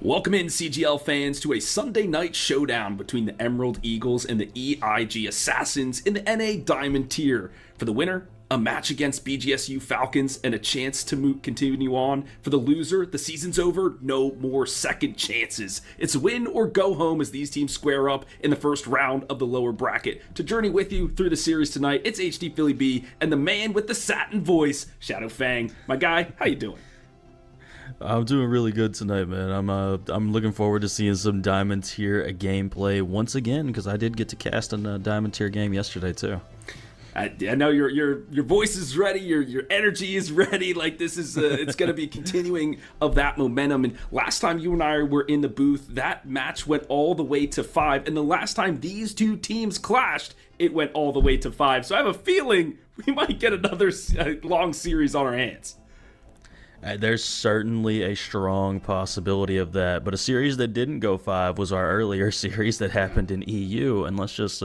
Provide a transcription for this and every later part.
Welcome in, CGL fans, to a Sunday night showdown between the Emerald Eagles and the EIG Assassins in the NA Diamond tier. For the winner, a match against BGSU Falcons and a chance to continue on. For the loser, the season's over, no more second chances. It's win or go home as these teams square up in the first round of the lower bracket. To journey with you through the series tonight, it's HD Philly B and the man with the satin voice, Shadow Fang. My guy, how you doing? I'm doing really good tonight, man. I'm looking forward to seeing some Diamond Tier gameplay once again, because I did get to cast a Diamond Tier game yesterday too. I know your voice is ready, your energy is ready. Like this is it's going to be continuing of that momentum. And last time you and I were in the booth, that match went all the way to 5. And the last time these two teams clashed, it went all the way to 5. So I have a feeling we might get another long series on our hands. There's certainly a strong possibility of that, but a series that didn't go 5 was our earlier series that happened in EU, and let's just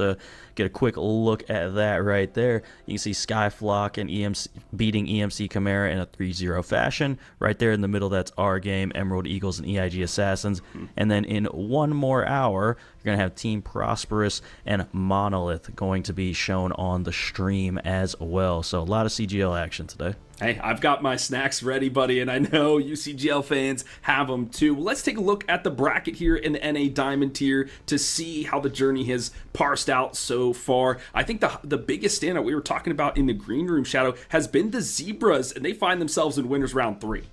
get a quick look at that right there. You can see Skyflock and EMC beating EMC Chimera in a 3-0 fashion. Right there in the middle, that's our game, Emerald Eagles and EIG Assassins. And then in one more hour, you're going to have Team Prosperous and Monolith going to be shown on the stream as well. So a lot of CGL action today. Hey, I've got my snacks ready, buddy, and I know you CGL fans have them too. Well, let's take a look at the bracket here in the NA Diamond tier to see how the journey has parsed out so far. I think the biggest standout we were talking about in the green room, Shadow, has been the Zebras, and they find themselves in winners round 3.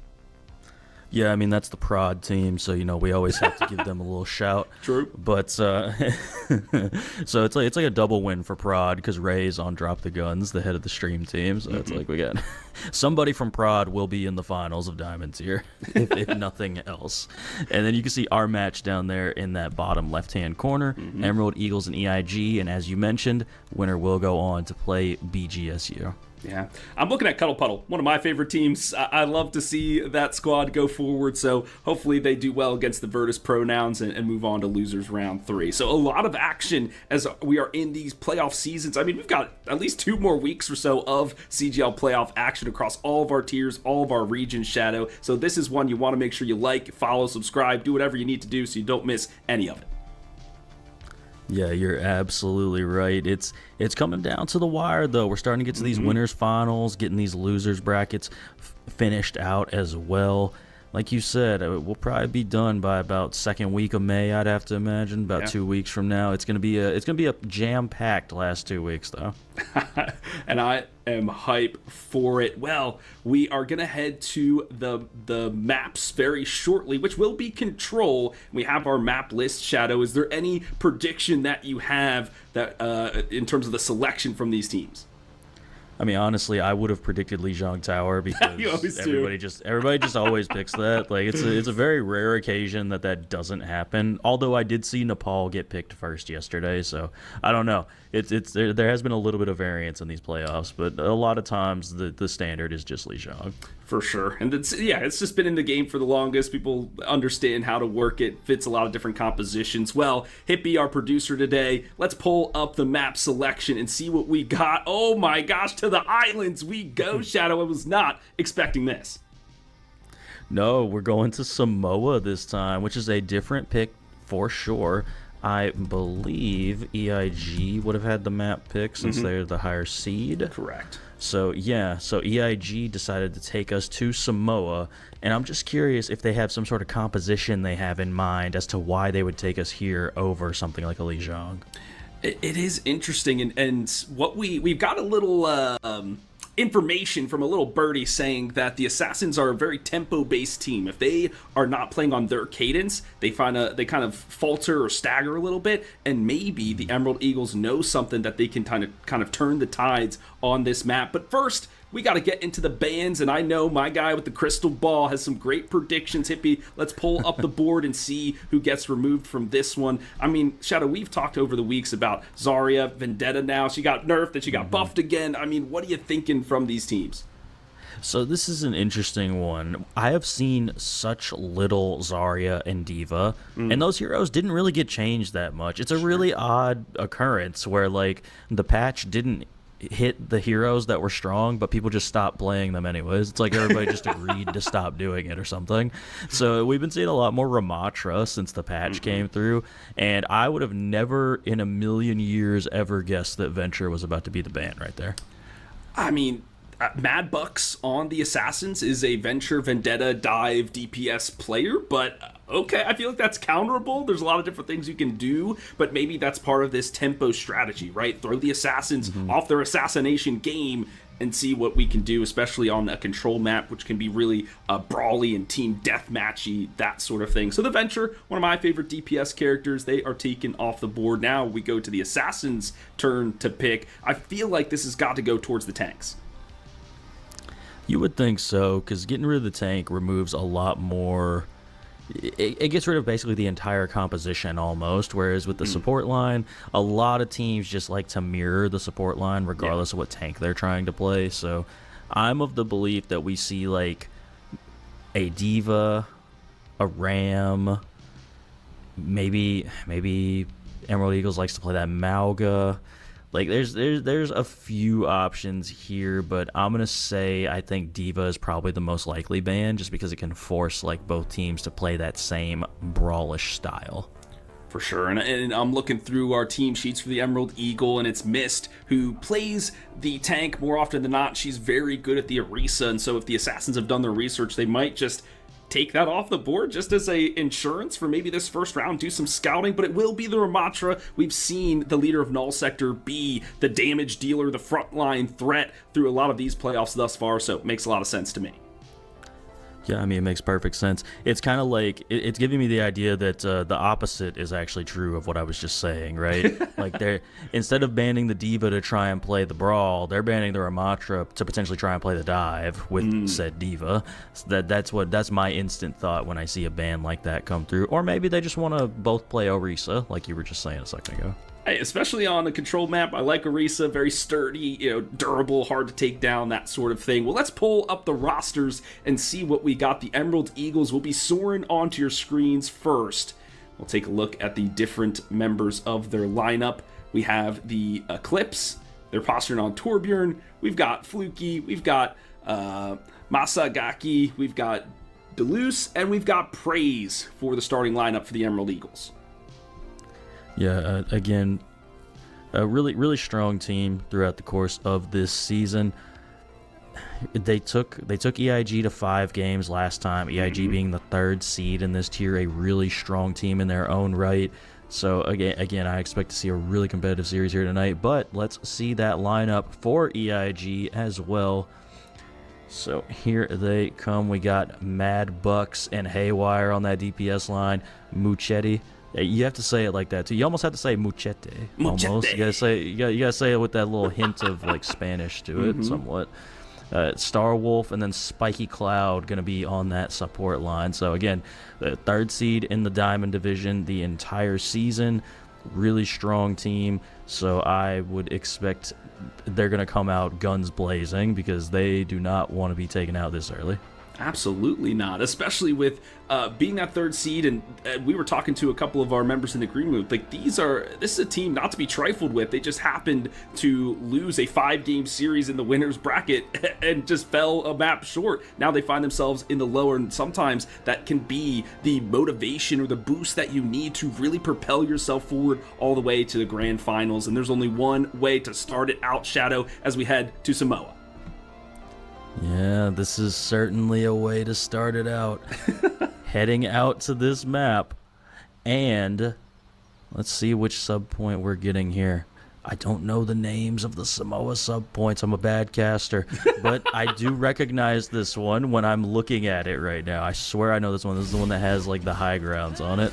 Yeah, I mean, that's the prod team, so, you know, we always have to give them a little shout. True. But, so it's like a double win for prod, because Ray's on Drop the Guns, the head of the stream team, so it's like we got somebody from prod will be in the finals of Diamond Tier, if nothing else. And then you can see our match down there in that bottom left-hand corner, Emerald Eagles and EIG, and as you mentioned, winner will go on to play BGSU. Yeah, I'm looking at Cuddle Puddle, one of my favorite teams. I love to see that squad go forward, so hopefully they do well against the Virtus Pronouns and move on to losers round 3. So a lot of action as we are in these playoff seasons. I mean, we've got at least 2 more weeks or so of CGL playoff action across all of our tiers, all of our regions, Shadow. So this is one you want to make sure you like, follow, subscribe, do whatever you need to do so you don't miss any of it. Yeah, you're absolutely right. It's coming down to the wire, though. We're starting to get to these winners finals, getting these losers brackets finished out as well. Like you said, we'll probably be done by about second week of May, I'd have to imagine, about 2 weeks from now. It's gonna be a jam-packed last 2 weeks, though. And I am hype for it. Well, we are gonna head to the maps very shortly, which will be Control. We have our map list, Shadow. Is there any prediction that you have that in terms of the selection from these teams? I mean, honestly, I would have predicted Lijiang Tower because everybody just always picks that. Like it's a very rare occasion that doesn't happen. Although I did see Nepal get picked first yesterday, so I don't know. There has been a little bit of variance in these playoffs, but a lot of times the standard is just Lijiang. For sure. And it's just been in the game for the longest. People understand how to work it. Fits a lot of different compositions. Well, Hippie, our producer today, let's pull up the map selection and see what we got. Oh my gosh, to the islands we go, Shadow. I was not expecting this. No, we're going to Samoa this time, which is a different pick for sure. I believe EIG would have had the map pick since they're the higher seed. Correct. So EIG decided to take us to Samoa, and I'm just curious if they have some sort of composition they have in mind as to why they would take us here over something like a Lijiang. It is interesting, and what we've got a little information from a little birdie saying that the Assassins are a very tempo-based team. If they are not playing on their cadence, they kind of falter or stagger a little bit, and maybe the Emerald Eagles know something that they can kind of turn the tides on this map. But first, we got to get into the bands, and I know my guy with the crystal ball has some great predictions. Hippie, let's pull up the board and see who gets removed from this one. I mean, Shadow, we've talked over the weeks about Zarya, Vendetta now. She got nerfed, then she got buffed again. I mean, what are you thinking from these teams? So this is an interesting one. I have seen such little Zarya and Diva, and those heroes didn't really get changed that much. It's a really odd occurrence where, like, the patch didn't hit the heroes that were strong, but people just stopped playing them anyways. It's like everybody just agreed to stop doing it or something. So we've been seeing a lot more Ramatra since the patch came through, and I would have never in a million years ever guessed that Venture was about to be the ban right there. I mean, Mad Bucks on the Assassins is a Venture, Vendetta, Dive, DPS player, but okay, I feel like that's counterable. There's a lot of different things you can do, but maybe that's part of this tempo strategy, right? Throw the Assassins off their assassination game and see what we can do, especially on a control map, which can be really brawly and team deathmatchy, that sort of thing. So the Venture, one of my favorite DPS characters, they are taken off the board. Now we go to the Assassin's turn to pick. I feel like this has got to go towards the tanks. You would think so, because getting rid of the tank removes a lot more. It gets rid of basically the entire composition almost, whereas with the support line, a lot of teams just like to mirror the support line regardless of what tank they're trying to play. So I'm of the belief that we see like a Diva, a Ram, maybe Emerald Eagles likes to play that Mauga. Like there's a few options here, but I'm gonna say I think Diva is probably the most likely ban, just because it can force like both teams to play that same brawlish style. For sure, and I'm looking through our team sheets for the Emerald Eagle, and it's Mist, who plays the tank more often than not. She's very good at the Orisa, and so if the Assassins have done their research, they might just take that off the board just as a insurance for maybe this first round, do some scouting, but it will be the Ramatra. We've seen the leader of Null Sector be the damage dealer, the frontline threat through a lot of these playoffs thus far, so it makes a lot of sense to me. Yeah, I mean, it makes perfect sense. It's kind of like, it's giving me the idea that the opposite is actually true of what I was just saying, right? Like, they're, instead of banning the Diva to try and play the Brawl, they're banning the Ramatra to potentially try and play the Dive with said Diva. So that's my instant thought when I see a ban like that come through. Or maybe they just want to both play Orisa, like you were just saying a second ago. Hey, especially on the control map, I like Orisa, very sturdy, durable, hard to take down, that sort of thing. Well, let's pull up the rosters and see what we got. The Emerald Eagles will be soaring onto your screens first. We'll take a look at the different members of their lineup. We have the Eclipse. They're posturing on Torbjorn. We've got Fluky. We've got Masagaki. We've got Deleuze. And we've got Praise for the starting lineup for the Emerald Eagles. Yeah, again, a really strong team throughout the course of this season. They took EIG to 5 games last time, EIG being the 3rd seed in this tier, a really strong team in their own right. So again, I expect to see a really competitive series here tonight, but let's see that lineup for EIG as well. So here they come. We got Mad Bucks and Haywire on that DPS line, Muchetti. You have to say it like that too. You almost have to say muchete. Almost. You gotta say it with that little hint of like Spanish to it, somewhat. Star Wolf and then Spiky Cloud gonna be on that support line. So again, the 3rd seed in the Diamond Division the entire season. Really strong team. So I would expect they're gonna come out guns blazing because they do not want to be taken out this early. Absolutely not, especially with being that 3rd seed, and we were talking to a couple of our members in the green room. Like this is a team not to be trifled with. They just happened to lose a 5-game series in the winners bracket and just fell a map short. Now they find themselves in the lower, and sometimes that can be the motivation or the boost that you need to really propel yourself forward all the way to the grand finals. And there's only one way to start it out, Shadow, as we head to Samoa. Yeah, this is certainly a way to start it out. Heading out to this map, and let's see which sub point we're getting here. I don't know the names of the Samoa sub points. I'm a bad caster, but I do recognize this one when I'm looking at it right now. I swear I know this one. This is the one that has like the high grounds on it.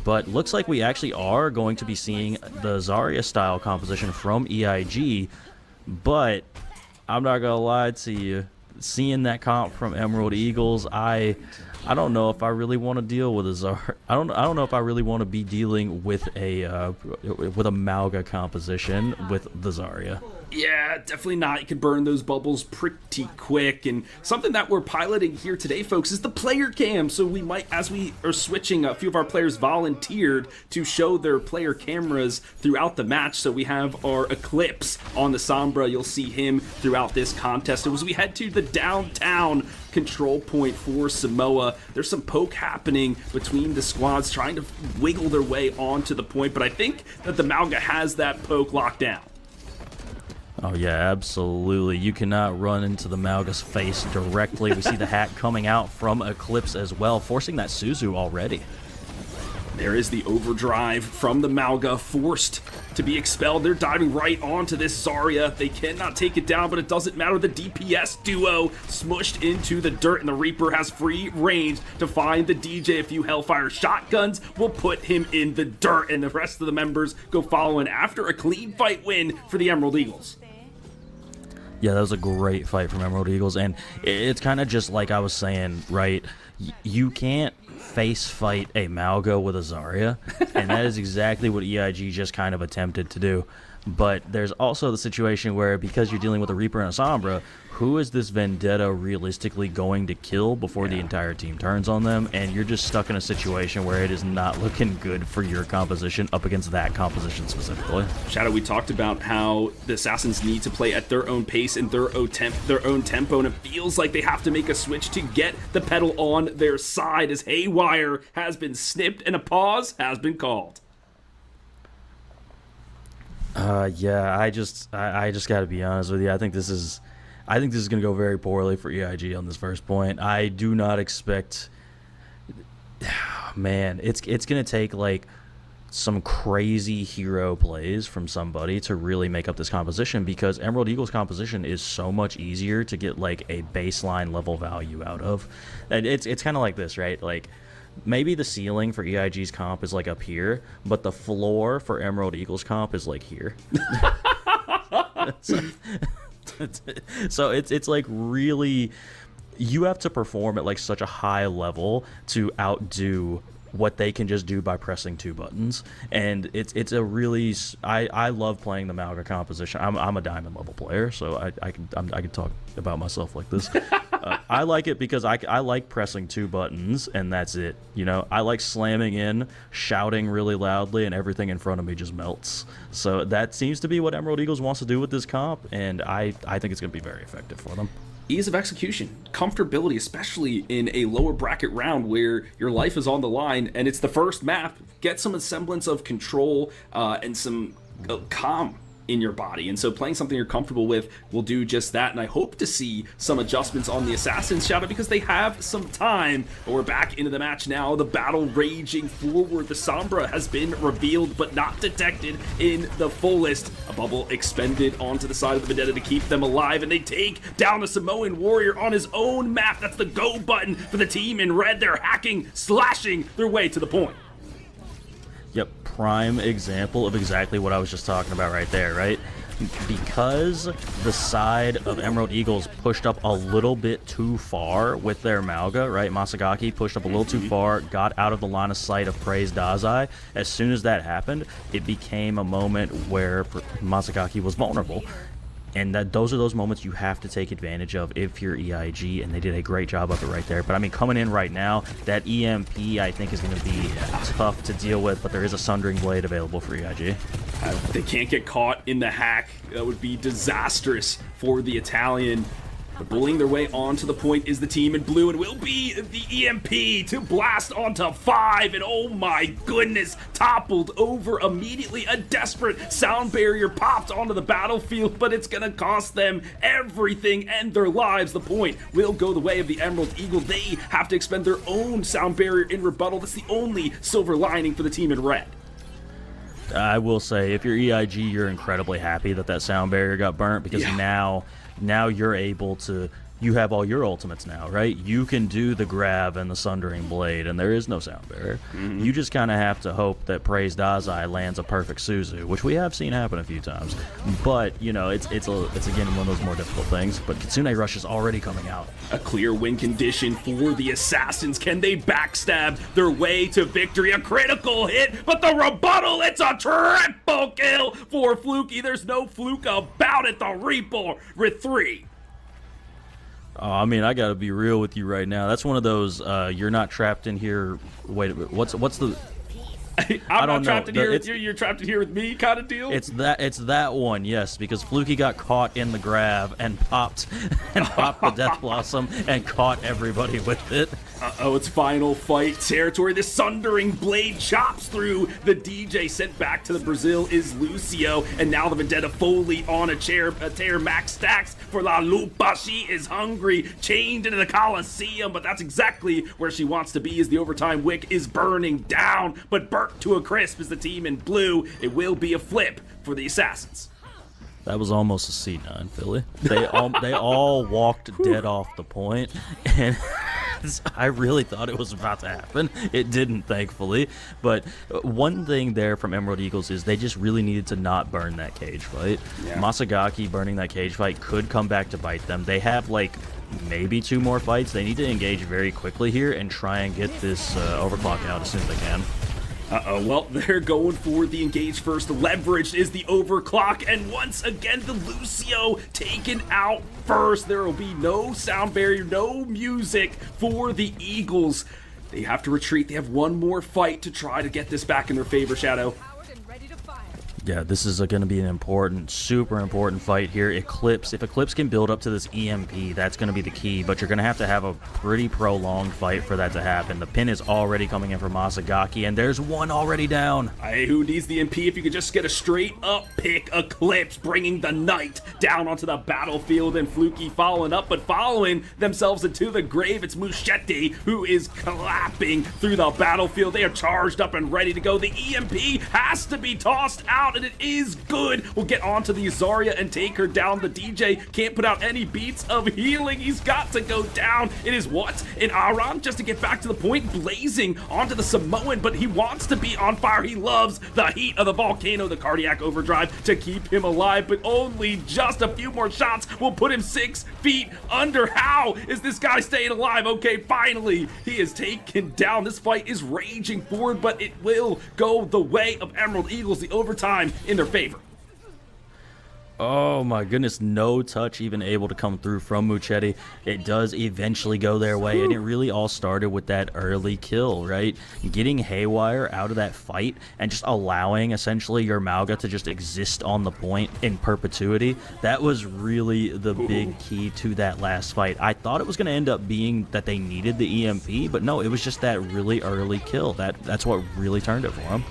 But looks like we actually are going to be seeing the Zarya style composition from EIG, but I'm not gonna lie to you, seeing that comp from Emerald Eagles, I I don't know if I really want to deal with a Zarya. I don't know if I really want to be dealing with a Mauga composition with the Zarya. Yeah, definitely not. You can burn those bubbles pretty quick. And something that we're piloting here today, folks, is the player cam. So we might, as we are switching, a few of our players volunteered to show their player cameras throughout the match. So we have our Eclipse on the Sombra. You'll see him throughout this contest. And as we head to the downtown control point for Samoa, there's some poke happening between the squads trying to wiggle their way onto the point. But I think that the Mauga has that poke locked down. Oh yeah, absolutely. You cannot run into the Mauga's face directly. We see the hack coming out from Eclipse as well, forcing that Suzu already. There is the overdrive from the Mauga, forced to be expelled. They're diving right onto this Zarya. They cannot take it down, but it doesn't matter. The DPS duo smushed into the dirt, and the Reaper has free range to find the DJ. A few Hellfire shotguns will put him in the dirt, and the rest of the members go following after a clean fight win for the Emerald Eagles. Yeah, that was a great fight from Emerald Eagles, and it's kind of just like I was saying, right? You can't face fight a Mauga with a Zarya, and that is exactly what EIG just kind of attempted to do. But there's also the situation where, because you're dealing with a Reaper and a Sombra, who is this Vendetta realistically going to kill before the entire team turns on them? And you're just stuck in a situation where it is not looking good for your composition up against that composition specifically. Shadow, we talked about how the Assassins need to play at their own pace and their own tempo, and it feels like they have to make a switch to get the pedal on their side, as Haywire has been snipped and a pause has been called. Yeah, I just got to be honest with you. I think this is going to go very poorly for EIG on this first point. I do not expect. Man, it's going to take like some crazy hero plays from somebody to really make up this composition, because Emerald Eagle's composition is so much easier to get like a baseline level value out of. And it's kind of like this, right? Like, maybe the ceiling for EIG's comp is like up here, but the floor for Emerald Eagle's comp is like here. So it's like really, you have to perform at like such a high level to outdo what they can just do by pressing two buttons. And it's a really, I love playing the Mauga composition. I'm a diamond level player, so I can talk about myself like this. I like it because I like pressing two buttons and that's it. You know, I like slamming in, shouting really loudly, and everything in front of me just melts. So that seems to be what Emerald Eagles wants to do with this comp, and I think it's going to be very effective for them. Ease of execution, comfortability, especially in a lower bracket round where your life is on the line and it's the first map. Get some semblance of control and some calm in your body, and so playing something you're comfortable with will do just that. And I hope to see some adjustments on the Assassins, Shadow, because they have some time. But we're back into the match now, the battle raging forward. The Sombra has been revealed but not detected in the fullest. A bubble expended onto the side of the Vendetta to keep them alive, and they take down the Samoan warrior on his own map. That's the go button for the team in red. They're hacking, slashing their way to the point. Yep, prime example of exactly what I was just talking about right there, right? Because the side of Emerald Eagles pushed up a little bit too far with their Mauga, right? Masagaki pushed up a little too far, got out of the line of sight of Praise Dazai. As soon as that happened, it became a moment where Masagaki was vulnerable. And those are those moments you have to take advantage of if you're EIG, and they did a great job of it right there. But I mean, coming in right now, that EMP I think is going to be tough to deal with, but there is a Sundering Blade available for EIG. They can't get caught in the hack. That would be disastrous for the Italian. But bullying their way onto the point is the team in blue, and will be the EMP to blast onto 5, and oh my goodness, toppled over immediately. A desperate sound barrier popped onto the battlefield, but it's gonna cost them everything and their lives. The point will go the way of the Emerald Eagle. They have to expend their own sound barrier in rebuttal. That's the only silver lining for the team in red. I will say, if you're EIG, you're incredibly happy that sound barrier got burnt, because now you're able to you have all your ultimates now, right? You can do the grab and the Sundering Blade, and there is no sound barrier. You just kind of have to hope that Praise Dazai lands a perfect Suzu, which we have seen happen a few times. But, you know, it's again one of those more difficult things. But Kitsune Rush is already coming out. A clear win condition for the Assassins. Can they backstab their way to victory? A critical hit, but the rebuttal, it's a triple kill for Fluky. There's no fluke about it. The Reaper with 3. Oh, I mean, I gotta be real with you right now. That's one of those you're not trapped in here. Wait a minute. What's the? I'm not trapped in here. You're trapped in here with me, kind of deal. It's that one, yes, because Fluky got caught in the grab and popped the Death Blossom and caught everybody with it. Uh-oh, it's final fight territory. The Sundering Blade chops through. The DJ sent back to the Brazil is Lucio, and now the Vendetta Foley on a tear max stacks for La Lupa. She is hungry, chained into the Coliseum, but that's exactly where she wants to be as the overtime wick is burning down, but burnt to a crisp is the team in blue. It will be a flip for the Assassins. That was almost a C9, Philly. They all walked dead off the point, and I really thought it was about to happen. It didn't, thankfully. But one thing there from Emerald Eagles is they just really needed to not burn that cage fight. Yeah. Masagaki burning that cage fight could come back to bite them. They have, like, maybe 2 more fights. They need to engage very quickly here and try and get this overclock out as soon as they can. Uh-oh, well, they're going for the engage first. Leveraged is the overclock, and once again, the Lucio taken out first. There will be no sound barrier, no music for the Eagles. They have to retreat. They have one more fight to try to get this back in their favor, Shadow. Yeah, this is going to be an important, super important fight here. Eclipse, if Eclipse can build up to this EMP, that's going to be the key, but you're going to have a pretty prolonged fight for that to happen. The pin is already coming in for Masagaki, and there's one already down. Hey, who needs the MP if you could just get a straight up pick? Eclipse bringing the Knight down onto the battlefield, and Fluky following up, but following themselves into the grave. It's Muschetti who is clapping through the battlefield. They are charged up and ready to go. The EMP has to be tossed out, and it is good. We'll get onto the Zarya and take her down. The DJ can't put out any beats of healing. He's got to go down. It is what? An Aram just to get back to the point, blazing onto the Samoan, but he wants to be on fire. He loves the heat of the volcano, the cardiac overdrive to keep him alive, but only just a few more shots will put him 6 feet under. How is this guy staying alive? Okay, finally, he is taken down. This fight is raging forward, but it will go the way of Emerald Eagles. The overtime in their favor. Oh my goodness, no touch even able to come through from Muchetti. It does eventually go their way, and it really all started with that early kill, right? Getting Haywire out of that fight and just allowing essentially your Mauga to just exist on the point in perpetuity. That was really the big key to that last fight. I thought it was going to end up being that they needed the EMP, but no, it was just that really early kill. That's what really turned it for them.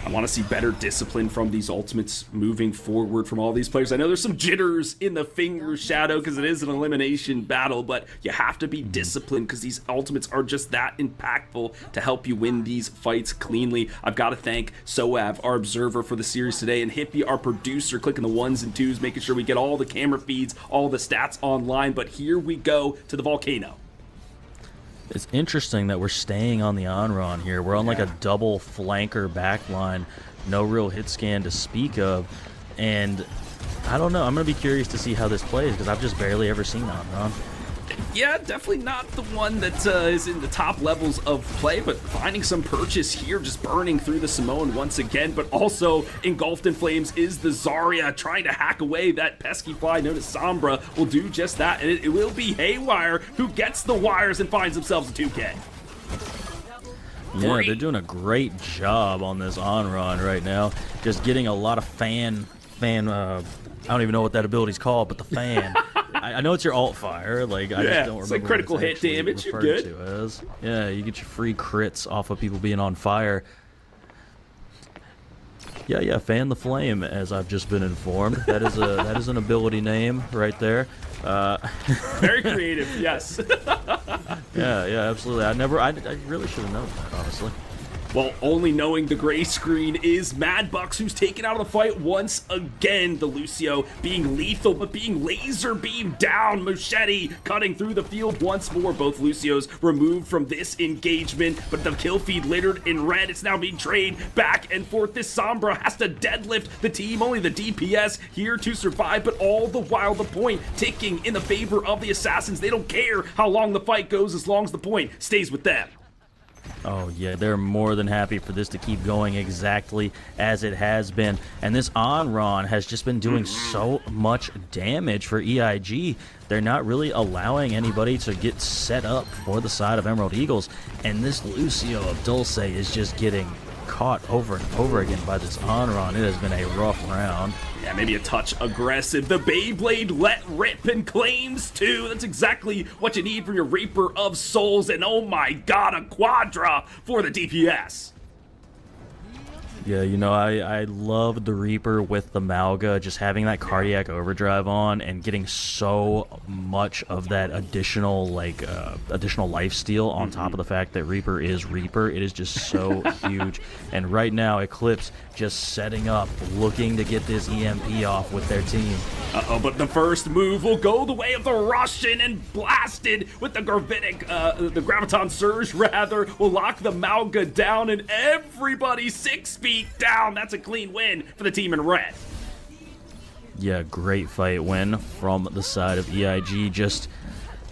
I want to see better discipline from these ultimates moving forward from all these players. I know there's some jitters in the finger, Shadow, because it is an elimination battle, but you have to be disciplined because these ultimates are just that impactful to help you win these fights cleanly. I've got to thank Soav, our observer for the series today, and Hippie, our producer, clicking the 1s and 2s, making sure we get all the camera feeds, all the stats online. But here we go to the volcano. It's interesting that we're staying on the Onron here. We're on like a double flanker backline, no real hit scan to speak of, and I don't know. I'm going to be curious to see how this plays because I've just barely ever seen Onron. Yeah, definitely not the one that is in the top levels of play, but finding some purchase here, just burning through the Samoan once again, but also engulfed in flames is the Zarya trying to hack away that pesky fly known as Sombra. Will do just that, and it will be Haywire who gets the wires and finds themselves a 2K. Yeah, they're doing a great job on this on-run right now. Just getting a lot of fan, I don't even know what that ability's called, but the fan. I know it's your alt fire. Like I just don't remember. It's like critical hit damage. You're good. Yeah, you get your free crits off of people being on fire. Yeah, fan the flame, as I've just been informed. That is an ability name right there. Very creative, yes. yeah, absolutely. I really should have known that, honestly. Well, only knowing the gray screen is Mad Bucks, who's taken out of the fight once again. The Lucio being lethal, but being laser beamed down. Machete cutting through the field once more. Both Lucios removed from this engagement, but the kill feed littered in red. It's now being traded back and forth. This Sombra has to deadlift the team. Only the DPS here to survive, but all the while the point ticking in the favor of the Assassins. They don't care how long the fight goes as long as the point stays with them. Oh yeah, they're more than happy for this to keep going exactly as it has been. And this Onron has just been doing so much damage for EIG. They're not really allowing anybody to get set up for the side of Emerald Eagles. And this Lucio of Dulce is just getting caught over and over again by this Onron. It has been a rough round. Yeah, maybe a touch aggressive. The Beyblade let rip and claims too. That's exactly what you need from your Reaper of Souls. And oh my god, a Quadra for the DPS. Yeah, you know, I love the Reaper with the Malga, just having that cardiac overdrive on and getting so much of that additional, like, additional lifesteal on top of the fact that Reaper is Reaper. It is just so huge. And right now, Eclipse just setting up, looking to get this EMP off with their team. Uh-oh, but the first move will go the way of the Russian, and blasted with the the Graviton Surge, rather, will lock the Malga down, and everybody 6 feet down. That's a clean win for the team in red. Yeah, great fight win from the side of EIG, just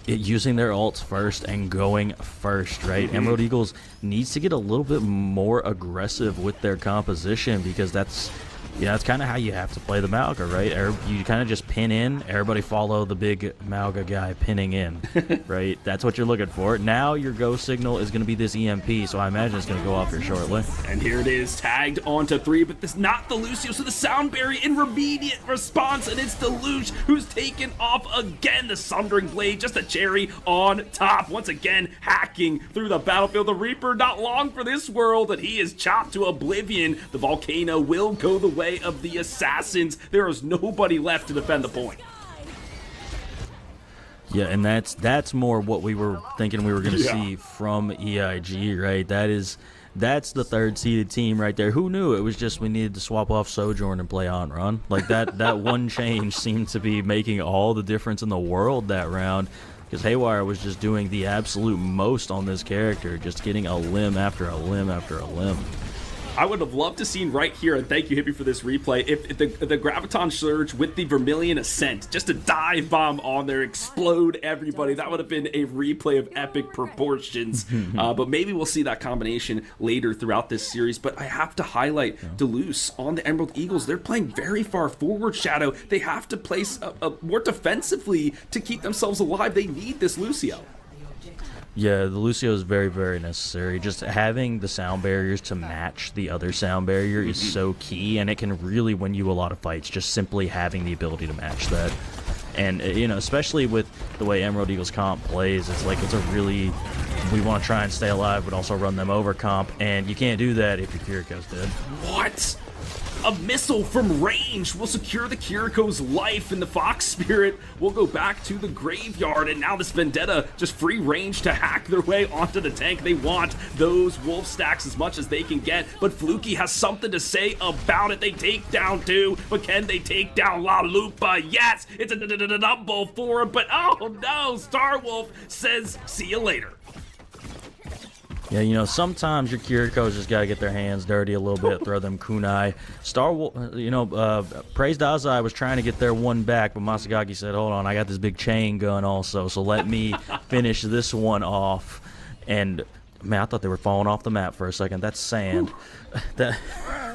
using their ults first and going first, right? Emerald Eagles needs to get a little bit more aggressive with their composition, because that's kind of how you have to play the Malga, right? You kind of just pin in, everybody follow the big Malga guy pinning in, right? That's what you're looking for. Now your go signal is going to be this EMP, so I imagine it's going to go off here shortly. And here it is, tagged onto 3, but this not the Lucio, so the Sound Barrier in immediate response, and it's Deluge who's taken off again. The Sundering Blade, just a cherry on top. Once again, hacking through the battlefield. The Reaper not long for this world, and he is chopped to oblivion. The Volcano will go the way of the Assassins. There is nobody left to defend the point. Yeah, and that's more what we were thinking we were going to see from EIG, right? That's the third seeded team right there. Who knew? It was just we needed to swap off Sojourn and play Onron. Like that one change seemed to be making all the difference in the world that round, because Haywire was just doing the absolute most on this character, just getting a limb after a limb after a limb. I would have loved to seen right here, and thank you, Hippie, for this replay, if the Graviton Surge with the Vermilion Ascent, just a dive bomb on there, explode everybody. That would have been a replay of epic proportions. But maybe we'll see that combination later throughout this series. But I have to highlight Deleuze on the Emerald Eagles. They're playing very far forward, Shadow. They have to place more defensively to keep themselves alive. They need this Lucio. Yeah, the Lucio is very, very necessary. Just having the sound barriers to match the other sound barrier is so key, and it can really win you a lot of fights, just simply having the ability to match that. And, you know, especially with the way Emerald Eagles comp plays, it's like it's a really, we want to try and stay alive, but also run them over comp, and you can't do that if your Kiriko's dead. What? A missile from range will secure the Kiriko's life, and the Fox Spirit will go back to the graveyard. And now this Vendetta just free range to hack their way onto the tank. They want those wolf stacks as much as they can get, but Fluky has something to say about it. They take down 2, but can they take down La Lupa? Yes, it's a double for him, but oh no, Starwolf says see you later. Yeah, you know, sometimes your Kiriko's just got to get their hands dirty a little bit, throw them kunai. Praise Dazai was trying to get their one back, but Masagaki said, hold on, I got this big chain gun also, so let me finish this one off. And, man, I thought they were falling off the map for a second. That's sand.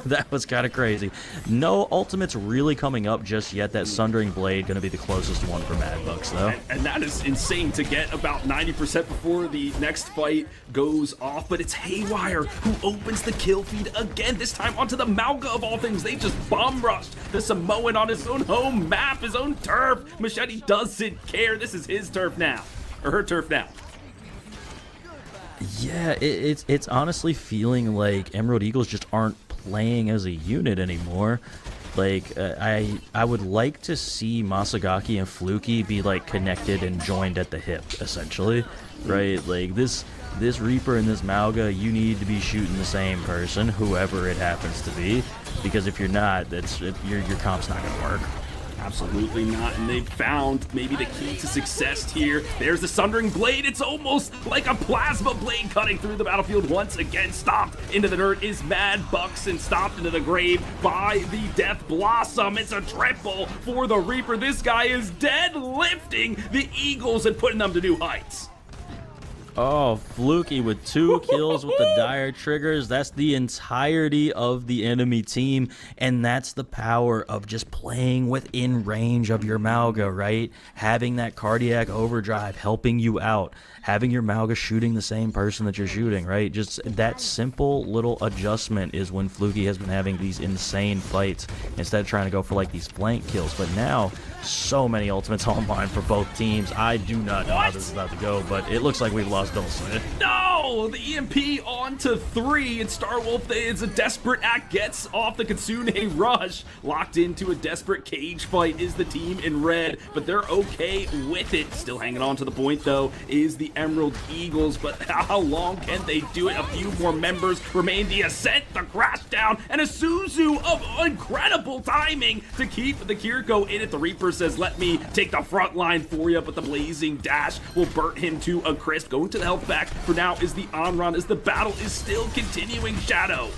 That was kind of crazy. No ultimates really coming up just yet. That Sundering Blade going to be the closest one for Mad Bucks, though. And that is insane to get about 90% before the next fight goes off. But it's Haywire who opens the kill feed again, this time onto the Malga of all things. They just bomb rushed the Samoan on his own home map, his own turf. Machete doesn't care. This is his turf now, or her turf now. Yeah, it's honestly feeling like Emerald Eagles just aren't playing as a unit anymore. Like, I would like to see Masagaki and Fluky be, like, connected and joined at the hip, essentially, right? Like, this this Reaper and this Mauga, you need to be shooting the same person, whoever it happens to be, because if you're not, your comp's not going to work. Absolutely not, and they've found maybe the key to success here. There's the Sundering Blade. It's almost like a plasma blade cutting through the battlefield. Once again, stomped into the dirt is Mad Bucks and stomped into the grave by the Death Blossom. It's a triple for the Reaper. This guy is deadlifting the Eagles and putting them to new heights. Oh, Fluky with 2 kills with the dire triggers. That's the entirety of the enemy team, and that's the power of just playing within range of your Mauga, right? Having that cardiac overdrive helping you out, having your Mauga shooting the same person that you're shooting, right? Just that simple little adjustment is when Fluky has been having these insane fights instead of trying to go for like these flank kills. But now, so many ultimates online for both teams. I do not know how this is about to go, but it looks like we've lost Dulce. No! The EMP on to 3, and Starwolf is a desperate act, gets off the Kitsune Rush. Locked into a desperate cage fight is the team in red, but they're okay with it. Still hanging on to the point, though, is the Emerald Eagles, but how long can they do it? A few more members remain. The Ascent, the crash down, and a Suzu of incredible timing to keep the Kiriko in it. The Reaper says, let me take the front line for you, but the Blazing Dash will burn him to a crisp. Going to the health back for now is the Onron as the battle is still continuing. Shadow.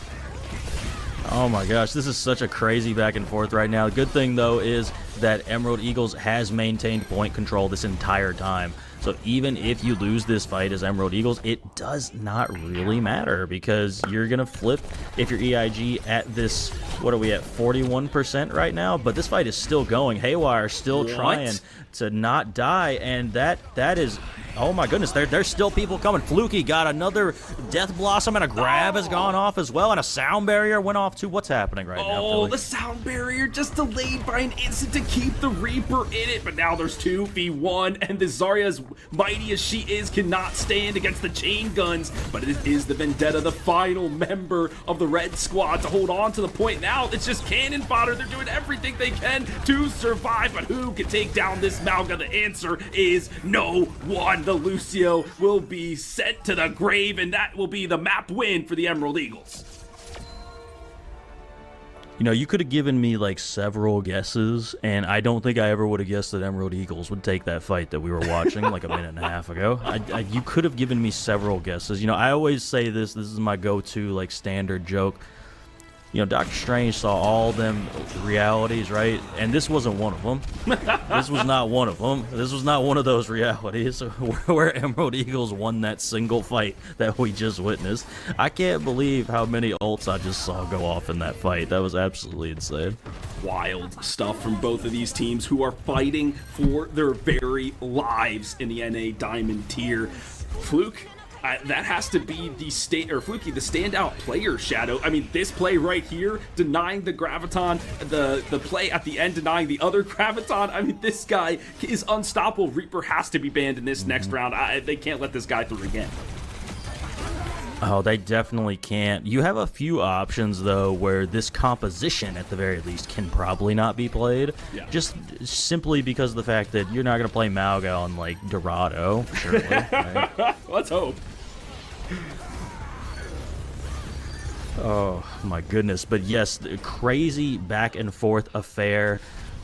Oh my gosh, this is such a crazy back and forth right now. The good thing, though, is that Emerald Eagles has maintained point control this entire time. So even if you lose this fight as Emerald Eagles, it does not really matter because you're going to flip if you're EIG at this, what are we at, 41% right now? But this fight is still going. Haywire still trying to not die, and that is... Oh my goodness, there's still people coming. Fluky got another Death Blossom, and a grab has gone off as well, and a sound barrier went off too. What's happening right now, Philly? The sound barrier just delayed by an instant to keep the Reaper in it, but now there's 2v1, and the Zarya, as mighty as she is, cannot stand against the chain guns, but it is the Vendetta, the final member of the Red Squad, to hold on to the point. Now it's just cannon fodder. They're doing everything they can to survive, but who can take down this Mauga? The answer is no one. The Lucio will be sent to the grave, and that will be the map win for the Emerald Eagles. You know, you could have given me like several guesses, and I don't think I ever would have guessed that Emerald Eagles would take that fight that we were watching like a minute and a half ago. You could have given me several guesses. You know, I always say this is my go-to like standard joke. You know, Doctor Strange saw all them realities, right? And this wasn't one of them. This was not one of them. This was not one of those realities where Emerald Eagles won that single fight that we just witnessed. I can't believe how many ults I just saw go off in that fight. That was absolutely insane. Wild stuff from both of these teams who are fighting for their very lives in the NA Diamond tier. Fluke, that has to be the Fluky, the standout player, Shadow. I mean, this play right here, denying the Graviton, the play at the end denying the other Graviton. I mean, this guy is unstoppable. Reaper has to be banned in this next round. They can't let this guy through again. Oh, they definitely can't. You have a few options, though, where this composition, at the very least, can probably not be played. Yeah. Just simply because of the fact that you're not going to play Mauga on, like, Dorado, surely, right? Let's hope. Oh, my goodness. But, yes, crazy back-and-forth affair.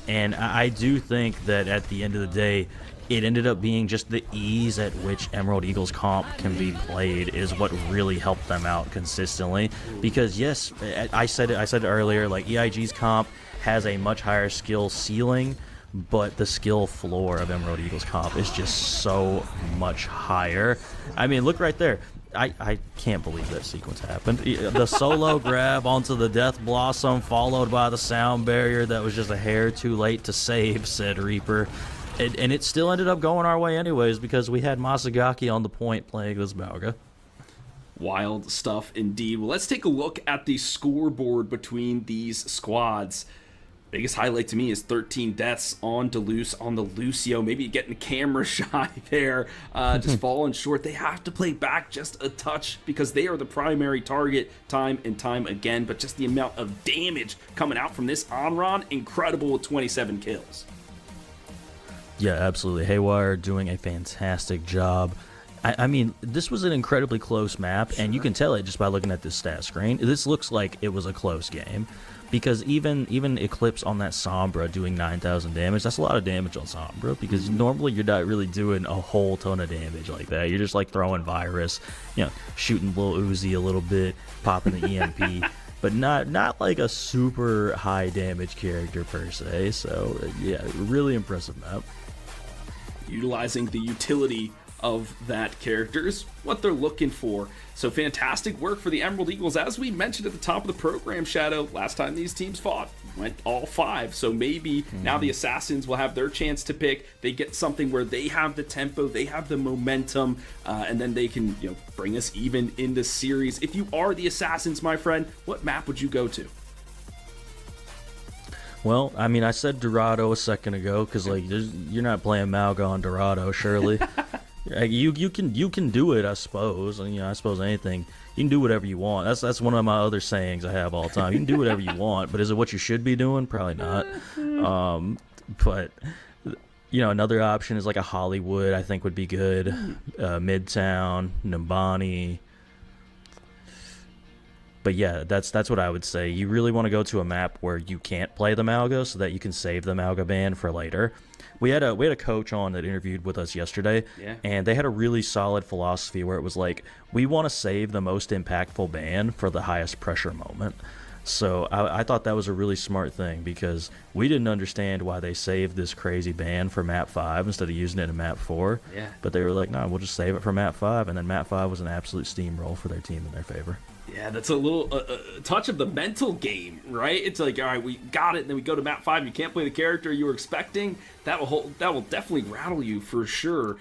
And I do think that at the end of the day, it ended up being just the ease at which Emerald Eagles comp can be played is what really helped them out consistently. Because yes, I said it earlier, like EIG's comp has a much higher skill ceiling, but the skill floor of Emerald Eagles comp is just so much higher. I mean, look right there. I can't believe that sequence happened. The solo grab onto the Death Blossom followed by the sound barrier that was just a hair too late to save said Reaper. And it still ended up going our way anyways because we had Masagaki on the point playing this Mauga. Wild stuff indeed. Well, let's take a look at the scoreboard between these squads. Biggest highlight to me is 13 deaths on Deleuze, on the Lucio. Maybe getting camera shy there, just falling short. They have to play back just a touch because they are the primary target time and time again. But just the amount of damage coming out from this Onron, incredible with 27 kills. Yeah, absolutely. Haywire doing a fantastic job. I mean, this was an incredibly close map, and you can tell it just by looking at this stat screen. This looks like it was a close game, because even Eclipse on that Sombra doing 9,000 damage, that's a lot of damage on Sombra, because normally you're not really doing a whole ton of damage like that. You're just like throwing Virus, shooting Lil Uzi a little bit, popping the EMP, but not like a super high damage character per se. So yeah, really impressive map. Utilizing the utility of that character is what they're looking for. So fantastic work for the Emerald Eagles. As we mentioned at the top of the program, Shadow, last time these teams fought, went all 5. So maybe now the Assassins will have their chance to pick. They get something where they have the tempo, they have the momentum, and then they can bring us even in the series. If you are the Assassins, my friend, what map would you go to? Well, I mean, I said Dorado a second ago because you're not playing Malga on Dorado, surely. You can do it, I suppose. I suppose anything you can do whatever you want. That's one of my other sayings I have all the time. You can do whatever you want, but is it what you should be doing? Probably not. But another option is like a Hollywood. I think would be good. Midtown, Nimbani. But yeah, that's what I would say. You really want to go to a map where you can't play the Malga so that you can save the Malga ban for later. We had a coach on that interviewed with us yesterday, and they had a really solid philosophy where it was like, we want to save the most impactful ban for the highest pressure moment. So I thought that was a really smart thing, because we didn't understand why they saved this crazy ban for map 5 instead of using it in map 4. Yeah. But they were like, no, we'll just save it for map 5, and then map 5 was an absolute steamroll for their team in their favor. Yeah, that's a little touch of the mental game, right? It's like, all right, we got it, and then we go to map 5. You can't play the character you were expecting. That will definitely rattle you for sure.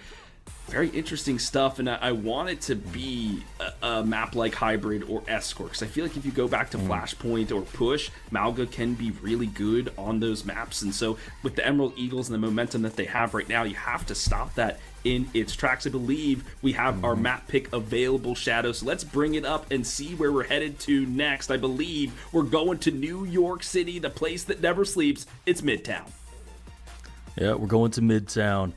Very interesting stuff, and I want it to be a map like Hybrid or Escort, because I feel like if you go back to Flashpoint or Push, Malga can be really good on those maps, and so with the Emerald Eagles and the momentum that they have right now, you have to stop that in its tracks. I believe we have our map pick available, Shadow, so let's bring it up and see where we're headed to next. I believe we're going to New York City, the place that never sleeps. It's Midtown. Yeah, we're going to Midtown.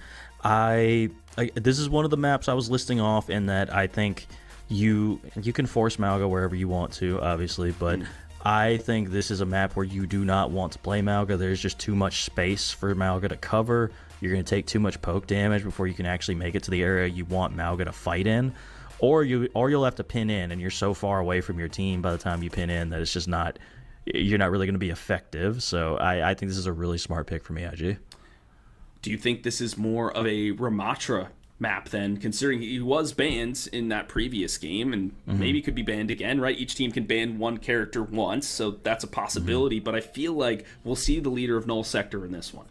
This is one of the maps I was listing off in that I think you can force Malga wherever you want to, obviously, but I think this is a map where you do not want to play Malga. There's just too much space for Malga to cover. You're going to take too much poke damage before you can actually make it to the area you want Malga to fight in, or you'll have to pin in, and you're so far away from your team by the time you pin in that it's just you're not really going to be effective. So I think this is a really smart pick from EIG. Do you think this is more of a Ramatra map then, considering he was banned in that previous game and maybe could be banned again, right? Each team can ban one character once, so that's a possibility, but I feel like we'll see the leader of Null Sector in this one.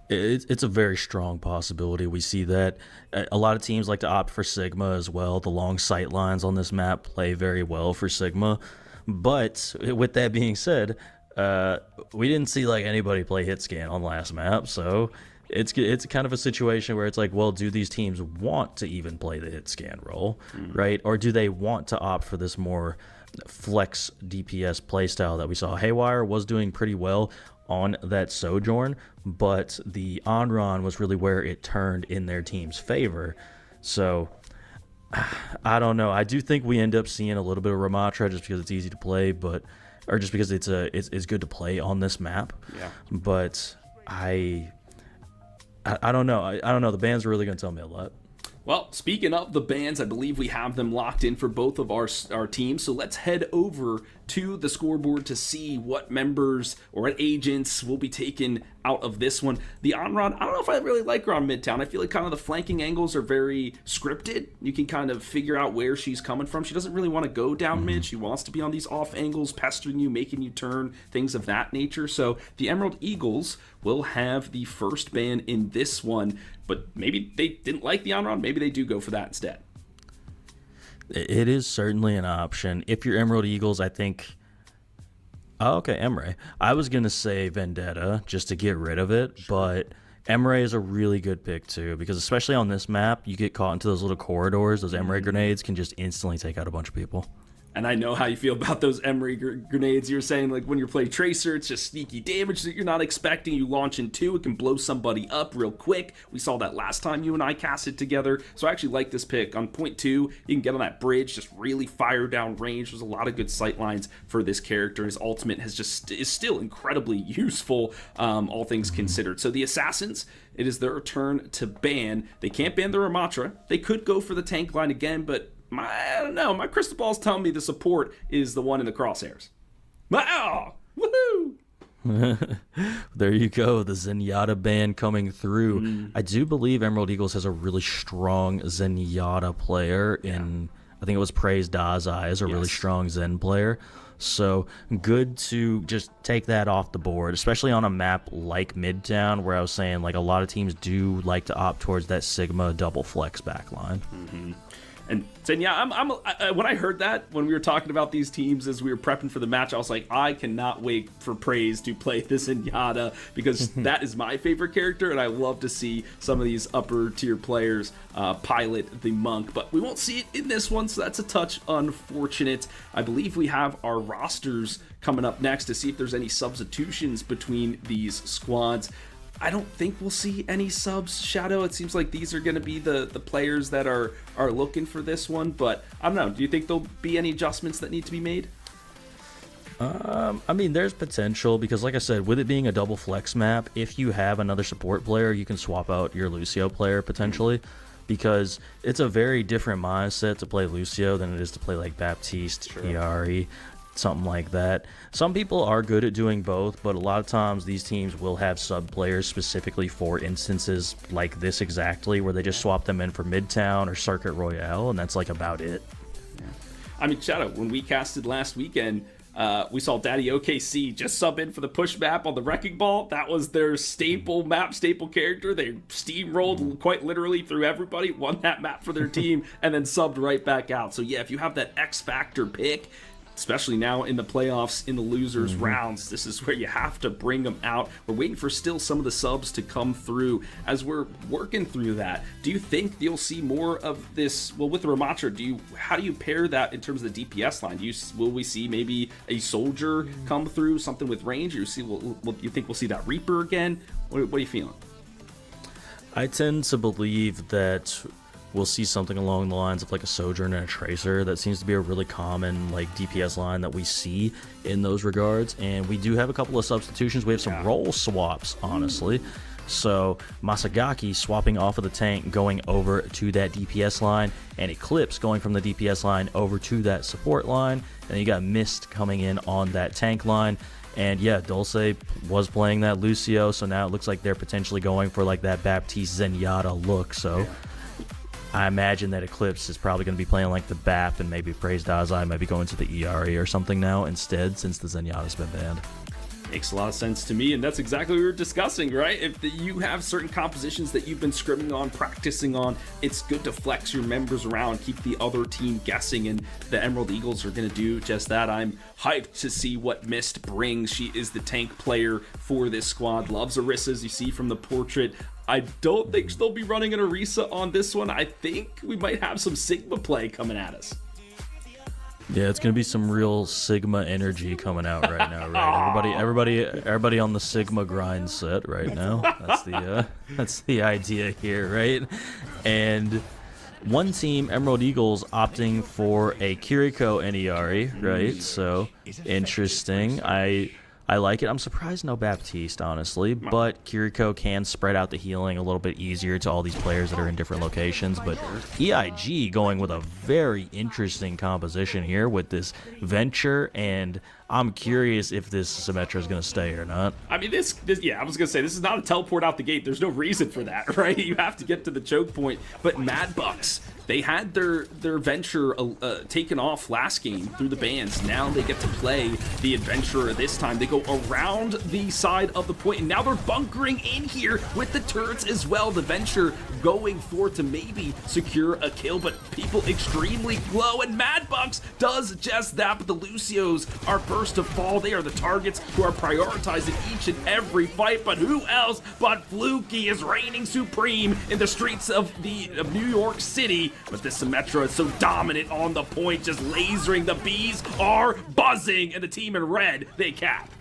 It's a very strong possibility. We see that a lot of teams like to opt for Sigma as well. The long sight lines on this map play very well for Sigma. But with that being said, we didn't see like anybody play hit scan on last map, so it's kind of a situation where it's like, well, do these teams want to even play the hit scan role, right? Or do they want to opt for this more flex DPS playstyle that we saw? Haywire was doing pretty well on that Sojourn, but the Onron was really where it turned in their team's favor. So I don't know. I do think we end up seeing a little bit of Ramatra just because it's easy to play, or just because it's good to play on this map. Yeah. But I don't know. I don't know. The band's really going to tell me a lot. Well, speaking of the bans, I believe we have them locked in for both of our teams. So let's head over to the scoreboard to see what members or what agents will be taken out of this one. The Onron, I don't know if I really like her on Midtown. I feel like kind of the flanking angles are very scripted. You can kind of figure out where she's coming from. She doesn't really want to go down mid. She wants to be on these off angles, pestering you, making you turn, things of that nature. So the Emerald Eagles will have the first ban in this one, but maybe they didn't like the Onron. Maybe they do go for that instead. It is certainly an option. If you're Emerald Eagles, I think... Oh, okay, Emre. I was going to say Vendetta just to get rid of it, but Emre is a really good pick too, because especially on this map, you get caught into those little corridors. Those Emre grenades can just instantly take out a bunch of people. And I know how you feel about those Emery grenades. You were saying, like, when you're playing Tracer, it's just sneaky damage that you're not expecting. You launch in 2, it can blow somebody up real quick. We saw that last time you and I casted together. So I actually like this pick. On point 2, you can get on that bridge, just really fire down range. There's a lot of good sight lines for this character. His ultimate is still incredibly useful, all things considered. So the Assassins, it is their turn to ban. They can't ban the Ramatra. They could go for the tank line again, but I don't know. My crystal ball's telling me the support is the one in the crosshairs. Wow! Woohoo! There you go, the Zenyatta ban coming through. I do believe Emerald Eagles has a really strong Zenyatta player in, I think it was Praise Dazai is a really strong Zen player. So good to just take that off the board, especially on a map like Midtown, where I was saying like a lot of teams do like to opt towards that Sigma double flex backline. And saying, when I heard that, when we were talking about these teams as we were prepping for the match, I was like, I cannot wait for Praise to play this Zenyatta, because that is my favorite character, and I love to see some of these upper tier players pilot the Monk. But we won't see it in this one, so that's a touch unfortunate. I believe we have our rosters coming up next to see if there's any substitutions between these squads. I don't think we'll see any subs, Shadow. It seems like these are going to be the players that are looking for this one, but I don't know. Do you think there'll be any adjustments that need to be made? I mean, there's potential, because like I said, with it being a double flex map, if you have another support player, you can swap out your Lucio player potentially, because it's a very different mindset to play Lucio than it is to play like Baptiste, Iari, something like that. Some people are good at doing both, but a lot of times these teams will have sub players specifically for instances like this exactly, where they just swap them in for Midtown or Circuit Royale, and that's like about it. I mean, Shadow, when we casted last weekend, we saw Daddy OKC just sub in for the push map on the Wrecking Ball. That was their staple map, staple character. They steamrolled quite literally through everybody, won that map for their team, and then subbed right back out. So yeah, if you have that X Factor pick, especially now in the playoffs, in the losers rounds, this is where you have to bring them out. We're waiting for still some of the subs to come through as we're working through that. Do you think you'll see more of this? Well, with the Ramatra, how do you pair that in terms of the DPS line? Will we see maybe a soldier come through, something with range? Or you think we'll see that Reaper again? What are you feeling? I tend to believe that we'll see something along the lines of like a Sojourn and a Tracer. That seems to be a really common like DPS line that we see in those regards. And we do have a couple of substitutions. We have some role swaps, honestly. So Masagaki swapping off of the tank, going over to that DPS line, and Eclipse going from the DPS line over to that support line. And you got Mist coming in on that tank line. And yeah, Dulce was playing that Lucio, so now it looks like they're potentially going for like that Baptiste Zenyatta look. So I imagine that Eclipse is probably going to be playing like the BAP, and maybe Praise Dazai might be going to the ERE or something now instead, since the Zenyatta's been banned. Makes a lot of sense to me, and that's exactly what we were discussing, right? If you have certain compositions that you've been scrimming on, practicing on, it's good to flex your members around, keep the other team guessing, and the Emerald Eagles are going to do just that. I'm hyped to see what Mist brings. She is the tank player for this squad. Loves Orisa, as you see from the portrait. I don't think she'll be running an Orisa on this one. I think we might have some Sigma play coming at us. Yeah, it's gonna be some real Sigma energy coming out right now, right? Everybody on the Sigma grind set right now. That's the idea here, right? And one team, Emerald Eagles, opting for a Kiriko NERE, right? So interesting. I like it. I'm surprised no Baptiste, honestly, but Kiriko can spread out the healing a little bit easier to all these players that are in different locations. But EIG going with a very interesting composition here with this Venture, and I'm curious if this Symmetra is going to stay or not. I mean, this I was going to say, this is not a teleport out the gate. There's no reason for that, right? You have to get to the choke point. But Mad Bucks, they had their Venture taken off last game through the bans. Now they get to play the Adventurer this time. They go around the side of the point, and now they're bunkering in here with the turrets as well. The Venture going for to maybe secure a kill, but people extremely low, and Mad Bucks does just that. But the Lucios are first to fall. They are the targets who are prioritizing each and every fight, but who else but Fluky is reigning supreme in the streets of New York City. But this Symmetra is so dominant on the point, just lasering. The bees are buzzing, and the team in red, they cap.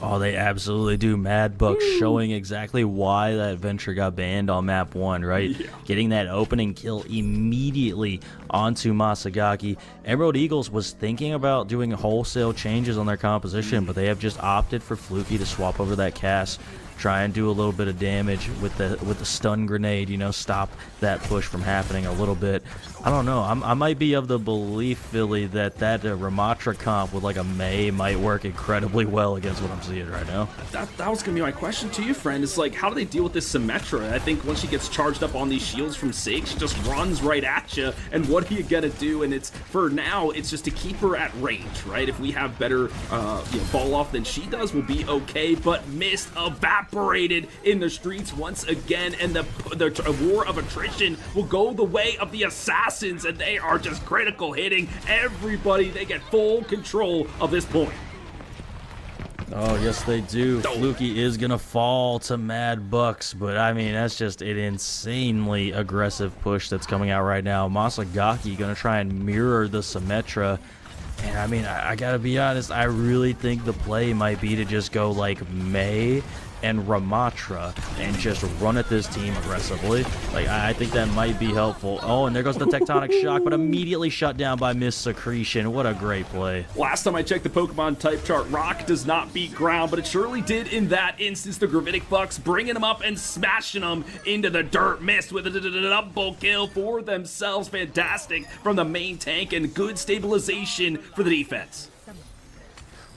Oh, they absolutely do. Mad Bucks showing exactly why that venture got banned on map 1, right? Yeah. Getting that opening kill immediately onto Masagaki. Emerald Eagles was thinking about doing wholesale changes on their composition, but they have just opted for Fluky to swap over that cast, try and do a little bit of damage with the stun grenade, you know, stop that push from happening a little bit. I don't know. I might be of the belief, Philly, that Ramatra comp with like a Mei might work incredibly well against what I'm seeing right now. That was going to be my question to you, friend. It's like, how do they deal with this Symmetra? I think once she gets charged up on these shields from Sig, she just runs right at you. And what are you going to do? And it's, for now, it's just to keep her at range, right? If we have better fall off than she does, we'll be okay. But Mist evaporated in the streets once again. And the war of attrition will go the way of the Assassins. And they are just critical hitting everybody. They get full control of this point. Oh, yes, they do. Fluky is going to fall to Mad Bucks, but I mean, that's just an insanely aggressive push that's coming out right now. Masagaki going to try and mirror the Symmetra. And I mean, I got to be honest, I really think the play might be to just go like Mei and Ramatra and just run at this team aggressively. Like, I think that might be helpful. Oh, and there goes the Tectonic Shock, but immediately shut down by Miss Secretion. What a great play. Last time I checked the Pokemon type chart, Rock does not beat ground, but it surely did in that instance. The Gravitic Bucks bringing them up and smashing them into the dirt. Mist with a double kill for themselves. Fantastic from the main tank and good stabilization for the defense.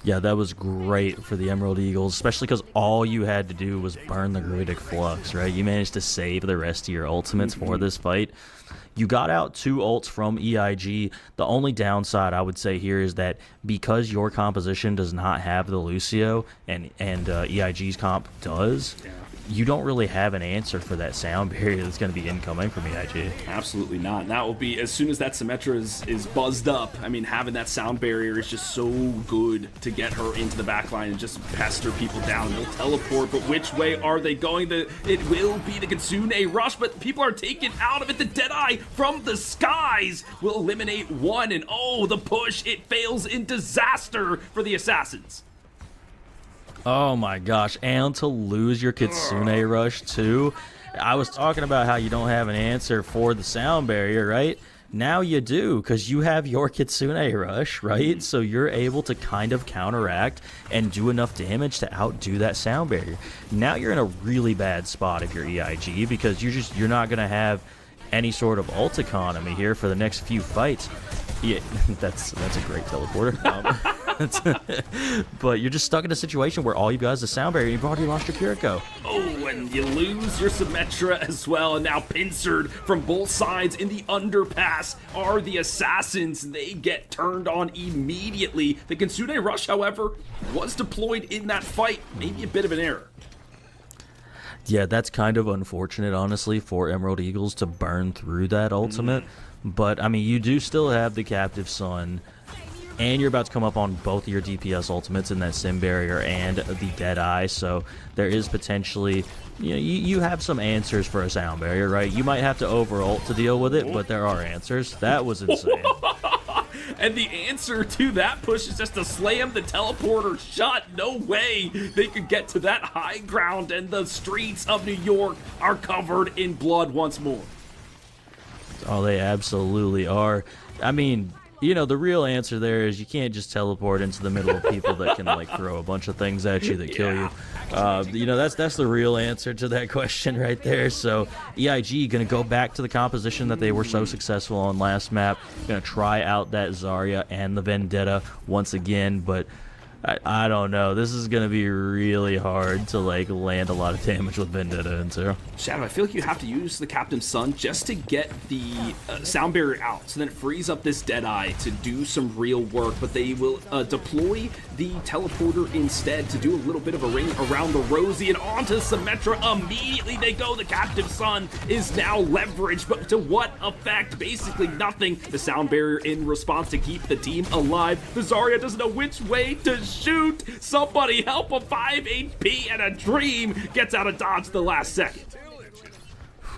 Yeah, that was great for the Emerald Eagles, especially because all you had to do was burn the Gravitic Flux, right? You managed to save the rest of your ultimates for this fight. You got out 2 ults from EIG. The only downside I would say here is that because your composition does not have the Lucio and EIG's comp does, you don't really have an answer for that sound barrier that's going to be incoming from EIG. Absolutely not. And that will be, as soon as that Symmetra is buzzed up, I mean, having that sound barrier is just so good to get her into the backline and just pester people down. They'll teleport, but which way are they going? It will be the Kitsune Rush, but people are taken out of it. The Deadeye from the skies will eliminate one, and oh, the push, it fails in disaster for the Assassins. Oh my gosh, and to lose your Kitsune Rush too. I was talking about how you don't have an answer for the sound barrier, right? Now you do, because you have your Kitsune Rush, right? So you're able to kind of counteract and do enough damage to outdo that sound barrier. Now you're in a really bad spot if you're EIG, because you're not going to have any sort of ult economy here for the next few fights. Yeah, that's a great teleporter. But you're just stuck in a situation where all you got is a sound barrier. You've already lost your Kiriko. Oh, and you lose your Symmetra as well. And now pincered from both sides in the underpass are the Assassins. They get turned on immediately. The Kitsune Rush, however, was deployed in that fight. Maybe a bit of an error. Yeah, that's kind of unfortunate, honestly, for Emerald Eagles to burn through that ultimate. But, I mean, you do still have the Captive Sun, and you're about to come up on both of your DPS ultimates in that Sim Barrier and the Deadeye, so there is potentially, you have some answers for a Sound Barrier, right? You might have to over-ult to deal with it, but there are answers. That was insane. And the answer to that push is just to slam the teleporter shut. No way they could get to that high ground, and the streets of New York are covered in blood once more. Oh, they absolutely are. I mean, the real answer there is you can't just teleport into the middle of people that can, like, throw a bunch of things at you that kill you. That's the real answer to that question right there. So EIG going to go back to the composition that they were so successful on last map. Going to try out that Zarya and the Vendetta once again, but I don't know. This is going to be really hard to, like, land a lot of damage with Vendetta into. Shadow, I feel like you have to use the Captain's Son just to get the sound barrier out, so then it frees up this Deadeye to do some real work, but they will deploy the teleporter instead to do a little bit of a ring around the Rosie and onto Symmetra. Immediately they go. The Captain's Son is now leveraged, but to what effect? Basically nothing. The sound barrier in response to keep the team alive. The Zarya doesn't know which way to shoot. Somebody help him. 5 HP and a dream gets out of dodge the last second.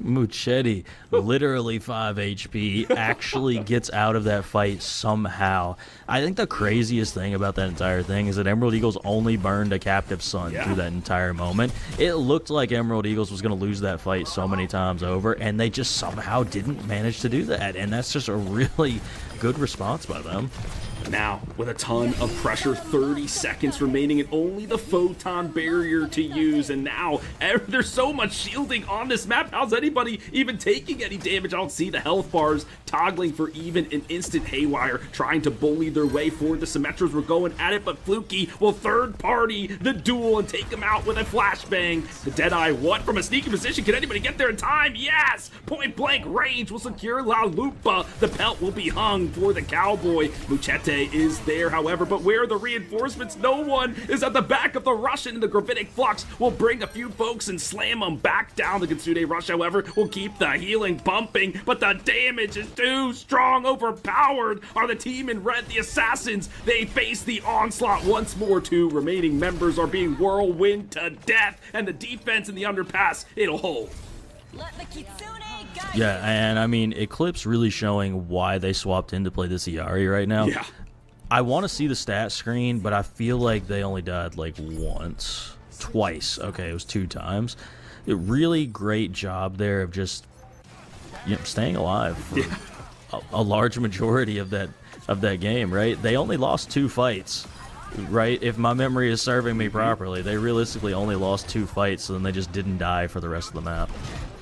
Muchetti, literally 5 HP, actually gets out of that fight somehow. I think the craziest thing about that entire thing is that Emerald Eagles only burned a Captive Son through that entire moment. It looked like Emerald Eagles was going to lose that fight so many times over, and they just somehow didn't manage to do that, and that's just a really good response by them. Now, with a ton of pressure, 30 seconds remaining and only the photon barrier to use, and now there's so much shielding on this map. How's anybody even taking any damage? I don't see the health bars toggling for even an instant. Haywire trying to bully their way forward. The Symmetras were going at it, but Fluky will third party the duel and take him out with a flashbang. The Deadeye, what? From a sneaky position, can anybody get there in time? Yes! Point blank range will secure La Lupa. The pelt will be hung for the Cowboy. Muchete is there, however, but where are the reinforcements? No one is at the back of the Russian, and the Gravitic Flux will bring a few folks and slam them back down. The Kitsune Rush, however, will keep the healing pumping, but the damage is too strong. Overpowered are the team in red, the Assassins. They face the onslaught once more. 2 remaining members are being whirlwind to death, and the defense in the underpass, it'll hold. Let the Kitsune guide Yeah, and I mean, Eclipse really showing why they swapped in to play this Iari right now. Yeah. I want to see the stat screen, but I feel like they only died like twice. Okay, it was 2 times. A really great job there of just, you know, staying alive for a large majority of that game, right? They only lost 2 fights, right? If my memory is serving me properly, they realistically only lost 2 fights, so then they just didn't die for the rest of the map.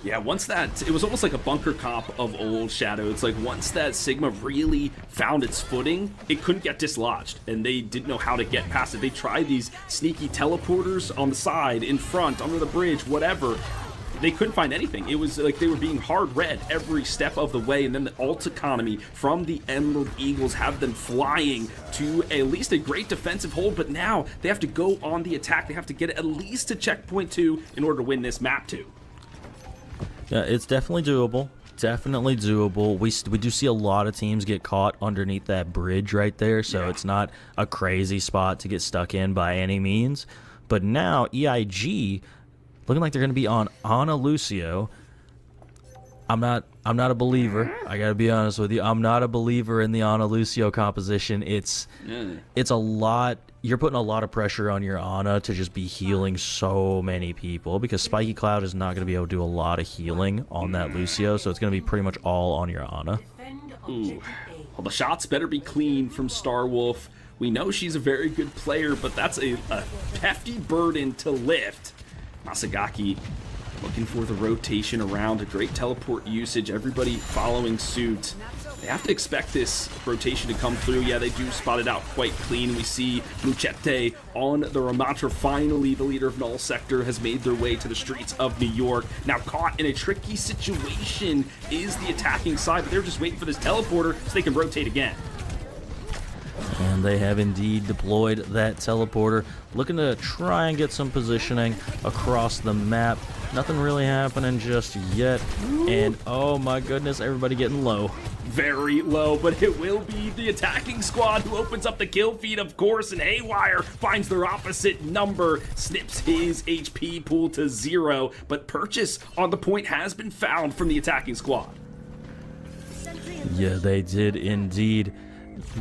Yeah, once that, it was almost like a bunker comp of old Shadow. It's like once that Sigma really found its footing, it couldn't get dislodged, and they didn't know how to get past it. They tried these sneaky teleporters on the side, in front, under the bridge, whatever. They couldn't find anything. It was like they were being hard read every step of the way, and then the ult economy from the Emerald Eagles have them flying to at least a great defensive hold, but now they have to go on the attack. They have to get at least to checkpoint 2 in order to win this map 2. Yeah, it's definitely doable. Definitely doable. We do see a lot of teams get caught underneath that bridge right there, so it's not a crazy spot to get stuck in by any means. But now EIG looking like they're going to be on Ana Lucio. I'm not a believer. I got to be honest with you. I'm not a believer in the Ana Lucio composition. It's a lot. You're putting a lot of pressure on your Ana to just be healing so many people, because Spiky Cloud is not going to be able to do a lot of healing on that Lucio, so it's going to be pretty much all on your Ana. Ooh. Well, the shots better be clean from Starwolf. We know she's a very good player, but that's a hefty burden to lift. Masagaki looking for the rotation around, a great teleport usage, everybody following suit. They have to expect this rotation to come through. Yeah, they do spot it out quite clean. We see Muchete on the Ramatra. Finally, the leader of Null Sector has made their way to the streets of New York. Now caught in a tricky situation is the attacking side, but they're just waiting for this teleporter so they can rotate again. And they have indeed deployed that teleporter, looking to try and get some positioning across the map. Nothing really happening just yet. And oh my goodness, everybody getting low. Very low, but it will be the attacking squad who opens up the kill feed, of course, and Haywire finds their opposite number, snips his HP pool to 0, but purchase on the point has been found from the attacking squad. Yeah, they did indeed.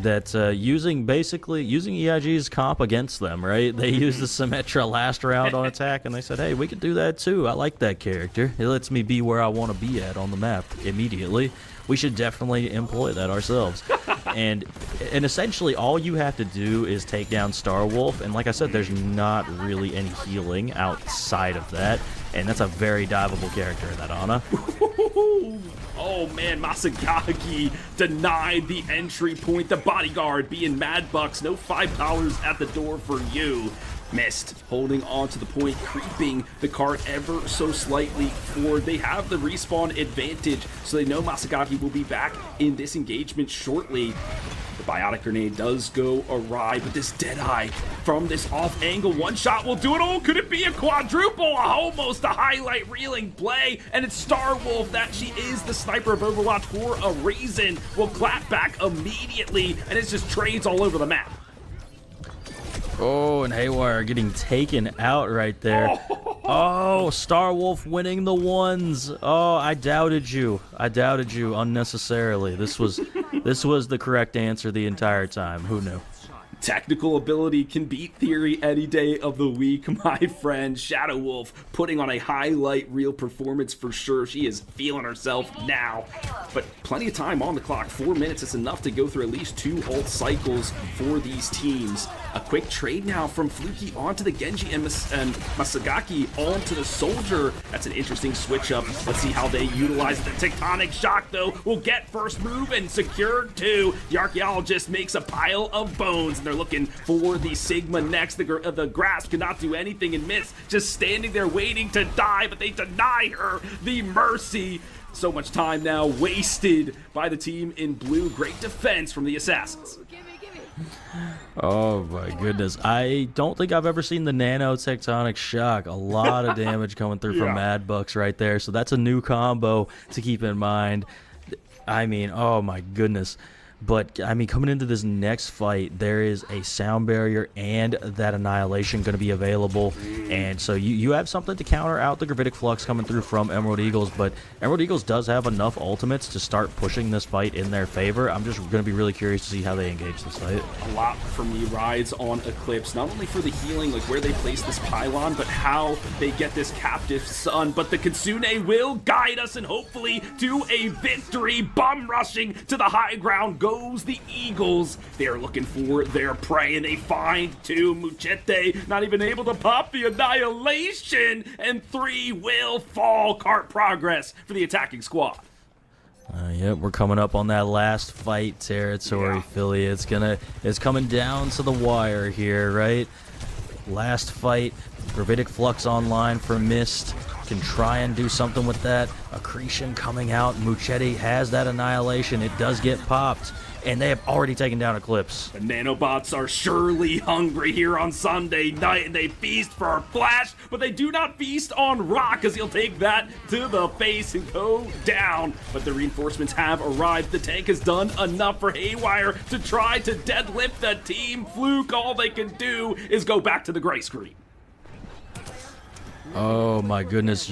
That using EIG's comp against them, right? They used the Symmetra last round on attack, and they said, hey, we could do that too. I like that character. It lets me be where I want to be at on the map immediately. We should definitely employ that ourselves. and essentially all you have to do is take down Starwolf, and like I said, there's not really any healing outside of that. and that's a very diveable character, that Ana. Oh man, Masagaki denied the entry point. The bodyguard being Mad Bucks. No $5 at the door for you. Missed, holding on to the point, creeping the cart ever so slightly forward. They have the respawn advantage, so they know Masagaki will be back in this engagement shortly. The biotic grenade does go awry, but this Deadeye from this off angle one shot will do it all. Could it be a quadruple? Almost a highlight reeling play, and it's Starwolf that she is the sniper of Overwatch for a reason. Will clap back immediately, and it's just trades all over the map. Oh, and Haywire getting taken out right there. Oh, Starwolf winning the ones. Oh, I doubted you. I doubted you unnecessarily. This was the correct answer the entire time. Who knew? Technical ability can beat theory any day of the week, my friend. Shadow Wolf putting on a highlight reel performance for sure. She is feeling herself now. But plenty of time on the clock. 4 minutes is enough to go through at least 2 ult cycles for these teams. A quick trade now from Fluky onto the Genji and Masagaki onto the Soldier. That's an interesting switch up. Let's see how they utilize the Tectonic Shock, though. Will get first move and secure 2. The Archaeologist makes a pile of bones, and they're looking for the Sigma next. The Grasp cannot do anything and miss. Just standing there waiting to die, but they deny her the Mercy. So much time now wasted by the team in blue. Great defense from the Assassins. Oh my goodness. I don't think I've ever seen the Nano Tectonic Shock. A lot of damage coming through from Mad Bucks right there. So that's a new combo to keep in mind. I mean, oh my goodness. But, I mean, coming into this next fight, there is a sound barrier and that Annihilation going to be available. And so you have something to counter out the Gravitic Flux coming through from Emerald Eagles. But Emerald Eagles does have enough ultimates to start pushing this fight in their favor. I'm just going to be really curious to see how they engage this fight. A lot for me rides on Eclipse, not only for the healing, like where they place this pylon, but how they get this captive sun. But the Kitsune will guide us and hopefully to a victory. Bum rushing to the high ground goes the Eagles. They are looking for their prey, and they find 2. Muchete not even able to pop the Annihilation, and 3 will fall. Cart progress for the attacking squad. Yep, we're coming up on that last fight territory, Philly. It's coming down to the wire here, right? Last fight, Gravitic Flux online for Mist. Can try and do something with that. Accretion coming out. Muchetti has that Annihilation. It does get popped. And they have already taken down Eclipse. The nanobots are surely hungry here on Sunday night, and they feast for Flash, but they do not feast on Rock, as he'll take that to the face and go down. But the reinforcements have arrived. The tank has done enough for Haywire to try to deadlift the team. Fluke, all they can do is go back to the gray screen. Oh my goodness,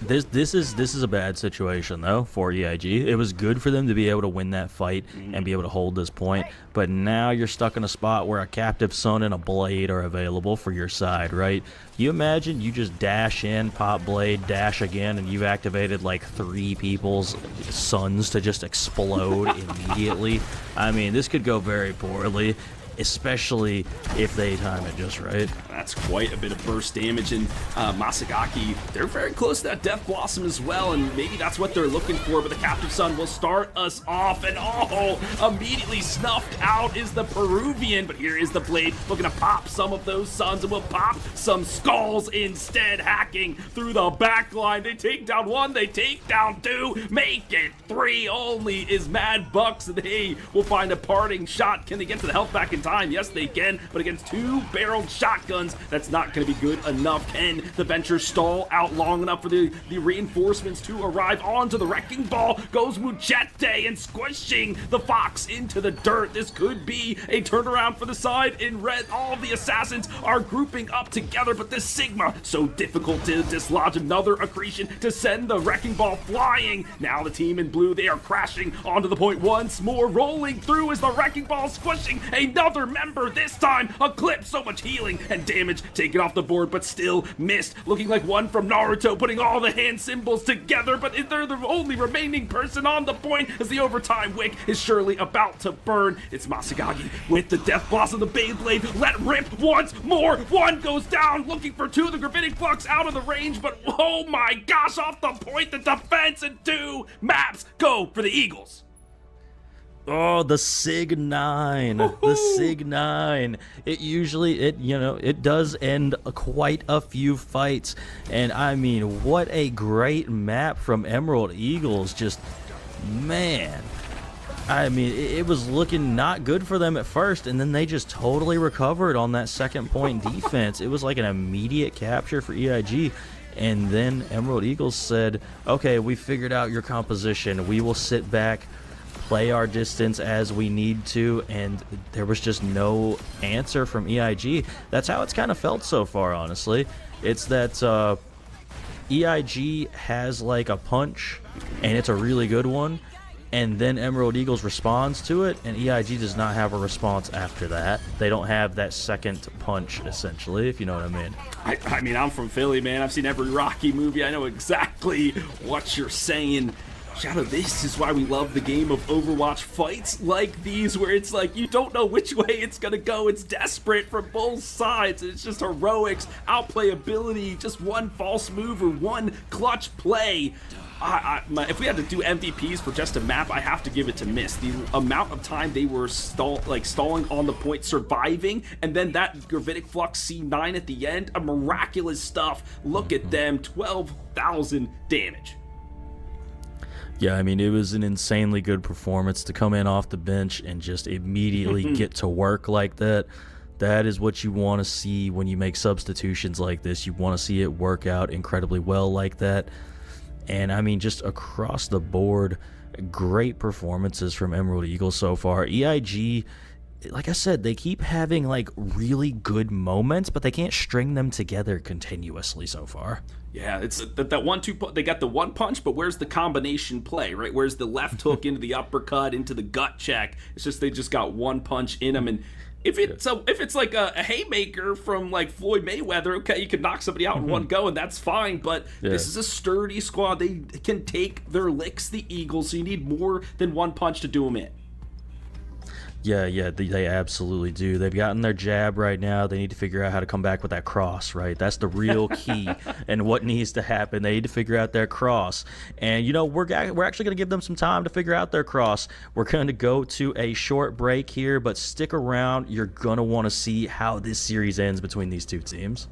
this is a bad situation though for EIG. It was good for them to be able to win that fight and be able to hold this point, but now you're stuck in a spot where a Captive Sun and a Blade are available for your side, right? You imagine you just dash in, pop Blade, dash again, and you've activated like 3 people's suns to just explode immediately. I mean, this could go very poorly, especially if they time it just right. That's quite a bit of burst damage, and Masagaki, they're very close to that Death Blossom as well, and maybe that's what they're looking for, but the Captive Sun will start us off, and immediately snuffed out is the Peruvian, but here is the Blade looking to pop some of those suns, and will pop some skulls instead, hacking through the back line. They take down 1, they take down 2, make it 3, only is Mad Bucks, and they will find a parting shot. Can they get to the health back in time? Yes, they can, but against 2-barreled shotguns, that's not going to be good enough. Can the Venture stall out long enough for the reinforcements to arrive? Onto the Wrecking Ball goes Muchete, and squishing the Fox into the dirt. This could be a turnaround for the side in red. All the Assassins are grouping up together, but this Sigma, so difficult to dislodge. Another Accretion to send the Wrecking Ball flying. Now the team in blue, they are crashing onto the point once more. Rolling through is the Wrecking Ball, squishing another another member. This time, a clip, so much healing and damage taken off the board, but still missed. Looking like one from Naruto, putting all the hand symbols together, but they're the only remaining person on the point as the overtime wick is surely about to burn. It's Masagagi with the Death Blossom, the Beyblade, let rip once more. One goes down, looking for two. The Gravitic Flux out of the range, but oh my gosh, off the point, the defense, and two maps go for the Eagles. Oh, the Sig 9. The Sig 9. It does end quite a few fights. And I mean, what a great map from Emerald Eagles. Just, man. I mean, it was looking not good for them at first, and then they just totally recovered on that second point defense. It was like an immediate capture for EIG. And then Emerald Eagles said, okay, we figured out your composition. We will sit back, play our distance as we need to, and there was just no answer from EIG. That's how it's kind of felt so far, honestly. It's that EIG has like a punch, and it's a really good one, and then Emerald Eagles responds to it, and EIG does not have a response after that. They don't have that second punch, essentially, if you know what I mean. I mean, I'm from Philly, man. I've seen every Rocky movie. I know exactly what you're saying. Shadow, this is why we love the game of Overwatch. Fights like these where it's like you don't know which way it's gonna go. It's desperate from both sides. It's just heroics, outplayability, just one false move or one clutch play. If we had to do MVPs for just a map, I have to give it to Mist. The amount of time they were stalling on the point, surviving, and then that Gravitic Flux C9 at the end, a miraculous stuff. Look at them, 12,000 damage. Yeah, I mean, it was an insanely good performance to come in off the bench and just immediately get to work like that. That is what you want to see when you make substitutions like this. You want to see it work out incredibly well like that. And I mean, just across the board, great performances from Emerald Eagles so far. EIG, like I said, they keep having like really good moments, but they can't string them together continuously so far. Yeah, it's that 1-2. They got the one punch, but where's the combination play, right? Where's the left hook into the uppercut, into the gut check? It's just they just got one punch in them, and if it's like a haymaker from like Floyd Mayweather, okay, you can knock somebody out in one go, and that's fine. But this is a sturdy squad. They can take their licks, the Eagles. So you need more than one punch to do them in. Yeah, they absolutely do. They've gotten their jab right now. They need to figure out how to come back with that cross, right? That's the real key and what needs to happen. They need to figure out their cross. And, you know, we're actually going to give them some time to figure out their cross. We're going to go to a short break here, but stick around. You're going to want to see how this series ends between these two teams.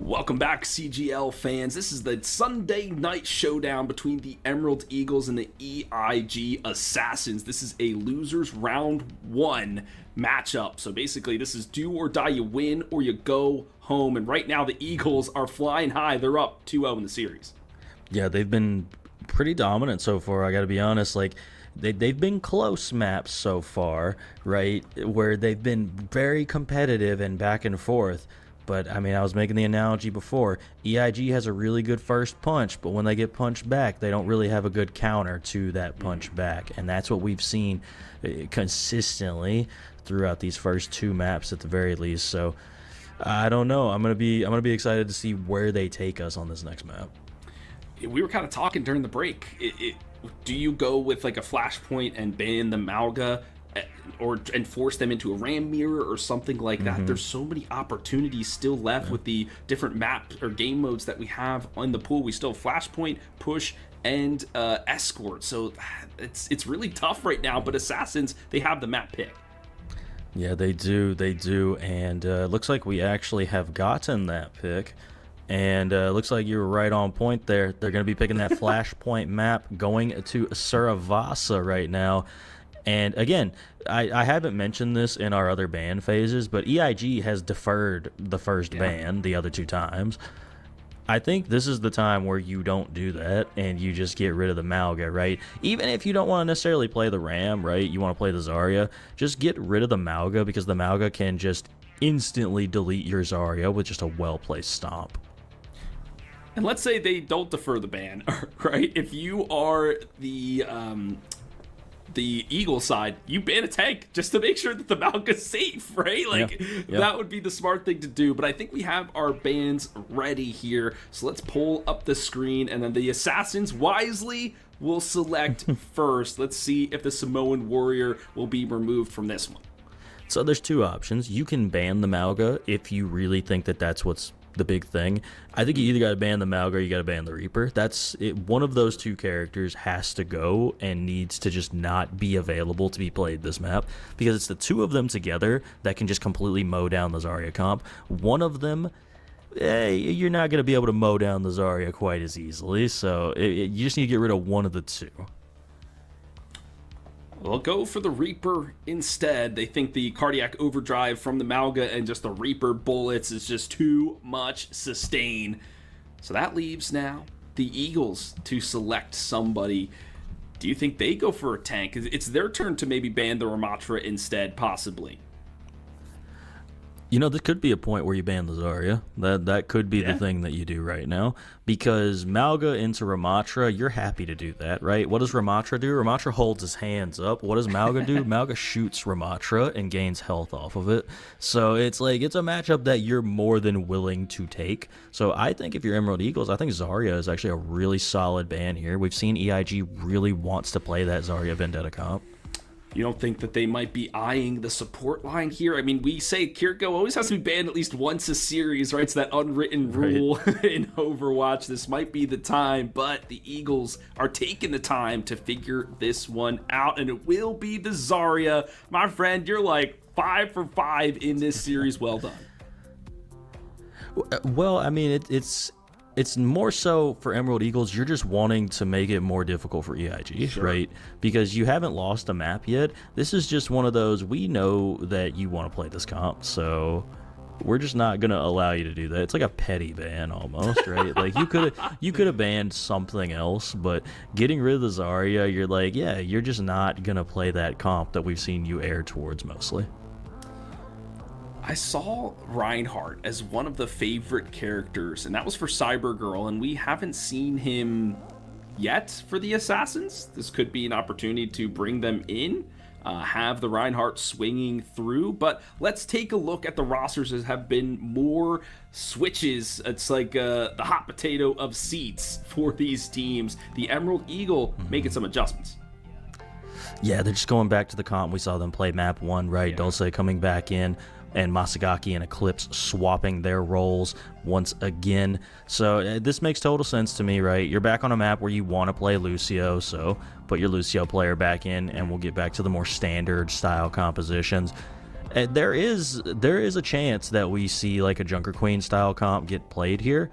Welcome back, CGL fans. This is the Sunday night showdown between the Emerald Eagles and the EIG Assassins. This is a losers round 1 matchup. So basically, this is do or die. You win or you go home. And right now, the Eagles are flying high. They're up 2-0 in the series. Yeah, they've been pretty dominant so far, I got to be honest. Like, they've been close maps so far, right, where they've been very competitive and back and forth. But, I mean, I was making the analogy before. EIG has a really good first punch, but when they get punched back, they don't really have a good counter to that punch back. And that's what we've seen consistently throughout these first 2 maps at the very least. So, I don't know. I'm gonna be excited to see where they take us on this next map. We were kind of talking during the break. Do you go with like a flashpoint and ban the Malga, and force them into a ram mirror or something like that? There's so many opportunities still left with the different map or game modes that we have on the pool. We still have flashpoint, push, and escort. So it's really tough right now. But Assassins, they have the map pick. Yeah, they do, and looks like we actually have gotten that pick. And looks like you were right on point there. They're going to be picking that flashpoint map, going to Suravasa right now. And again, I haven't mentioned this in our other ban phases, but EIG has deferred the first ban the other 2 times. I think this is the time where you don't do that and you just get rid of the Malga, right? Even if you don't want to necessarily play the Ram, right? You want to play the Zarya, just get rid of the Malga, because the Malga can just instantly delete your Zarya with just a well-placed stomp. And let's say they don't defer the ban, right? If you are the Eagle side, you ban a tank just to make sure that the Malga's safe, right? Like, that would be the smart thing to do. But I think we have our bans ready here. So let's pull up the screen, and then the Assassins wisely will select first. Let's see if the Samoan Warrior will be removed from this one. So there's 2 options. You can ban the Malga if you really think that that's what's the big thing. I think you either got to ban the Malga or you got to ban the Reaper. That's it. One of those 2 characters has to go and needs to just not be available to be played this map, because it's the 2 of them together that can just completely mow down the Zarya comp. One of them, you're not going to be able to mow down the Zarya quite as easily, so you just need to get rid of one of the 2. We'll go for the Reaper instead. They think the cardiac overdrive from the Malga and just the Reaper bullets is just too much sustain. So that leaves now the Eagles to select somebody. Do you think they go for a tank? It's their turn to maybe ban the Ramatra instead, possibly. You know, there could be a point where you ban the Zarya. That could be the thing that you do right now. Because Malga into Ramatra, you're happy to do that, right? What does Ramatra do? Ramatra holds his hands up. What does Malga do? Malga shoots Ramatra and gains health off of it. So it's like, it's a matchup that you're more than willing to take. So I think if you're Emerald Eagles, I think Zarya is actually a really solid ban here. We've seen EIG really wants to play that Zarya Vendetta comp. You don't think that they might be eyeing the support line here? I mean, we say Kiriko always has to be banned at least once a series, right? It's that unwritten rule in Overwatch. This might be the time, but the Eagles are taking the time to figure this one out, and it will be the Zarya. My friend, you're like 5 for 5 in this series. Well done. Well, I mean, it's more so for Emerald Eagles, you're just wanting to make it more difficult for EIG, right? Because you haven't lost a map yet. This is just one of those, we know that you want to play this comp, so we're just not going to allow you to do that. It's like a petty ban almost, right? Like, you could have banned something else, but getting rid of the Zarya, you're like, yeah, you're just not going to play that comp that we've seen you err towards mostly. I saw Reinhardt as one of the favorite characters, and that was for Cybergirl, and we haven't seen him yet for the Assassins. This could be an opportunity to bring them in, have the Reinhardt swinging through, but let's take a look at the rosters as have been more switches. It's like the hot potato of seats for these teams. The Emerald Eagle making some adjustments. Yeah, they're just going back to the comp. We saw them play map 1, right? Dulce coming back in, and Masagaki and Eclipse swapping their roles once again. So this makes total sense to me, right? You're back on a map where you want to play Lucio, so put your Lucio player back in, and we'll get back to the more standard style compositions. There is a chance that we see like a Junker Queen style comp get played here.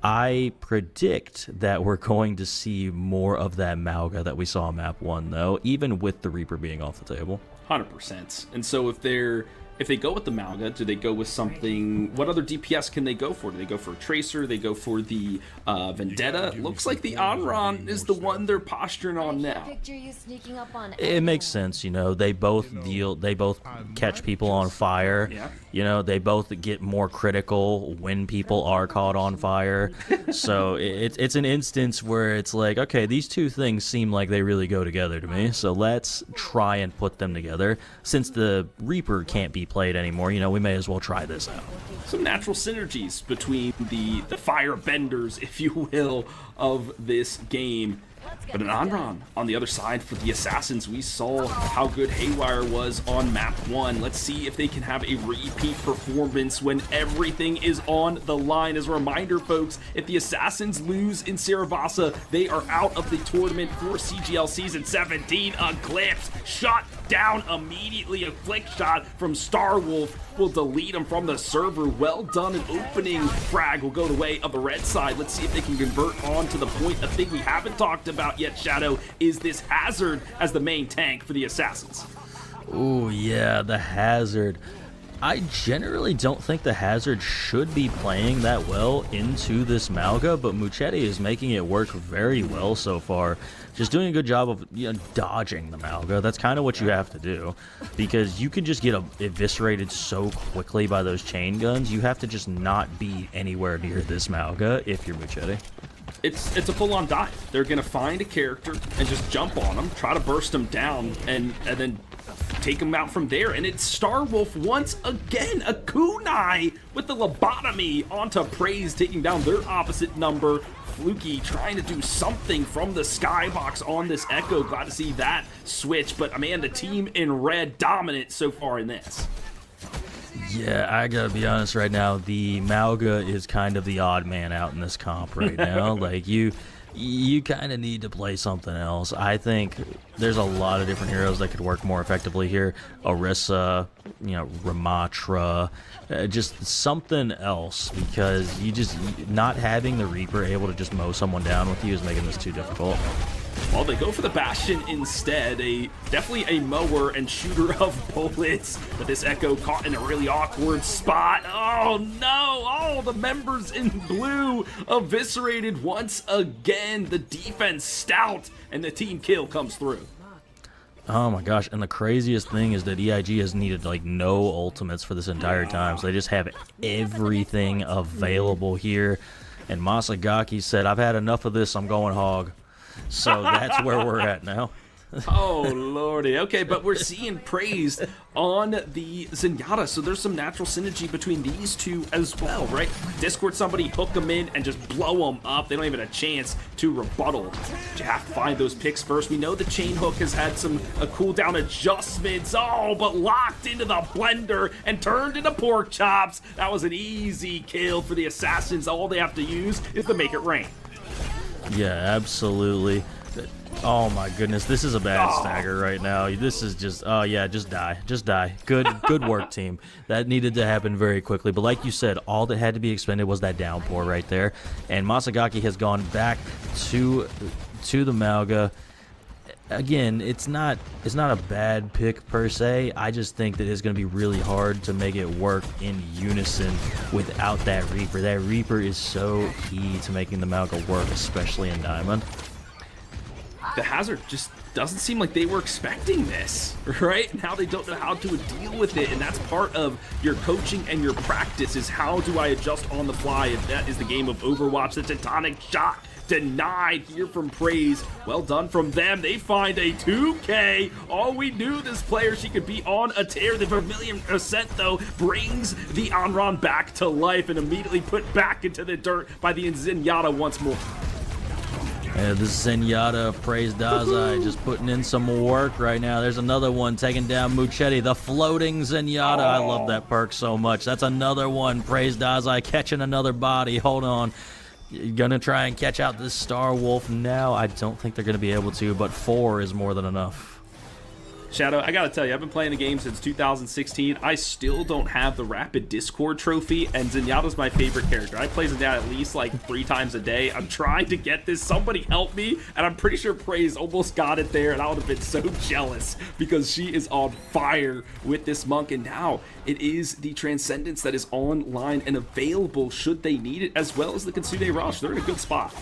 I predict that we're going to see more of that Mauga that we saw in map 1 though, even with the Reaper being off the table. 100%. And so if they go with the Mauga, do they go with something? What other DPS can they go for? Do they go for a Tracer? They go for the Vendetta? Looks like the Anran is the one they're posturing on now. Picture you sneaking up on It makes sense, you know. They both catch people on fire. Yeah. You know, they both get more critical when people are caught on fire. So it's an instance where it's like, okay, these two things seem like they really go together to me. So let's try and put them together. Since the Reaper can't be played anymore, you know, we may as well try this out. Some natural synergies between the fire benders, if you will, of this game. But an Anran on the other side for the Assassins. We saw how good Haywire was on map 1. Let's see if they can have a repeat performance when everything is on the line. As a reminder, folks, if the Assassins lose in Saravasa, they are out of the tournament for CGL Season 17. Eclipse shot down immediately. A flick shot from Starwolf will delete him from the server. Well done. An opening frag will go the way of the red side. Let's see if they can convert on to the point. A thing we haven't talked about yet, Shadow, is this Hazard as the main tank for the Assassins. Oh yeah, the Hazard. I generally don't think the Hazard should be playing that well into this Mauga, but Muchetti is making it work very well so far. Just doing a good job of, you know, dodging the Mauga. That's kind of what you have to do, because you can just get eviscerated so quickly by those chain guns. You have to just not be anywhere near this Mauga if you're Muchetti. It's a full-on dive. They're gonna find a character and just jump on them, try to burst them down, and then take him out from there. And it's Starwolf once again, a kunai with the lobotomy onto Praise, taking down their opposite number. Fluky trying to do something from the skybox on this Echo. Glad to see that switch, but man, the team in red dominant so far in this. Yeah, I gotta be honest right now, the Mauga is kind of the odd man out in this comp right now. Like, you kind of need to play something else. I think there's a lot of different heroes that could work more effectively here. Orisa, you know, Ramatra, just something else, because not having the Reaper able to just mow someone down with you is making this too difficult. Well, they go for the Bastion instead. Definitely a mower and shooter of bullets. But this Echo caught in a really awkward spot. Oh no! All the members in blue eviscerated once again. The defense stout, and the team kill comes through. Oh my gosh, and the craziest thing is that EIG has needed like no ultimates for this entire time, so they just have everything available here. And Masagaki said, "I've had enough of this, I'm going hog." So that's where we're at now. Oh lordy. Okay, but we're seeing Praise on the Zenyatta, so there's some natural synergy between these two as well, right? Discord somebody, hook them in, and just blow them up. They don't even have a chance to rebuttal. You have to find those picks first. We know the chain hook has had some cooldown adjustments. Oh, but locked into the blender and turned into pork chops. That was an easy kill for the Assassins. All they have to use is to make it rain. Yeah, absolutely. Oh my goodness, this is a bad stagger right now. This is just, oh yeah, just die. Just die. Good work, team. That needed to happen very quickly. But like you said, all that had to be expended was that downpour right there. And Masagaki has gone back to the Mauga. Again, it's not a bad pick per se. I just think that it's going to be really hard to make it work in unison without that Reaper. That Reaper is so key to making the Mauga work, especially in Diamond. The Hazard just doesn't seem like they were expecting this, right? Now they don't know how to deal with it, and that's part of your coaching and your practice, is how do I adjust on the fly, and that is the game of Overwatch. The Tectonic shot denied here from Praise. Well done from them. They find a 2K. All we knew this player, she could be on a tear. The Vermilion% though brings the Anran back to life and immediately put back into the dirt by the Zenyatta once more. Yeah, this Zenyatta, Praise Dazai, just putting in some work right now. There's another one taking down Muchetti, the floating Zenyatta. I love that perk so much. That's another one. Praise Dazai catching another body. Hold on. You're gonna try and catch out this Starwolf now. I don't think they're gonna be able to, but 4 is more than enough. Shadow, I gotta tell you, I've been playing the game since 2016. I still don't have the Rapid Discord trophy, and Zenyatta's my favorite character. I play Zenyatta at least like 3 times a day. I'm trying to get this. Somebody help me, and I'm pretty sure Praise almost got it there, and I would have been so jealous because she is on fire with this monk, and now it is the Transcendence that is online and available should they need it, as well as the Kitsune Rush. They're in a good spot.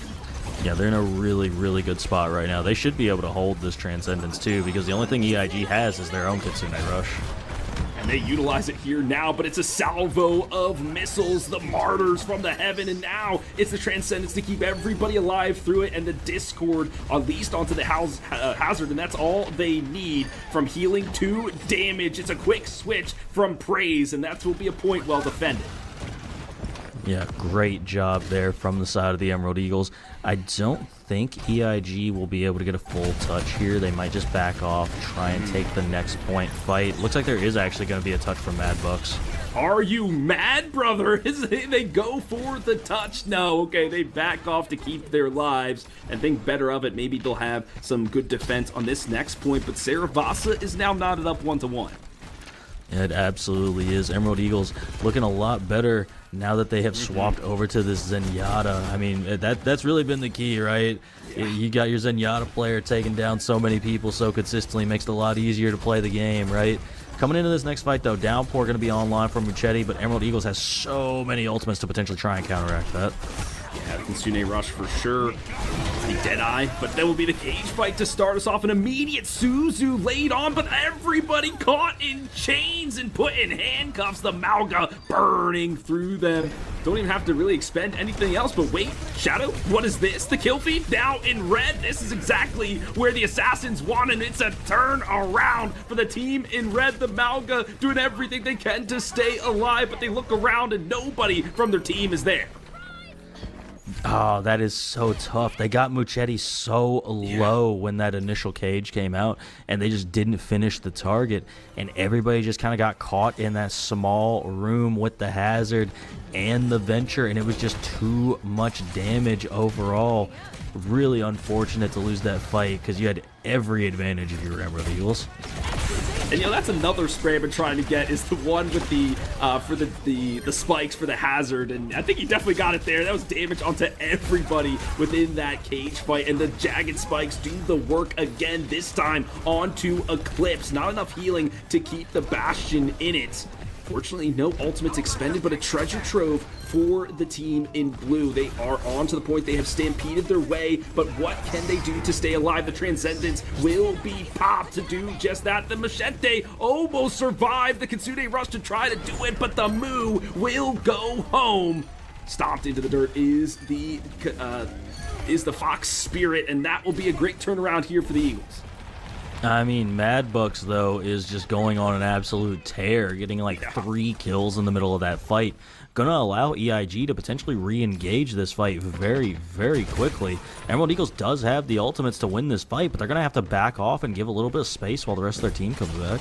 Yeah, they're in a really, really good spot right now. They should be able to hold this Transcendence too, because the only thing EIG has is their own Kitsune Rush. And they utilize it here now, but it's a salvo of missiles, the martyrs from the heaven, and now it's the Transcendence to keep everybody alive through it, and the Discord unleashed onto the Hazard, and that's all they need. From healing to damage, it's a quick switch from Praise, and that will be a point well defended. Yeah, great job there from the side of the Emerald Eagles. I don't think EIG will be able to get a full touch here. They might just back off, try and take the next point fight. Looks like there is actually going to be a touch from Mad Bucks. Are you mad, brother? They go for the touch? No, okay, they back off to keep their lives and think better of it. Maybe they'll have some good defense on this next point, but Saravasa is now knotted up 1-1. It absolutely is. Emerald Eagles looking a lot better now that they have swapped over to this Zenyatta. I mean, that's really been the key, right? Yeah. You got your Zenyatta player taking down so many people so consistently, makes it a lot easier to play the game, right? Coming into this next fight, though, Downpour going to be online from Muchetti, but Emerald Eagles has so many ultimates to potentially try and counteract that. Yeah, the Kitsune Rush for sure. The Deadeye, but there will be the cage fight to start us off. An immediate Suzu laid on, but everybody caught in chains and put in handcuffs. The Malga burning through them. Don't even have to really expend anything else, but wait, Shadow, what is this? The kill feed now in red. This is exactly where the Assassins want, and it's a turn around for the team in red. The Malga doing everything they can to stay alive, but they look around and nobody from their team is there. Oh, that is so tough. They got Muchetti so low when that initial cage came out, and they just didn't finish the target, and everybody just kind of got caught in that small room with the Hazard and the Venture, and it was just too much damage overall. Really unfortunate to lose that fight because you had every advantage if you were Emerald Eagles. And that's another spray I've been trying to get, is the one with the for the spikes for the Hazard, and I think he definitely got it there. That was damage onto everybody within that cage fight, and the jagged spikes do the work again, this time onto Eclipse. Not enough healing to keep the Bastion in it. Fortunately, no ultimates expended, but a treasure trove for the team in blue. They are on to the point. They have stampeded their way, but what can they do to stay alive? The Transcendence will be popped to do just that. The Machete almost survived the Kitsune Rush to try to do it, but the Moo will go home. Stomped into the dirt is the Fox Spirit, and that will be a great turnaround here for the Eagles. I mean, Mad Bucks, though, is just going on an absolute tear, getting like 3 kills in the middle of that fight. Gonna allow EIG to potentially re-engage this fight very, very quickly. Emerald Eagles does have the ultimates to win this fight, but they're gonna have to back off and give a little bit of space while the rest of their team comes back.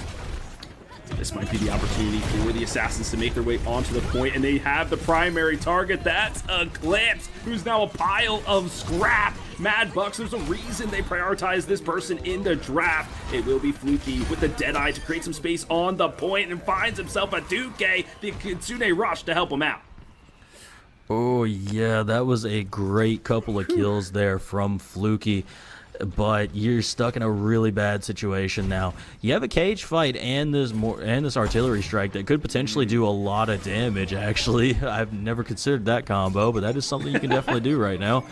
This might be the opportunity for the Assassins to make their way onto the point, and they have the primary target. That's Eclipse, who's now a pile of scrap. Mad Bucks, there's a reason they prioritize this person in the draft. It will be Fluky with the Deadeye to create some space on the point, and finds himself a Duke, the Kitsune Rush to help him out. Oh, yeah, that was a great couple of kills there from Fluky. But you're stuck in a really bad situation now. You have a cage fight and this artillery strike that could potentially do a lot of damage, actually. I've never considered that combo, but that is something you can definitely do right now.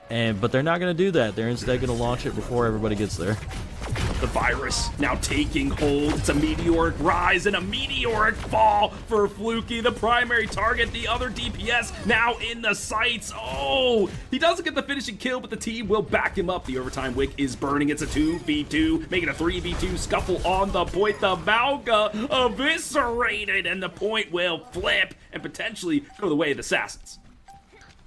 But they're not going to do that. They're instead going to launch it before everybody gets there. The virus now taking hold. It's a meteoric rise and a meteoric fall for Fluky, the primary target. The other DPS now in the sights. Oh, he doesn't get the finishing kill, but the team will back him up. The overtime wick is burning. It's a 2v2, making a 3v2 scuffle on the point. The Malga eviscerated, and the point will flip and potentially go the way of the Assassins.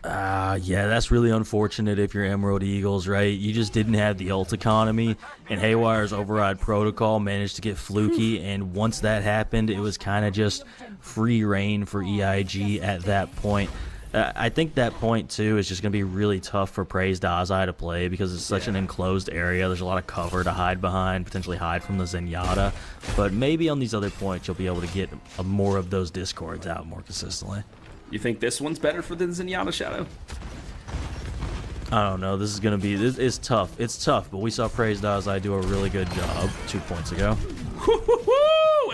Yeah, that's really unfortunate if you're Emerald Eagles, right? You just didn't have the ult economy, and Haywire's override protocol managed to get Fluky, and once that happened, it was kind of just free reign for EIG at that point. I think that point, too, is just going to be really tough for Praise Dazai to play because it's such an enclosed area. There's a lot of cover to hide behind, potentially hide from the Zenyatta. But maybe on these other points, you'll be able to get more of those discords out more consistently. You think this one's better for the Zenyatta, Shadow? I don't know. This is going to be... It's tough. It's tough, but we saw Praise Dazai do a really good job 2 points ago.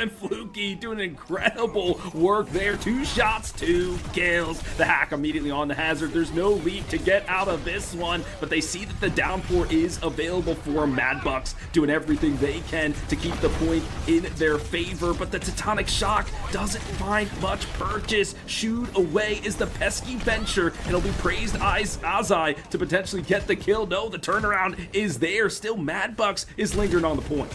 And Fluky doing incredible work there. 2 shots, 2 kills. The hack immediately on the hazard. There's no leap to get out of this one, but they see that the downpour is available for Mad Bucks, doing everything they can to keep the point in their favor, but the Tectonic Shock doesn't find much purchase. Shooed away is the pesky Venture, and it'll be Praised Azai to potentially get the kill. No, the turnaround is there. Still, Mad Bucks is lingering on the point.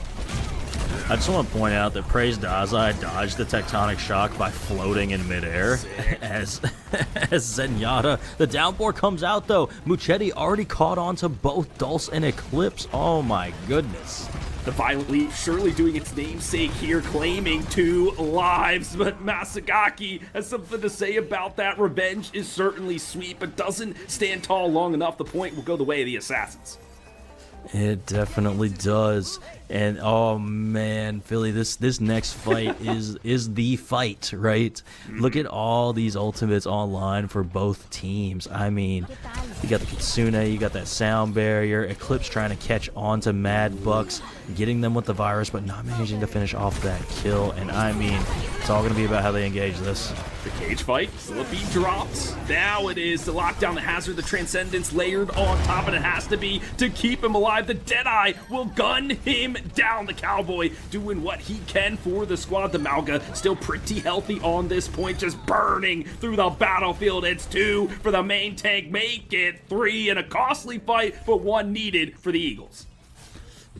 I just want to point out that Praise Dazai dodged the Tectonic Shock by floating in midair as Zenyatta. The downpour comes out, though. Muchetti already caught on to both Dulce and Eclipse. Oh, my goodness. The Violent Leap surely doing its namesake here, claiming 2 lives, but Masagaki has something to say about that. Revenge is certainly sweet, but doesn't stand tall long enough. The point will go the way of the Assassins. It definitely does. And oh man, Philly, this next fight is the fight, right? Look at all these ultimates online for both teams. I mean, you got the Kitsune, you got that sound barrier, Eclipse trying to catch on to Mad Bucks, getting them with the virus, but not managing to finish off that kill. And I mean, it's all going to be about how they engage this. The cage fight, Flippy drops. Now it is to lock down the hazard. The Transcendence layered on top, and it has to be to keep him alive. The Deadeye will gun him down. The Cowboy doing what he can for the squad. The Malga still pretty healthy on this point, just burning through the battlefield. It's 2 for the main tank. Make it 3 in a costly fight, but 1 needed for the Eagles.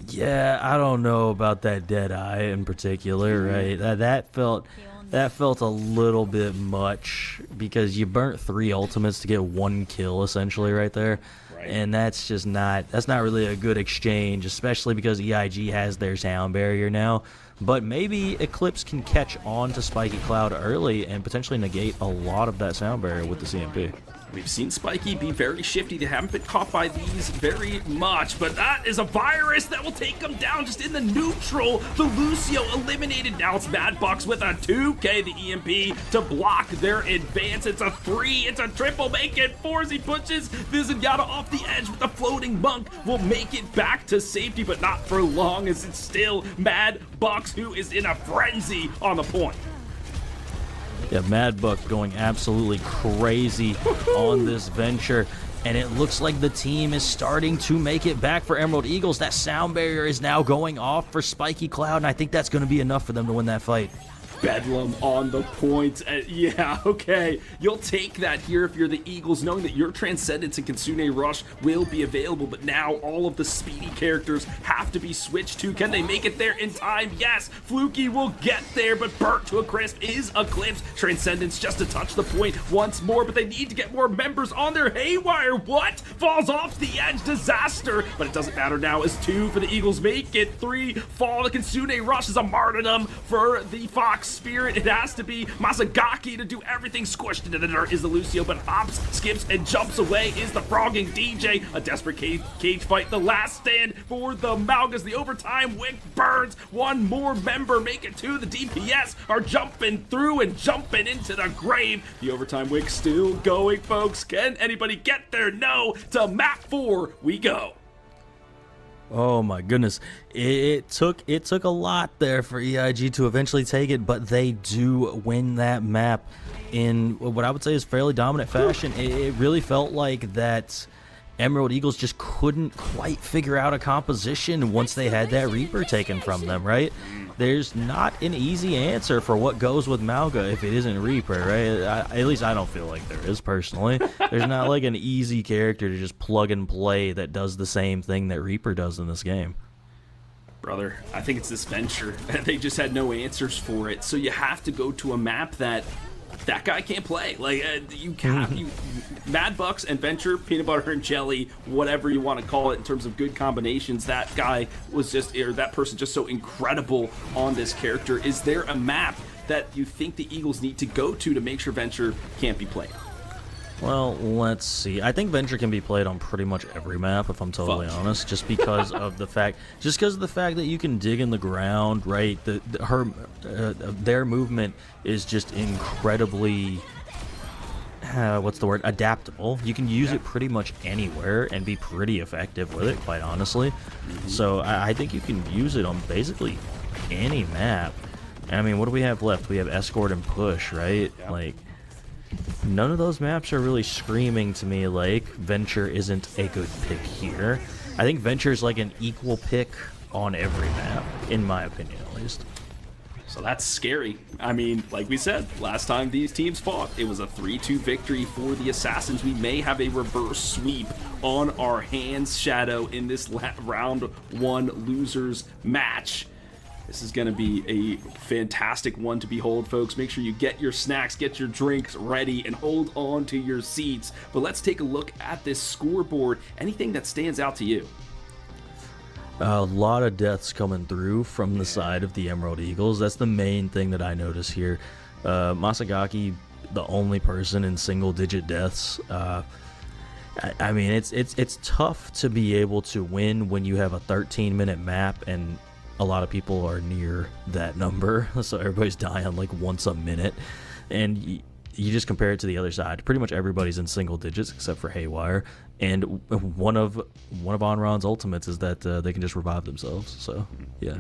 Yeah, I don't know about that Deadeye in particular, right? That felt a little bit much because you burnt 3 ultimates to get 1 kill essentially right there. And that's not really a good exchange, especially because EIG has their sound barrier now. But maybe Eclipse can catch on to Spiky Cloud early and potentially negate a lot of that sound barrier with the CMP. We've seen Spiky be very shifty. They haven't been caught by these very much, but that is a virus that will take them down just in the neutral. The Lucio eliminated. Now it's Mad Bucks with a 2K, the EMP to block their advance. It's a 3, it's a triple, make it 4 as he pushes Zenyatta off the edge with the floating monk. Will make it back to safety, but not for long as it's still Mad Bucks who is in a frenzy on the point. Yeah, Mad Buck going absolutely crazy on this venture. And it looks like the team is starting to make it back for Emerald Eagles. That sound barrier is now going off for Spiky Cloud, and I think that's going to be enough for them to win that fight. Bedlam on the point. Yeah, okay. You'll take that here if you're the Eagles, knowing that your Transcendence and Kitsune Rush will be available, but now all of the speedy characters have to be switched to. Can they make it there in time? Yes, Fluky will get there, but burnt to a crisp is Eclipse. Transcendence just to touch the point once more, but they need to get more members on their Haywire. What? Falls off the edge. Disaster, but it doesn't matter now as 2 for the Eagles. Make it 3. Fall. The Kitsune Rush is a martyrdom for the Fox Spirit. It has to be Masagaki to do everything. Squished into the dirt is the Lucio, but hops, skips, and jumps away is the frogging DJ. A desperate cage fight. The last stand for the Malgas. The overtime wick burns. 1 more member. Make it 2. The DPS are jumping through and jumping into the grave. The overtime wick still going, folks. Can anybody get there? No. To map 4 we go. Oh my goodness. It took a lot there for EIG to eventually take it, but they do win that map in what I would say is fairly dominant fashion. It really felt like that Emerald Eagles just couldn't quite figure out a composition once they had that Reaper taken from them, right? There's not an easy answer for what goes with Malga if it isn't Reaper, right? At least I don't feel like there is, personally. There's not like an easy character to just plug and play that does the same thing that Reaper does in this game. Brother, I think it's this Venture. They just had no answers for it, so you have to go to a map that guy can't play. Like, you can't. Mad Bucks and Venture, peanut butter and jelly, whatever you want to call it in terms of good combinations. That guy was just, or that person just so incredible on this character. Is there a map that you think the Eagles need to go to make sure Venture can't be played? Well, let's see. I think Venture can be played on pretty much every map, if I'm totally honest, just because of the fact, that you can dig in the ground, right? Their movement is just incredibly, what's the word? Adaptable. You can use it pretty much anywhere and be pretty effective with it, quite honestly. So I think you can use it on basically any map. I mean, what do we have left? We have Escort and Push, right? Yeah. Like, none of those maps are really screaming to me like Venture isn't a good pick here. I think Venture's like an equal pick on every map, in my opinion at least. So that's scary. I mean, like we said, last time these teams fought, it was a 3-2 victory for the Assassins. We may have a reverse sweep on our hands, Shadow, in this round 1 losers match. This is going to be a fantastic one to behold, folks. Make sure you get your snacks, get your drinks ready, and hold on to your seats. But let's take a look at this scoreboard. Anything that stands out to you? A lot of deaths coming through from the side of the Emerald Eagles. That's the main thing that I notice here. Masagaki, the only person in single-digit deaths. I mean, it's tough to be able to win when you have a 13-minute map and a lot of people are near that number, so everybody's dying like once a minute, and you just compare it to the other side. Pretty much everybody's in single digits except for Haywire, and one of Onron's ultimates is that they can just revive themselves. So yeah.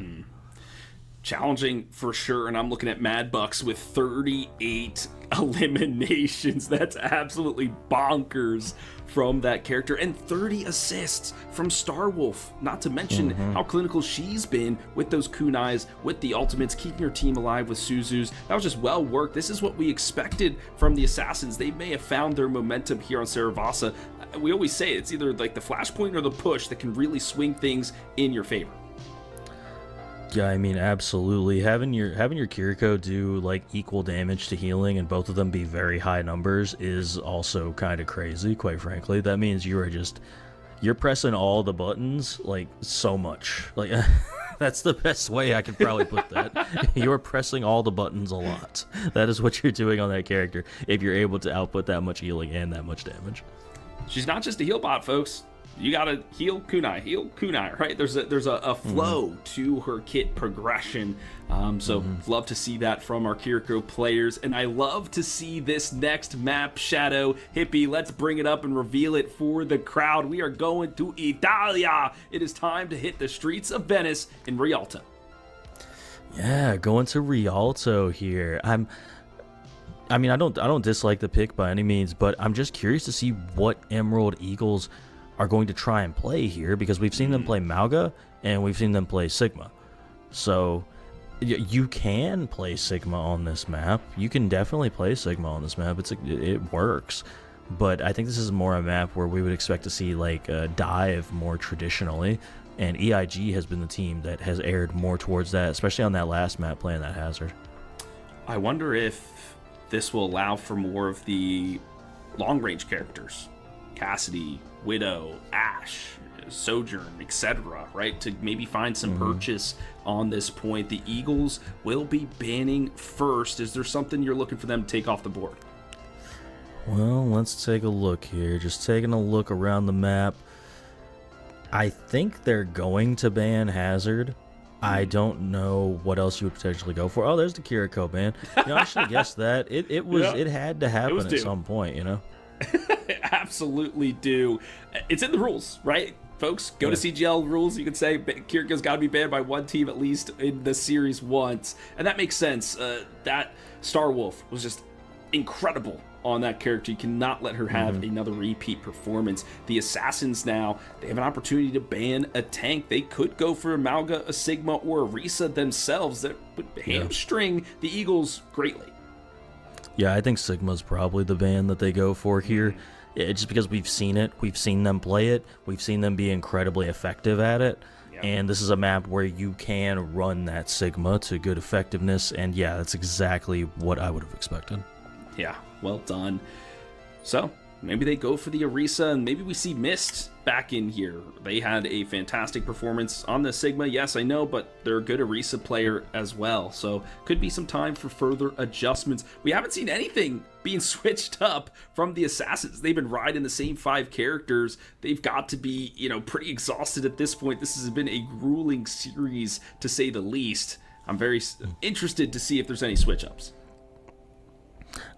Challenging for sure, and I'm looking at Mad Bucks with 38 eliminations. That's absolutely bonkers from that character, and 30 assists from Starwolf. Not to mention how clinical she's been with those kunais, with the ultimates, keeping her team alive with Suzus. That was just well worked. This is what we expected from the Assassins. They may have found their momentum here on Saravasa. We always say it's either like the flashpoint or the push that can really swing things in your favor. Yeah, I mean, absolutely. Having your Kiriko do like equal damage to healing and both of them be very high numbers is also kind of crazy, quite frankly. That means you're pressing all the buttons like so much. Like that's the best way I could probably put that. You're pressing all the buttons a lot. That is what you're doing on that character if you're able to output that much healing and that much damage. She's not just a heal bot, folks. You gotta heal kunai, right? There's a flow to her kit progression. So love to see that from our Kiriko players, and I love to see this next map, Shadow. Hippie, let's bring it up and reveal it for the crowd. We are going to Italia. It is time to hit the streets of Venice in Rialto. Yeah, going to Rialto here. I don't dislike the pick by any means, but I'm just curious to see what Emerald Eagles are going to try and play here, because we've seen them play Mauga and we've seen them play Sigma. So you can play Sigma on this map. You can definitely play Sigma on this map. It works. But I think this is more a map where we would expect to see like a dive more traditionally, and EIG has been the team that has erred more towards that, especially on that last map playing that Hazard. I wonder if this will allow for more of the long-range characters. Cassidy, Widow, Ash, Sojourn, etc., right? To maybe find some purchase on this point. The Eagles will be banning first. Is there something you're looking for them to take off the board? Well, let's take a look here. Just taking a look around the map. I think they're going to ban Hazard. I don't know what else you would potentially go for. Oh, there's the Kiriko ban. I should have guessed that. It had to happen at some point, Absolutely do. It's in the rules, right? Folks, go to CGL rules. You can say Kiriko's got to be banned by one team at least in the series once. And that makes sense. That Starwolf was just incredible on that character. You cannot let her have another repeat performance. The Assassins now, they have an opportunity to ban a tank. They could go for a Mauga, a Sigma, or a Risa themselves. That would hamstring the Eagles greatly. Yeah, I think Sigma's probably the ban that they go for here. Just because we've seen it. We've seen them play it. We've seen them be incredibly effective at it. Yep. And this is a map where you can run that Sigma to good effectiveness. And yeah, that's exactly what I would have expected. Yeah, well done. So, Maybe they go for the Orisa, and maybe we see Mist back in here. They had a fantastic performance on the Sigma, yes, I know, but they're a good Orisa player as well. So could be some time for further adjustments. We haven't seen anything being switched up from the Assassins. They've been riding the same 5 characters. They've got to be, pretty exhausted at this point. This has been a grueling series, to say the least. I'm very interested to see if there's any switch-ups.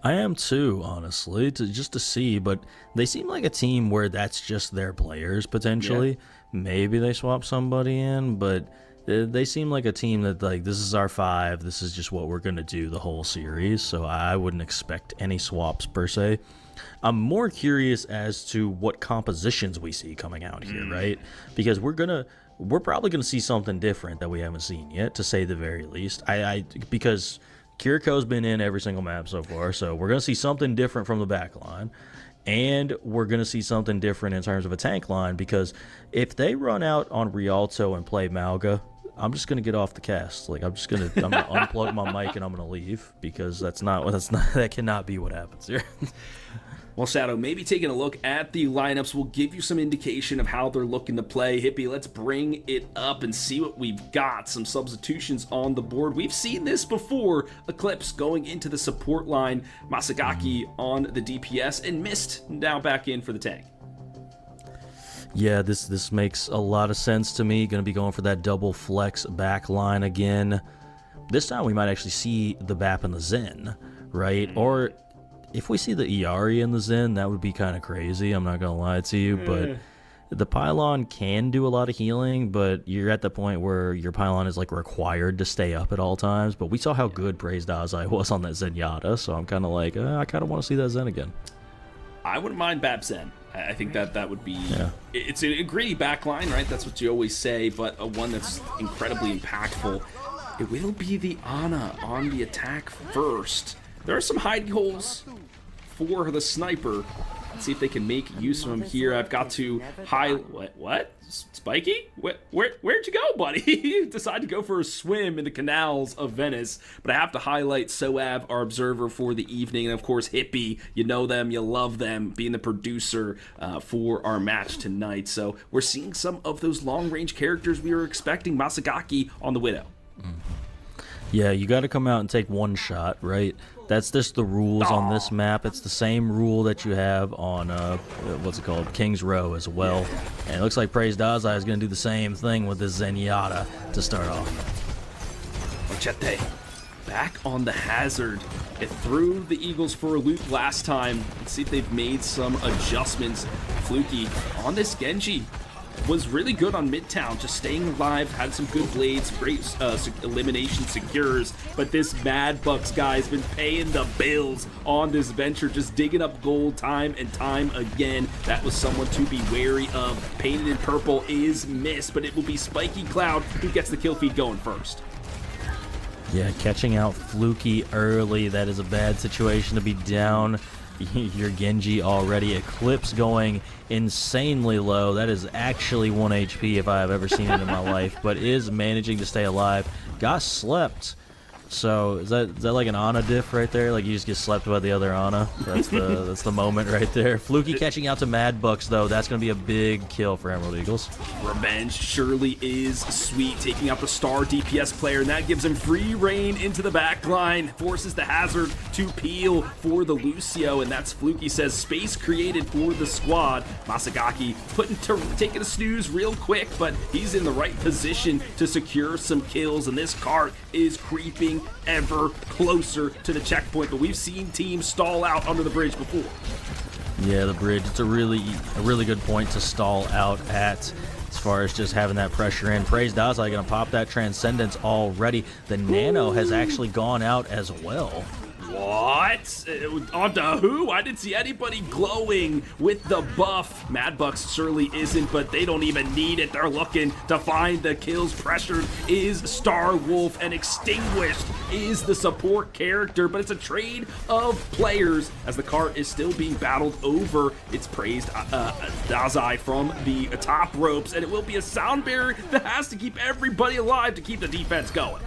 I am too, honestly, just to see, but they seem like a team where that's just their players, potentially. Yeah. Maybe they swap somebody in, but they seem like a team that, like, this is our 5, this is just what we're going to do the whole series, so I wouldn't expect any swaps, per se. I'm more curious as to what compositions we see coming out here, right? Because we're probably going to see something different that we haven't seen yet, to say the very least. Because Kiriko's been in every single map so far, so we're going to see something different from the back line. And we're going to see something different in terms of a tank line, because if they run out on Rialto and play Malga, I'm just going to get off the cast. Like, I'm going to unplug my mic and I'm going to leave, because that cannot be what happens here. Well, Shadow, maybe taking a look at the lineups will give you some indication of how they're looking to play. Hippie, let's bring it up and see what we've got. Some substitutions on the board. We've seen this before. Eclipse going into the support line, Masagaki on the DPS, and Mist now back in for the tank. Yeah, this makes a lot of sense to me. Going to be going for that double flex back line again. This time we might actually see the BAP and the Zen, right? Or if we see the Iari and the Zen, that would be kind of crazy, I'm not going to lie to you, but the Pylon can do a lot of healing, but you're at the point where your Pylon is, like, required to stay up at all times. But we saw how good Praise Dazai was on that Zenyatta, so I'm kind of like, I kind of want to see that Zen again. I wouldn't mind BAP Zen. I think that would be... Yeah. It's a gritty backline, right? That's what you always say, but one that's incredibly impactful. It will be the Ana on the attack first. There are some hiding holes for the sniper. Let's see if they can make use of them here. I've got to what? Spiky? Where'd you go, buddy? You decided to go for a swim in the canals of Venice. But I have to highlight Soav, our observer for the evening, and of course Hippie. You know them, you love them, being the producer for our match tonight. So we're seeing some of those long-range characters we were expecting. Masagaki on the Widow. Yeah, you got to come out and take one shot, right? That's just the rules on this map. It's the same rule that you have on, what's it called, King's Row as well. And it looks like Praise Dazai is going to do the same thing with this Zenyatta to start off. Ochete back on the Hazard. It threw the Eagles for a loop last time. Let's see if they've made some adjustments. Fluky on this Genji was really good on Midtown, just staying alive, had some good blades, great elimination secures, but this Mad Bucks guy's been paying the bills on this venture, just digging up gold time and time again. That was someone to be wary of. Painted in purple is Mist, but it will be Spiky Cloud who gets the kill feed going first. Yeah, catching out Fluky early, that is a bad situation to be down. Your Genji already. Eclipse going insanely low. That is actually 1 HP if I have ever seen it in my life, but is managing to stay alive. Got slept. So is that like an Ana diff right there? Like you just get slept by the other Ana? That's the moment right there. Fluky catching out to Mad Bucks though. That's going to be a big kill for Emerald Eagles. Revenge surely is sweet, taking out the star DPS player, and that gives him free reign into the back line. Forces the Hazard to peel for the Lucio, and that's Fluky says space created for the squad. Masagaki taking a snooze real quick, but he's in the right position to secure some kills, and this cart is creeping ever closer to the checkpoint, but we've seen teams stall out under the bridge before. Yeah, the bridge, it's a really good point to stall out at, as far as just having that pressure in. Praise Dazai gonna pop that Transcendence already. The Nano has actually gone out as well. What? Onto who? I didn't see anybody glowing with the buff. Mad Bucks surely isn't, but they don't even need it. They're looking to find the kills. Pressured is Star Wolf, and Extinguished is the support character, but it's a trade of players as the cart is still being battled over. It's praised Dazai from the top ropes, and it will be a sound barrier that has to keep everybody alive to keep the defense going.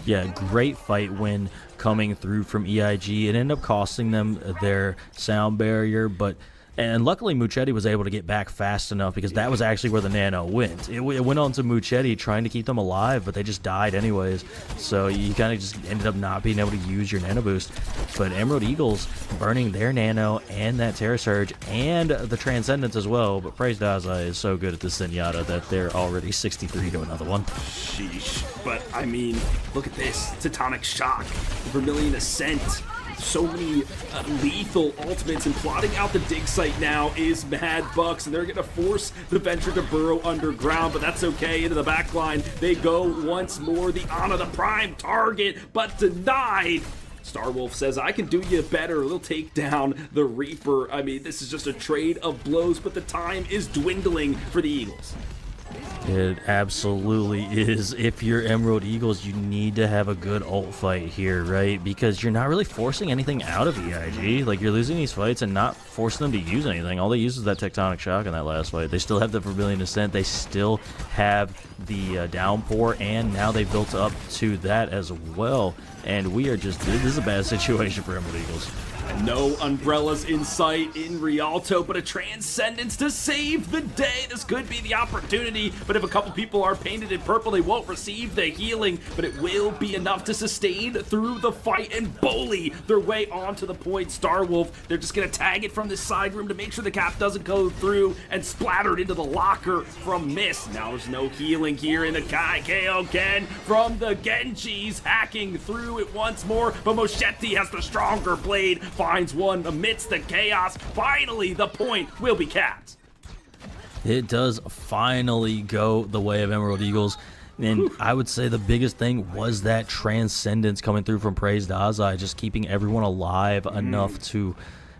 Yeah, great fight win coming through from EIG. It ended up costing them their sound barrier, and luckily Muchetti was able to get back fast enough, because that was actually where the nano went. It went on to Muchetti trying to keep them alive, but they just died anyways. So you kind of just ended up not being able to use your nano boost. But Emerald Eagles burning their nano and that Terra Surge and the Transcendence as well. But Praise Dazai is so good at this Zenyatta that they're already 63 to another one. Sheesh. But I mean, look at this. Tectonic Shock, Vermilion Ascent. So many lethal ultimates, and plotting out the dig site now is Mad Bucks, and they're going to force the Venture to burrow underground, but that's okay. Into the back line they go once more. The Ana, the prime target, but denied. Starwolf says, I can do you better. They'll take down the Reaper. I mean, this is just a trade of blows, but the time is dwindling for the Eagles. It absolutely is. If you're Emerald Eagles, you need to have a good ult fight here, right? Because you're not really forcing anything out of EIG. Like, you're losing these fights and not forcing them to use anything. All they use is that Tectonic Shock in that last fight. They still have the Vermilion Ascent. They still have the Downpour, and now they built up to that as well. And we are just, this is a bad situation for Emerald Eagles. No umbrellas in sight in Rialto, but a Transcendence to save the day. This could be the opportunity, but if a couple people are painted in purple, they won't receive the healing, but it will be enough to sustain through the fight and bully their way onto the point. Starwolf, they're just going to tag it from this side room to make sure the cap doesn't go through, and splattered into the locker from Miss. Now there's no healing here in the Kaioken from the Genjis, hacking through it once more, but Moschetti has the stronger blade, finds one amidst the chaos. Finally, the point will be capped. It does finally go the way of Emerald Eagles. And I would say the biggest thing was that Transcendence coming through from Praise Dazai, just keeping everyone alive enough to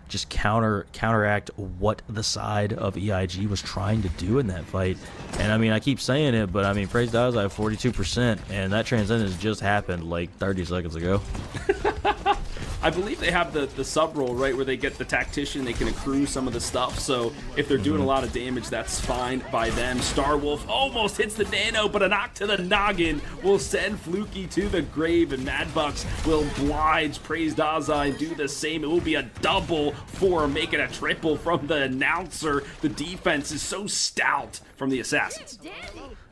just counteract what the side of EIG was trying to do in that fight. And I mean, I keep saying it, but I mean, Praise Dazai 42%, and that Transcendence just happened like 30 seconds ago. I believe they have the sub roll, right, where they get the tactician, they can accrue some of the stuff, so if they're doing a lot of damage, that's fine by them. Starwolf almost hits the nano, but a knock to the noggin will send Fluky to the grave, and Madbucks will oblige Praise Dazai and do the same. It will be a double for making a triple from the announcer. The defense is so stout from the Assassins.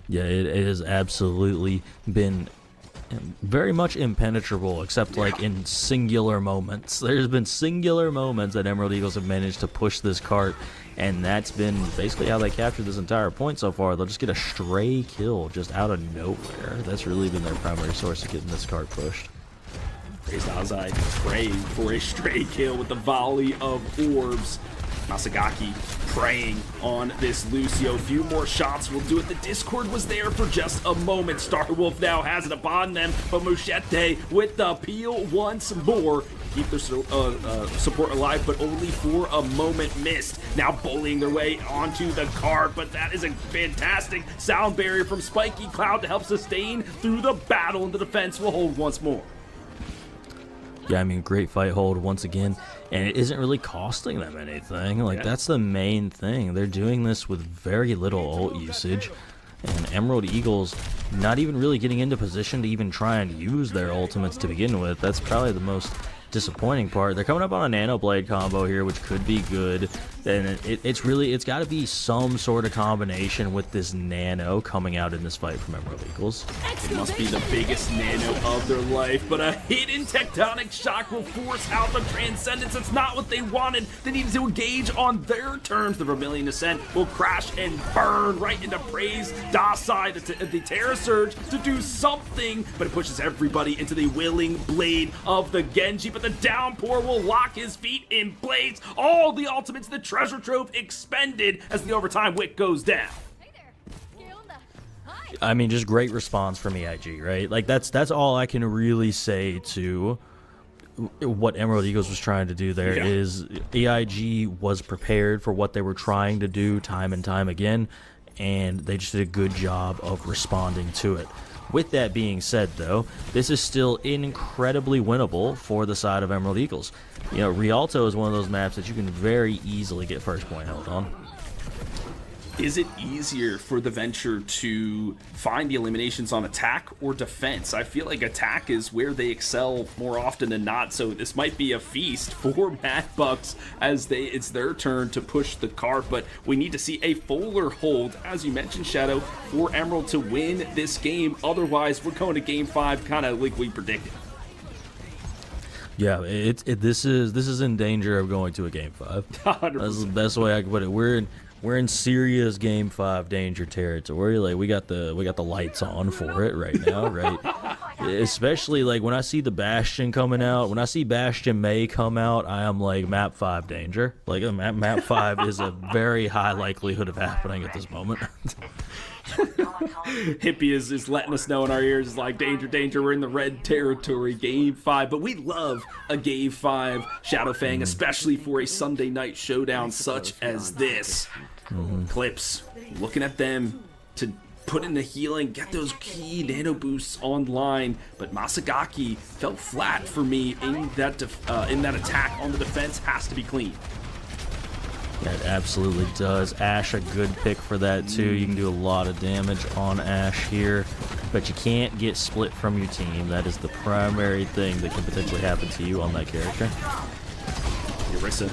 Yeah, it has absolutely been very much impenetrable, except like in singular moments. There's been singular moments that Emerald Eagles have managed to push this cart, and that's been basically how they captured this entire point so far. They'll just get a stray kill just out of nowhere. That's really been their primary source of getting this cart pushed. Praise Dazai praying for a stray kill with the volley of orbs. Masagaki preying on this Lucio. Few more shots will do it. The Discord was there for just a moment. Starwolf now has it upon them, but Moschette with the peel once more. Keep their support alive, but only for a moment. Missed. Now bullying their way onto the card, but that is a fantastic sound barrier from Spiky Cloud to help sustain through the battle, and the defense will hold once more. Yeah, I mean, great fight hold once again, and it isn't really costing them anything. Like, that's the main thing. They're doing this with very little ult usage, and Emerald Eagles not even really getting into position to even try and use their ultimates to begin with. That's probably the most disappointing part. They're coming up on a Nano Blade combo here, which could be good, and it's got to be some sort of combination with this Nano coming out in this fight from Emerald Eagles. It must be the biggest Nano of their life, but a hidden Tectonic Shock will force out the Transcendence. It's not what they wanted. They needed to engage on their terms. The Vermilion Ascent will crash and burn right into Praise Dazai, the Terra Surge, to do something, but it pushes everybody into the willing blade of the Genji, but the Downpour will lock his feet in place. All the ultimates, the treasure trove expended as the overtime wick goes down. I mean, just great response from EIG, right? Like, that's all I can really say to what Emerald Eagles was trying to do there. Is EIG was prepared for what they were trying to do time and time again, and they just did a good job of responding to it. With that being said, though, this is still incredibly winnable for the side of Emerald Eagles. You know, Rialto is one of those maps that you can very easily get first point held on. Is it easier for the Venture to find the eliminations on attack or defense? I feel like attack is where they excel more often than not, so this might be a feast for Mad Bucks as it's their turn to push the cart, but we need to see a fuller hold, as you mentioned, Shadow, for Emerald to win this game. Otherwise, we're going to Game 5 kind of like we predicted. Yeah, this is in danger of going to a Game 5. 100%. That's the best way I can put it. We're in serious Game 5 danger territory. Like we got the lights on for it right now, right? Especially like when I see the Bastion coming out, when I see Bastion May come out, I am like map 5 danger. Like map 5 is a very high likelihood of happening at this moment. Hippie is letting us know in our ears, is like, danger, danger, we're in the red territory, Game 5. But we love a Game 5 Shadow Fang, especially for a Sunday night showdown such as this. Clips, looking at them to put in the healing, get those key nano boosts online, but Masagaki fell flat for me in that attack on the defense. Has to be clean. That absolutely does. Ashe, a good pick for that too. You can do a lot of damage on Ashe here, but you can't get split from your team. That is the primary thing that can potentially happen to you on that character. Orisa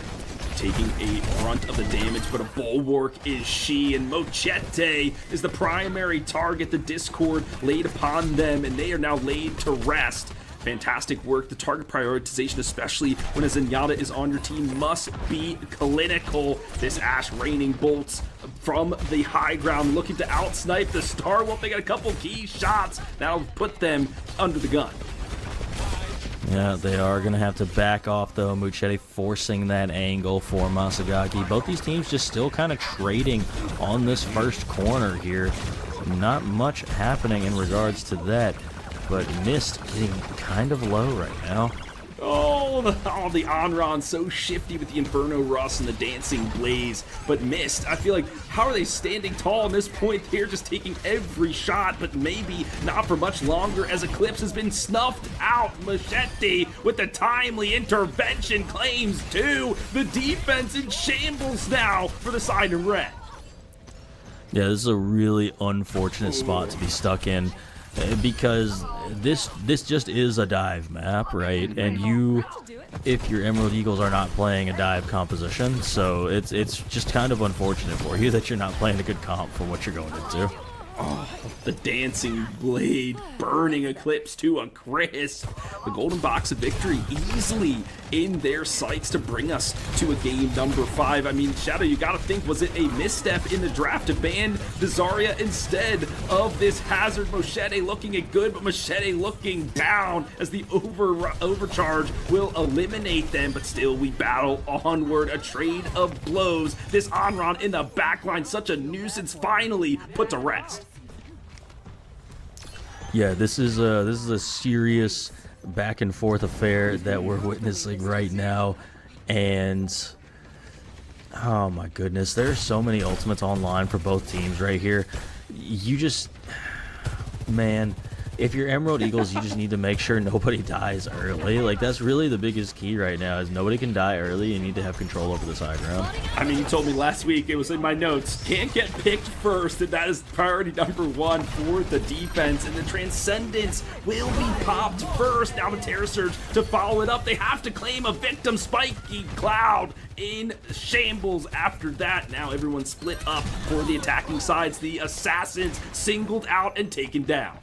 taking a brunt of the damage, but a bulwark is she, and Mochete is the primary target. The Discord laid upon them, and they are now laid to rest. Fantastic work. The target prioritization, especially when a Zenyatta is on your team, must be clinical. This Ashe raining bolts from the high ground, looking to outsnipe the Star Wolf. They got a couple key shots that'll put them under the gun. Yeah, they are going to have to back off, though. Muchetti forcing that angle for Masagaki. Both these teams just still kind of trading on this first corner here. Not much happening in regards to that, but Mist getting kind of low right now. Oh, the Onron so shifty with the Inferno Rust and the Dancing Blaze. But Mist, I feel like, how are they standing tall on this point? They're just taking every shot, but maybe not for much longer as Eclipse has been snuffed out. Machete with the timely intervention claims two. The defense in shambles now for the side in red. Yeah, this is a really unfortunate spot to be stuck in. Because this just is a dive map, right? And you, if your Emerald Eagles are not playing a dive composition, so it's just kind of unfortunate for you that you're not playing a good comp for what you're going into. Oh, the Dancing Blade burning Eclipse to a crisp. The golden box of victory easily in their sights to bring us to a game number 5. I mean, Shadow, you gotta think, was it a misstep in the draft to ban the Zarya instead of this Hazard? Machete looking at good, but Machete looking down as the overcharge will eliminate them, but still we battle onward. A trade of blows. This Onron in the backline, such a nuisance, finally put to rest. Yeah, this is a serious back and forth affair that we're witnessing right now, and oh my goodness, there are so many ultimates online for both teams right here. You just, man, if you're Emerald Eagles, you just need to make sure nobody dies early. Like, that's really the biggest key right now, is nobody can die early. You need to have control over this high ground. I mean, you told me last week, it was in my notes, can't get picked first, and that is priority number 1 for the defense, and the Transcendence will be popped first. Now the Terror Surge to follow it up. They have to claim a victim. Spiky Cloud in shambles after that. Now everyone's split up for the attacking sides. The Assassins singled out and taken down.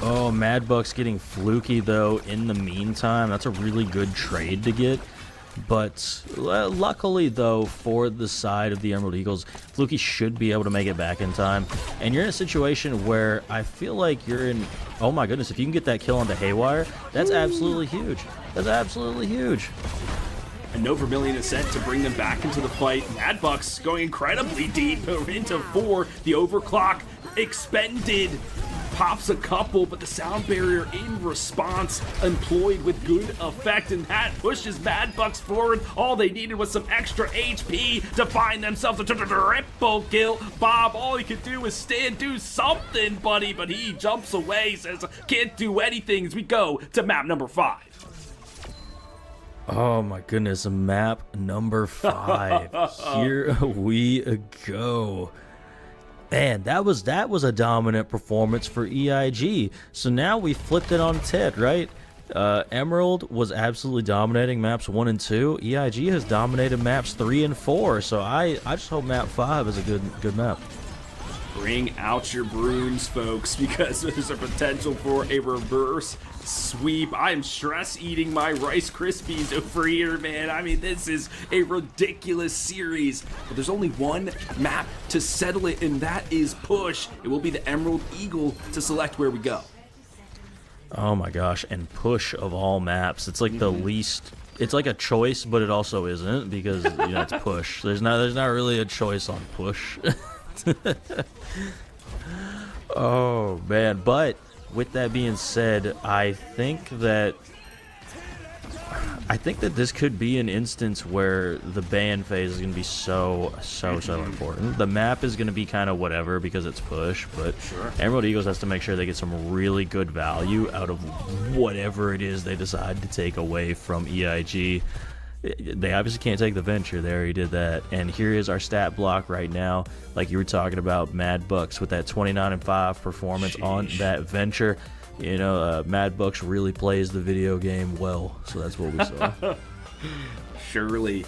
Oh, Mad Buck's getting fluky, though, in the meantime. That's a really good trade to get. But luckily, though, for the side of the Emerald Eagles, Fluky should be able to make it back in time. And you're in a situation where I feel like you're in... Oh, my goodness, if you can get that kill onto Haywire, that's absolutely huge. That's absolutely huge. And no Vermilion is sent to bring them back into the fight. Mad Bucks going incredibly deep into 4. The overclock expended. Pops a couple, but the sound barrier in response employed with good effect, and that pushes Mad Bucks forward. All they needed was some extra HP to find themselves a triple kill. Bob, all he could do was stand, do something, buddy, but he jumps away, says, can't do anything as we go to map number 5. Oh my goodness, map number 5. Here we go. Man, that was a dominant performance for EIG. So now we flipped it on its head, right? Emerald was absolutely dominating maps 1 and 2. EIG has dominated maps 3 and 4. So I just hope map 5 is a good map. Bring out your brooms, folks, because there's a potential for a reverse sweep. I'm stress eating my Rice Krispies over here, man. I mean, this is a ridiculous series. But there's only one map to settle it, and that is push. It will be the Emerald Eagle to select where we go. Oh my gosh, and push of all maps. It's like the least, it's like a choice, but it also isn't, because it's push. There's not really a choice on push. Oh man, but with that being said, I think that this could be an instance where the ban phase is going to be so important. The map is going to be kind of whatever because it's push, but Sure. Emerald Eagles has to make sure they get some really good value out of whatever it is they decide to take away from EIG. They obviously can't take the venture. They already did that. And here is our stat block right now. Like you were talking about, Mad Bucks with that 29 and 5 performance on that venture. Mad Bucks really plays the video game well. So that's what we saw. Surely.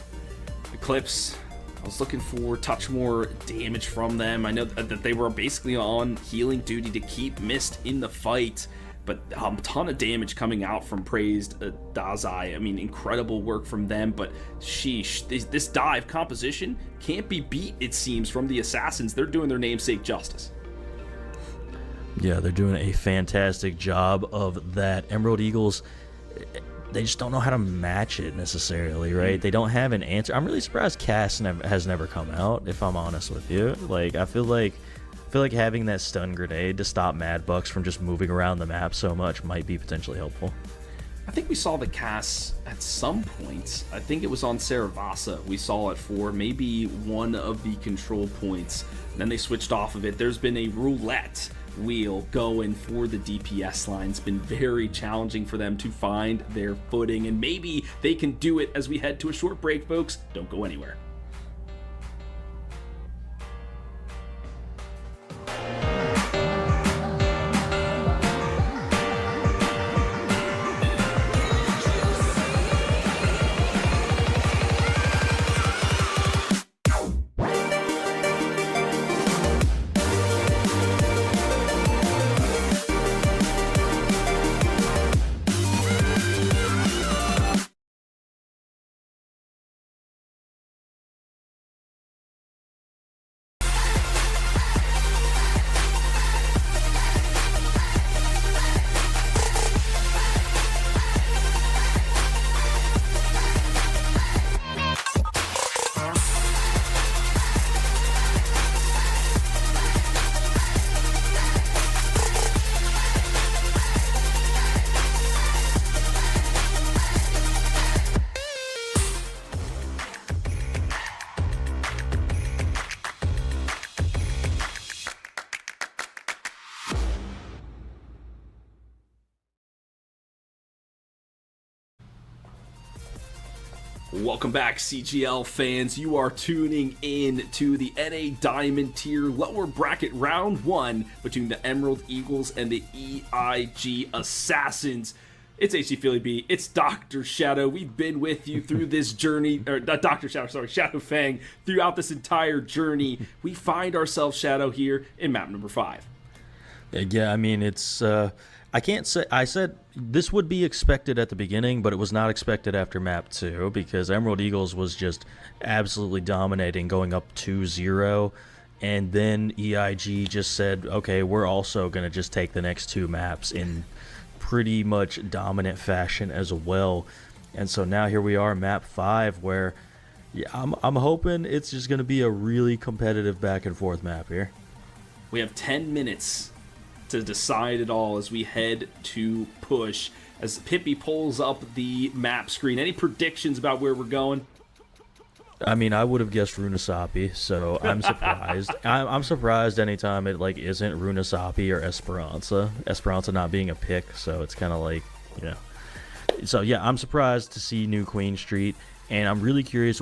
Eclipse, I was looking for touch more damage from them. I know that they were basically on healing duty to keep Mist in the fight. But a ton of damage coming out from Praised Dazai. I mean, incredible work from them, but sheesh, this dive composition can't be beat, it seems, from the Assassins. They're doing their namesake justice. Yeah, they're doing a fantastic job of that. Emerald Eagles, they just don't know how to match it necessarily, right? They don't have an answer. I'm really surprised Cass has never come out, if I'm honest with you. Like, I feel like having that stun grenade to stop Mad Bucks from just moving around the map so much might be potentially helpful. I think we saw the Cass at some point. I think it was on Saravasa. We saw it for maybe one of the control points. Then they switched off of it. There's been a roulette wheel going for the DPS line. It's been very challenging for them to find their footing, and maybe they can do it as we head to a short break, folks. Don't go anywhere. Welcome back, CGL fans. You are tuning in to the NA Diamond Tier lower bracket round 1 between the Emerald Eagles and the EIG Assassins. It's HC Philly B. It's Dr. Shadow. We've been with you through this journey, or Dr. Shadow, sorry, Shadow Fang, throughout this entire journey. We find ourselves, Shadow, here in map number 5. Yeah, I mean, it's I can't say, I said this would be expected at the beginning, but it was not expected after map 2 because Emerald Eagles was just absolutely dominating, going up 2-0, and then EIG just said, okay, we're also going to just take the next 2 maps in pretty much dominant fashion as well. And so now here we are, map 5, where yeah, I'm hoping it's just going to be a really competitive back and forth map here. We have 10 minutes to decide it all as we head to push. As Pippi pulls up the map screen, any predictions about where we're going? I mean, I would have guessed Runasapi, so I'm surprised. I'm surprised anytime it like isn't Runasapi or Esperanza. Esperanza not being a pick, so it's kind of like, you know, So yeah, I'm surprised to see New Queen Street, and I'm really curious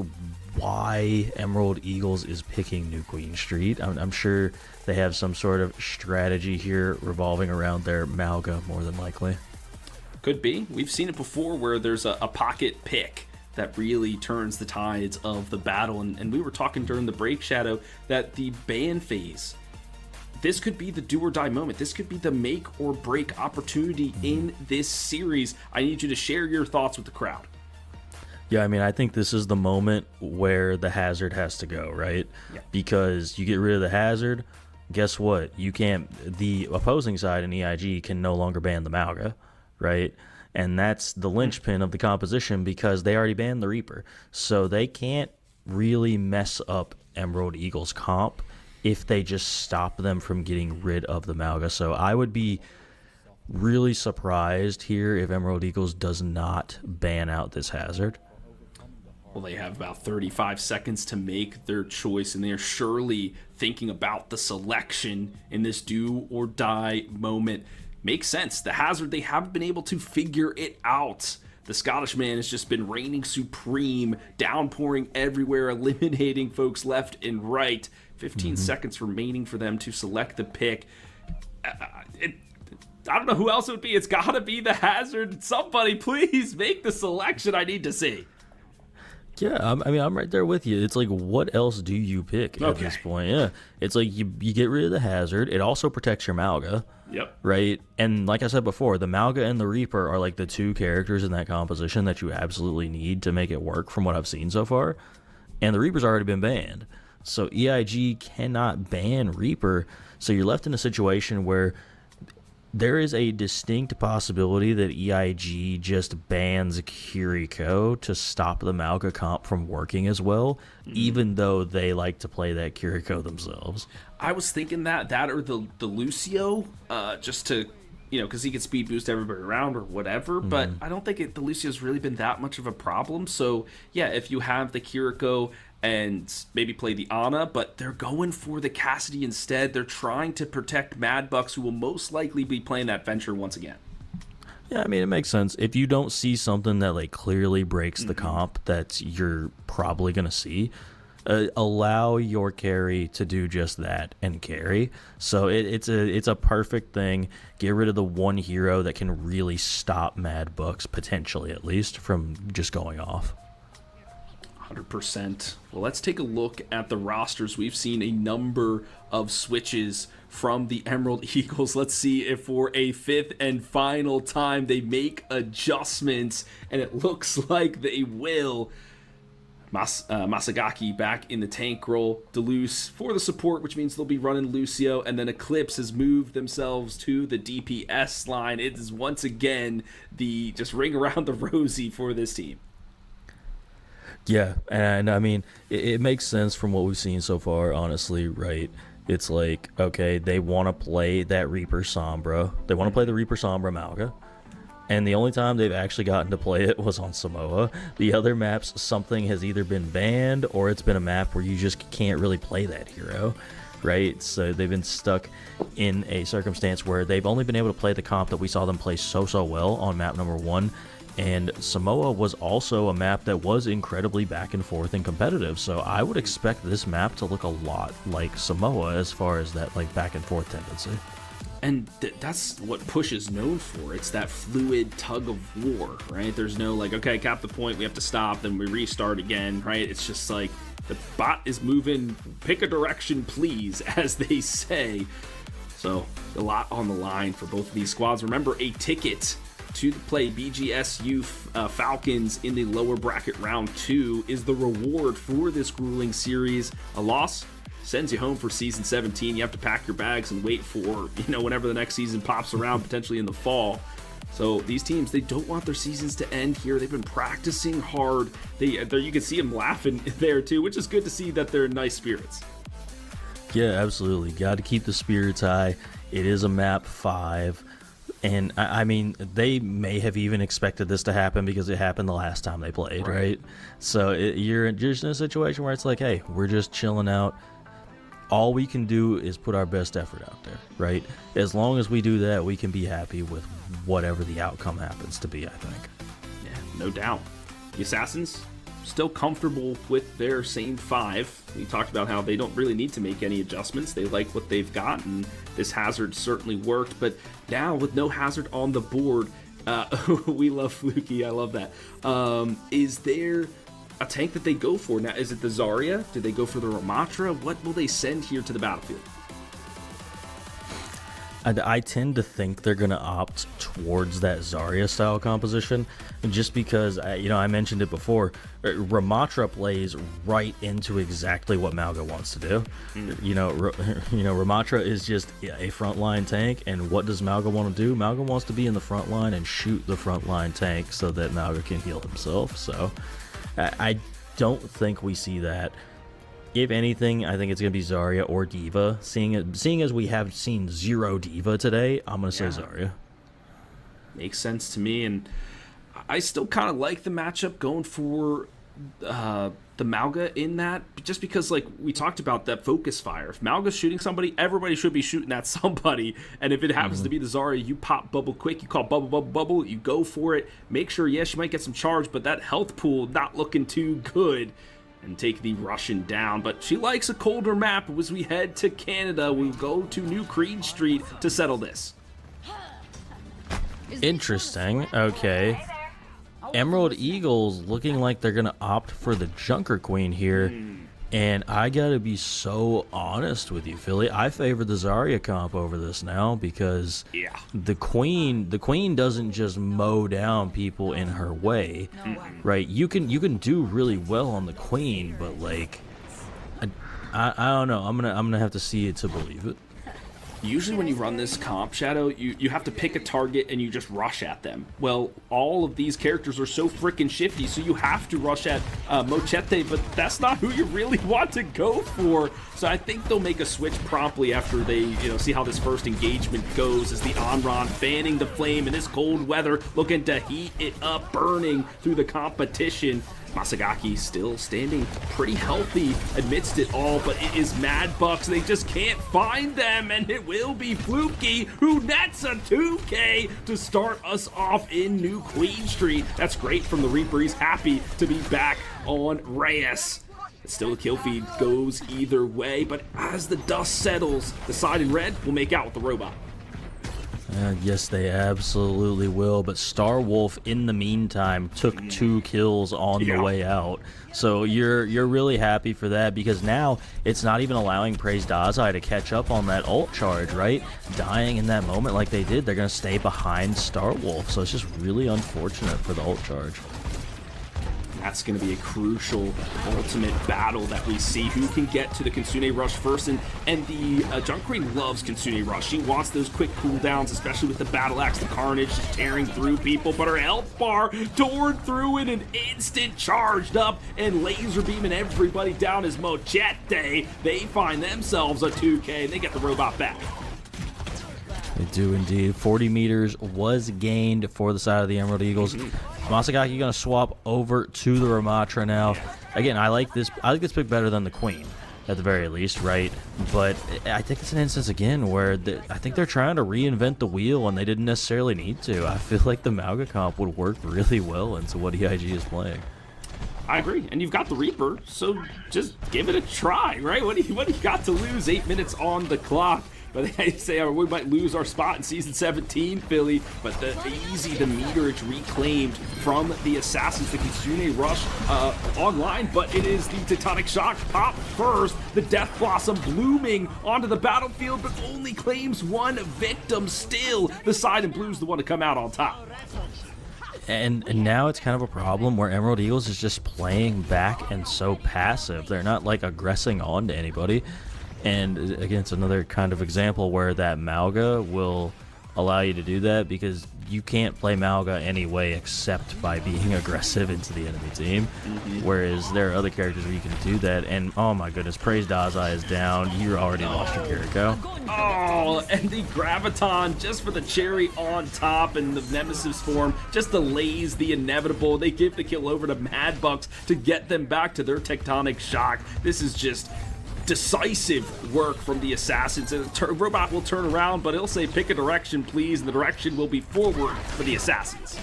why Emerald Eagles is picking New Queen Street. I'm sure they have some sort of strategy here revolving around their Malga, more than likely. Could be. We've seen it before where there's a pocket pick that really turns the tides of the battle. And we were talking during the break, Shadow, that the ban phase, this could be the do or die moment. This could be the make or break opportunity in this series. I need you to share your thoughts with the crowd. Yeah, I mean, I think this is the moment where the hazard has to go, right? Yeah. Because you get rid of the hazard, guess what? You can't, the opposing side in EIG can no longer ban the Malga, right? And that's the linchpin of the composition because they already banned the Reaper. So they can't really mess up Emerald Eagle's comp if they just stop them from getting rid of the Malga. So I would be really surprised here if Emerald Eagles does not ban out this hazard. Well, they have about 35 seconds to make their choice, and they are surely thinking about the selection in this do or die moment. Makes sense. The hazard, they haven't been able to figure it out. The Scottish man has just been reigning supreme, downpouring everywhere, eliminating folks left and right. 15 seconds remaining for them to select the pick. I don't know who else it would be. It's got to be the hazard. Somebody, please make the selection I need to see. Yeah, I mean, I'm right there with you. It's like, what else do you pick at this point? Yeah, it's like you get rid of the hazard. It also protects your Malga. Yep. Right? And like I said before, the Malga and the Reaper are like the two characters in that composition that you absolutely need to make it work from what I've seen so far. And the Reaper's already been banned. So EIG cannot ban Reaper. So you're left in a situation where there is a distinct possibility that EIG just bans Kiriko to stop the Malga comp from working as well, even though they like to play that Kiriko themselves. I was thinking that or the Lucio, just to, because he could speed boost everybody around or whatever, but I don't think the Lucio's really been that much of a problem. So, yeah, if you have the Kiriko and maybe play the Ana, but they're going for the Cassidy instead. They're trying to protect Mad Bucks, who will most likely be playing that Venture once again. Yeah, I mean, it makes sense. If you don't see something that like clearly breaks the comp that you're probably going to see, allow your carry to do just that and carry. So it's a perfect thing. Get rid of the one hero that can really stop Mad Bucks, potentially at least, from just going off. 100%. Well, let's take a look at the rosters. We've seen a number of switches from the Emerald Eagles. Let's see if for a fifth and final time they make adjustments, and it looks like they will. Masagaki back in the tank role. Deleuze for the support, which means they'll be running Lucio, and then Eclipse has moved themselves to the DPS line. It is once again the just ring around the rosy for this team. Yeah, and I mean, it makes sense from what we've seen so far, honestly, right? It's like, okay, they want to play that Reaper Sombra. They want to play the Reaper Sombra Malga. And the only time they've actually gotten to play it was on Samoa. The other maps, something has either been banned or it's been a map where you just can't really play that hero, right? So they've been stuck in a circumstance where they've only been able to play the comp that we saw them play so well on map number 1. And Samoa was also a map that was incredibly back and forth and competitive. So I would expect this map to look a lot like Samoa as far as that like back and forth tendency. And that's what Push is known for. It's that fluid tug of war, right? There's no like, okay, cap the point, we have to stop, then we restart again, right? It's just like the bot is moving, pick a direction, please, as they say. So a lot on the line for both of these squads. Remember, a ticket to play BGSU Falcons in the lower bracket round 2 is the reward for this grueling series. A loss sends you home for season 17. You have to pack your bags and wait for, whenever the next season pops around, potentially in the fall. So these teams, they don't want their seasons to end here. They've been practicing hard. You can see them laughing there too, which is good to see that they're in nice spirits. Yeah, absolutely. Got to keep the spirits high. It is a map 5. And I mean, they may have even expected this to happen because it happened the last time they played, right? So you're just in a situation where it's like, hey, we're just chilling out. All we can do is put our best effort out there, right? As long as we do that, we can be happy with whatever the outcome happens to be, I think. no doubt. The Assassins, still comfortable with their same 5. We talked about how they don't really need to make any adjustments. They like what they've got, and this Hazard certainly worked. But now, with no Hazard on the board, we love Fluky. I love that. Is there a tank that they go for now? Is it the Zarya? Do they go for the Ramatra? What will they send here to the battlefield? I tend to think they're going to opt towards that Zarya style composition, just because, I mentioned it before, Ramatra plays right into exactly what Mauga wants to do. Ramatra is just a frontline tank, and what does Mauga want to do? Mauga wants to be in the front line and shoot the frontline tank so that Mauga can heal himself. So I don't think we see that. If anything, I think it's going to be Zarya or D.Va. Seeing as we have seen 0 D.Va today, I'm going to say Zarya. Makes sense to me, and I still kind of like the matchup going for the Mauga in that, just because, like we talked about, that focus fire. If Mauga's shooting somebody, everybody should be shooting at somebody, and if it happens to be the Zarya, you pop bubble quick, you call bubble, bubble, bubble, you go for it. Make sure, yes, you might get some charge, but that health pool not looking too good, and take the Russian down. But she likes a colder map. As we head to Canada, we'll go to New Creed Street to settle this. Interesting. Okay. Emerald Eagles looking like they're going to opt for the Junker Queen here. And I got to be so honest with you, Philly. I favor the Zarya comp over this now, because the Queen doesn't just mow down people in her way, right? You can do really well on the Queen, but like I don't know. I'm gonna have to see it to believe it. Usually when you run this comp, Shadow, you have to pick a target and you just rush at them. Well, all of these characters are so freaking shifty, so you have to rush at Mochete, but that's not who you really want to go for. So I think they'll make a switch promptly after they see how this first engagement goes, as the Onron fanning the flame in this cold weather, looking to heat it up, burning through the competition. Masagaki still standing pretty healthy amidst it all, but it is Mad Bucks. They just can't find them, and it will be Fluky who nets a 2K to start us off in New Queen Street. That's great from the Reaper. He's happy to be back on Reyes. Still, the kill feed goes either way, but as the dust settles, the side in red will make out with the robot. Yes, they absolutely will. But Star Wolf, in the meantime, took 2 kills on the way out. So you're really happy for that, because now it's not even allowing Praise Dazai to catch up on that ult charge, right? Dying in that moment like they did, they're going to stay behind Star Wolf. So it's just really unfortunate for the ult charge. That's going to be a crucial ultimate battle that we see. Who can get to the Kitsune Rush first? And the Junk Queen loves Kitsune Rush. She wants those quick cooldowns, especially with the Battle Axe, the Carnage just tearing through people. But her health bar torn through in an instant, charged up and laser beaming everybody down as Mochete. They find themselves a 2K, and they get the robot back. They do indeed. 40 meters was gained for the side of the Emerald Eagles. Masagaki going to swap over to the Ramatra now. Again, I like this pick better than the Queen, at the very least, right? But I think it's an instance again where I think they're trying to reinvent the wheel, and they didn't necessarily need to. I feel like the Mauga comp would work really well into what EIG is playing. I agree, and you've got the Reaper, so just give it a try, right? What do you got to lose? 8 minutes on the clock. But they say we might lose our spot in Season 17, Philly. But the meterage reclaimed from the Assassins, the Kitsune Rush online. But it is the Tectonic Shock pop first. The Death Blossom blooming onto the battlefield, but only claims 1 victim still. The side in blue is the one to come out on top. And now it's kind of a problem where Emerald Eagles is just playing back and so passive. They're not like aggressing onto anybody. And again, it's another kind of example where that Mauga will allow you to do that, because you can't play Mauga anyway except by being aggressive into the enemy team. Whereas there are other characters where you can do that. And oh my goodness, Praise Dazai is down. You already lost your Kiriko. Oh, and the Graviton just for the cherry on top, and the Nemesis form just delays the inevitable. They give the kill over to Mad Bucks to get them back to their Tectonic Shock. This is just decisive work from the Assassins, and the robot will turn around, but he'll say pick a direction please, and the direction will be forward for the Assassins.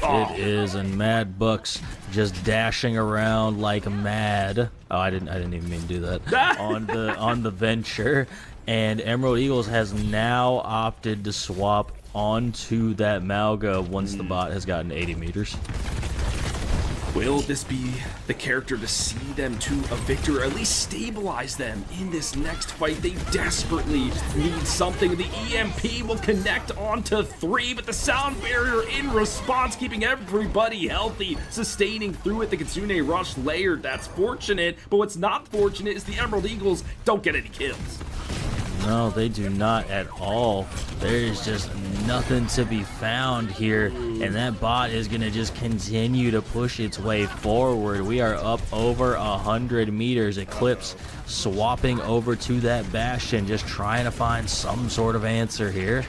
Oh. It is, and Mad Bucks just dashing around like mad. Oh, I didn't even mean to do that. on the Venture, and Emerald Eagles has now opted to swap onto that Malga once the bot has gotten 80 meters. Will this be the character to see them to a victory, or at least stabilize them in this next fight? They desperately need something. The EMP will connect onto 3, but the sound barrier in response, keeping everybody healthy, sustaining through it. The Kitsune Rush layered. That's fortunate, but what's not fortunate is the Emerald Eagles don't get any kills. No, they do not at all. There is just nothing to be found here, and that bot is going to just continue to push its way forward. We are up over 100 meters. Eclipse swapping over to that Bastion, just trying to find some sort of answer here.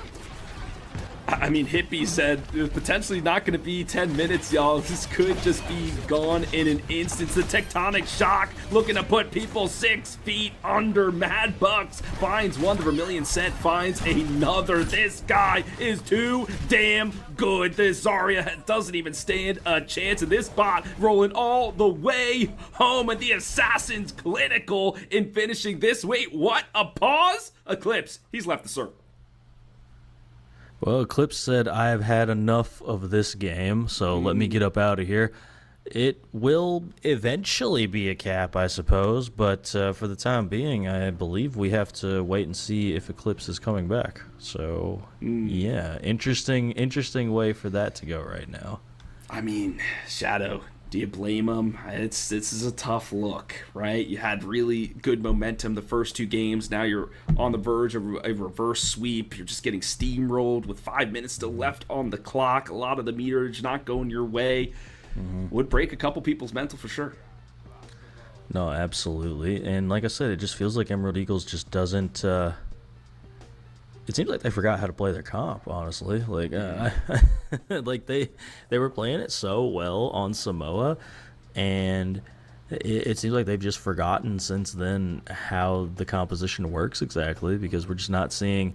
I mean, Hippie said potentially not going to be 10 minutes, y'all. This could just be gone in an instant. The tectonic shock looking to put people 6 feet under. Mad Bucks finds one. The Vermilion Scent finds another. This guy is too damn good. The Zarya doesn't even stand a chance. And this bot rolling all the way home. And the Assassin's clinical in finishing this. Wait, what? A pause? Eclipse, he's left the circle. Well, Eclipse said, I have had enough of this game, so let me get up out of here. It will eventually be a cap, I suppose, but for the time being, I believe we have to wait and see if Eclipse is coming back. So, yeah, interesting way for that to go right now. I mean, Shadow, do you blame him? This is a tough look, right? You had really good momentum the first 2 games. Now you're on the verge of a reverse sweep. You're just getting steamrolled with 5 minutes still left on the clock. A lot of the meterage not going your way. Would break a couple people's mental for sure. No, absolutely. And like I said, it just feels like Emerald Eagles just doesn't... it seems like they forgot how to play their comp, honestly. Like, like they were playing it so well on Samoa, and it seems like they've just forgotten since then how the composition works exactly, because we're just not seeing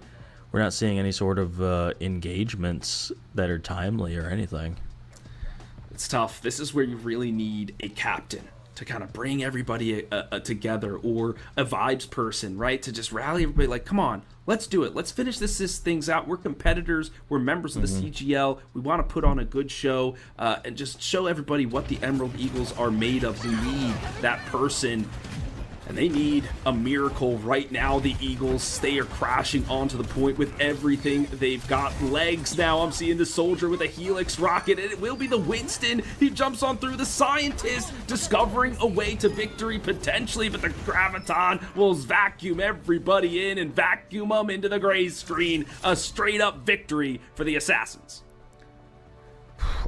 any sort of engagements that are timely or anything. It's tough. This is where you really need a captain to kind of bring everybody together, or a vibes person, right? To just rally everybody like, come on, let's do it. Let's finish this things out. We're competitors. We're members of the CGL. We want to put on a good show and just show everybody what the Emerald Eagles are made of. We need that person. And they need a miracle right now. The Eagles, they are crashing onto the point with everything. They've got legs now. I'm seeing the Soldier with a Helix rocket, and it will be the Winston. He jumps on through the Scientist, discovering a way to victory potentially, but the Graviton will vacuum everybody in and vacuum them into the gray screen. A straight up victory for the Assassins.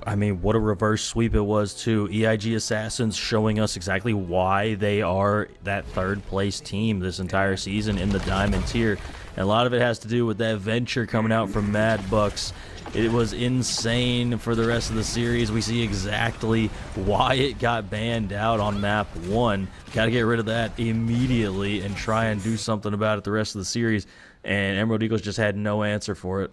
I mean, what a reverse sweep it was, too. EIG Assassins showing us exactly why they are that third-place team this entire season in the Diamond tier. And a lot of it has to do with that Venture coming out from Mad Bucks. It was insane for the rest of the series. We see exactly why it got banned out on map 1. Got to get rid of that immediately and try and do something about it the rest of the series. And Emerald Eagles just had no answer for it.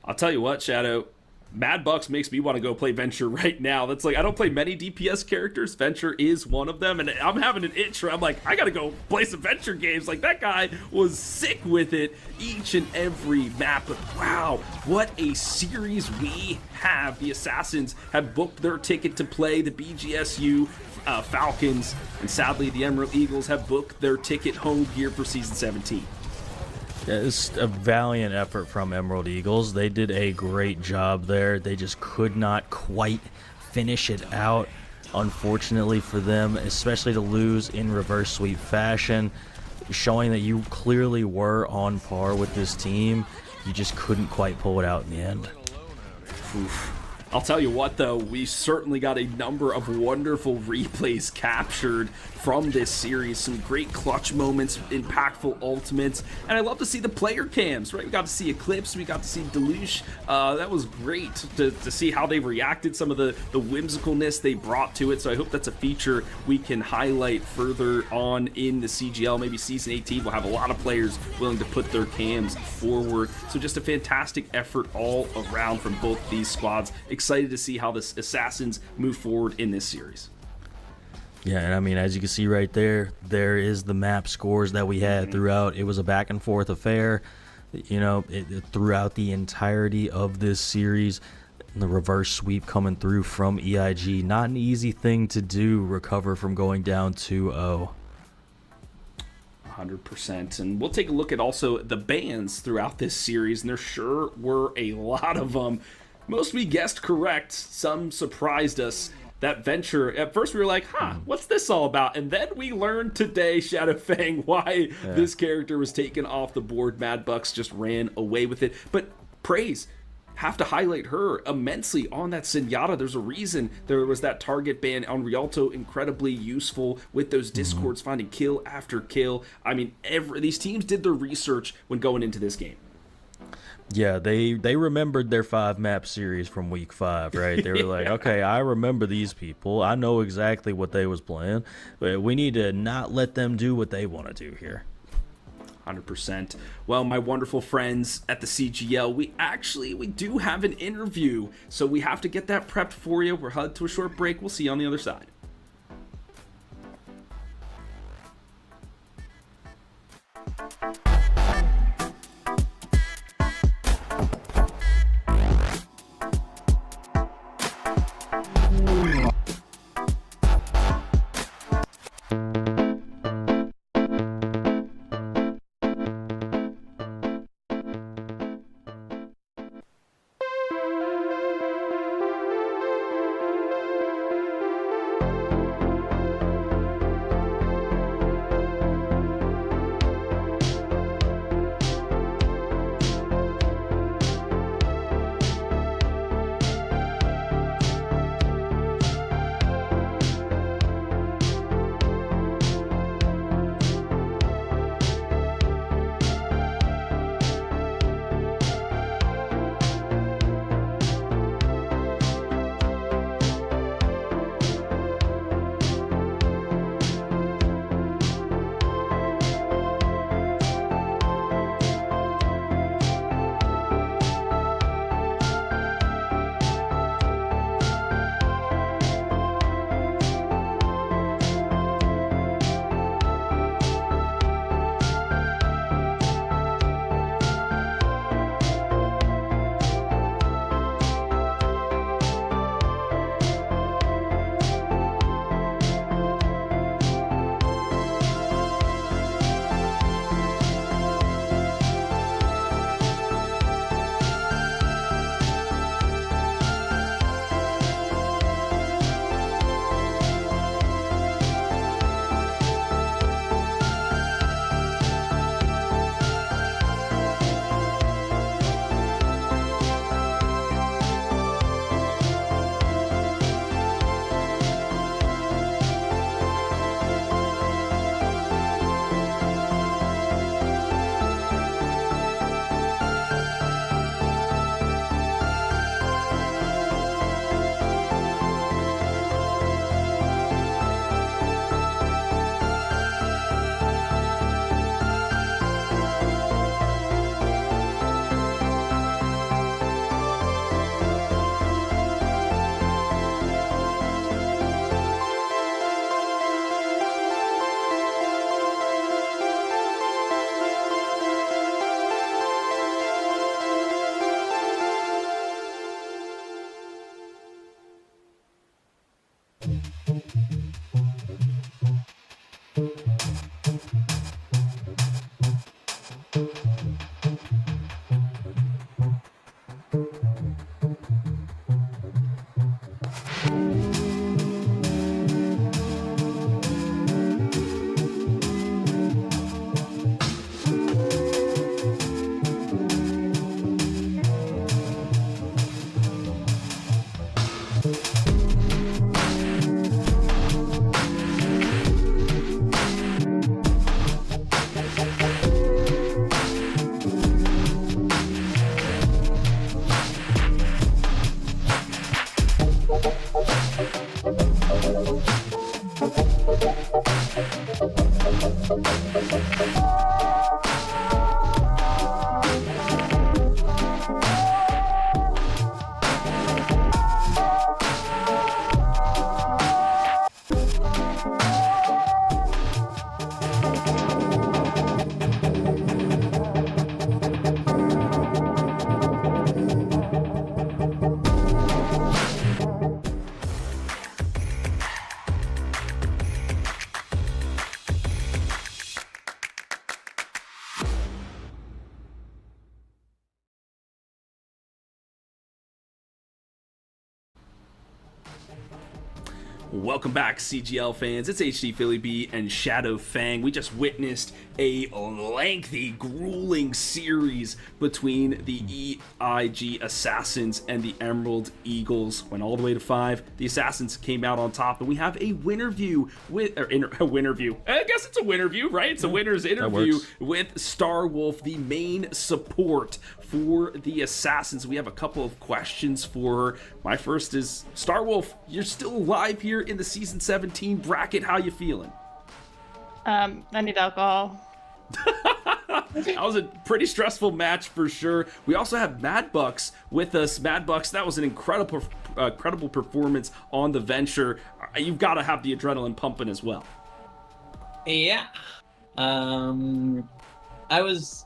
I'll tell you what, Shadow. Mad Bucks makes me want to go play Venture right now. That's like, I don't play many DPS characters. Venture is one of them, and I'm having an itch where I'm like, I gotta go play some Venture games. Like, that guy was sick with it each and every map. But wow, what a series we have. The Assassins have booked their ticket to play the BGSU Falcons, and sadly the Emerald Eagles have booked their ticket home here for Season 17. Yeah, it's a valiant effort from Emerald Eagles. They did a great job there. They just could not quite finish it out, unfortunately for them, especially to lose in reverse sweep fashion, showing that you clearly were on par with this team. You just couldn't quite pull it out in the end. Oof. I'll tell you what, though, we certainly got a number of wonderful replays captured from this series. Some great clutch moments, impactful ultimates, and I love to see the player cams, right? We got to see Eclipse, we got to see Deluge. That was great to see how they reacted, some of the whimsicalness they brought to it, so I hope that's a feature we can highlight further on in the CGL. Maybe Season 18 will have a lot of players willing to put their cams forward. So just a fantastic effort all around from both these squads. excited to see how this Assassins move forward in this series. Yeah, and I mean, as you can see right there, there is the map scores that we had throughout. It was a back and forth affair, you know, throughout the entirety of this series. The reverse sweep coming through from EIG. Not an easy thing to do, recover from going down 2-0. 100%. And we'll take a look at also the bans throughout this series, and there sure were a lot of them. Most we guessed correct, some surprised us. That Venture, at first we were like, what's this all about? And then we learned today, Shadow Fang, why this character was taken off the board. Mad Bucks just ran away with it. But praise, have to highlight her immensely on that Zenyatta. There's a reason there was that target ban on Rialto, incredibly useful with those discords, finding kill after kill. I mean, these teams did their research when going into this game. Yeah, they remembered their 5-map series from week 5, right? They were like, okay, I remember these people. I know exactly what they was playing. But we need to not let them do what they want to do here. 100%. Well, my wonderful friends at the CGL, we do have an interview, so we have to get that prepped for you. We're headed to a short break. We'll see you on the other side. Welcome back, CGL fans. It's HD Philly B and Shadow Fang. We just witnessed a lengthy, grueling series between the EIG Assassins and the Emerald Eagles. Went all the way to 5. The Assassins came out on top, and we have a winner view with, a winner view. I guess it's a winner view, right? It's a winner's interview with Star Wolf, the main support for the Assassins. We have a couple of questions for her. My first is, Star Wolf, you're still alive here in the Season 17 bracket. How you feeling? I need alcohol. That was a pretty stressful match for sure. We also have Mad Bucks with us. Mad Bucks, that was an incredible performance on the venture. You've got to have the adrenaline pumping as well. Yeah. I was...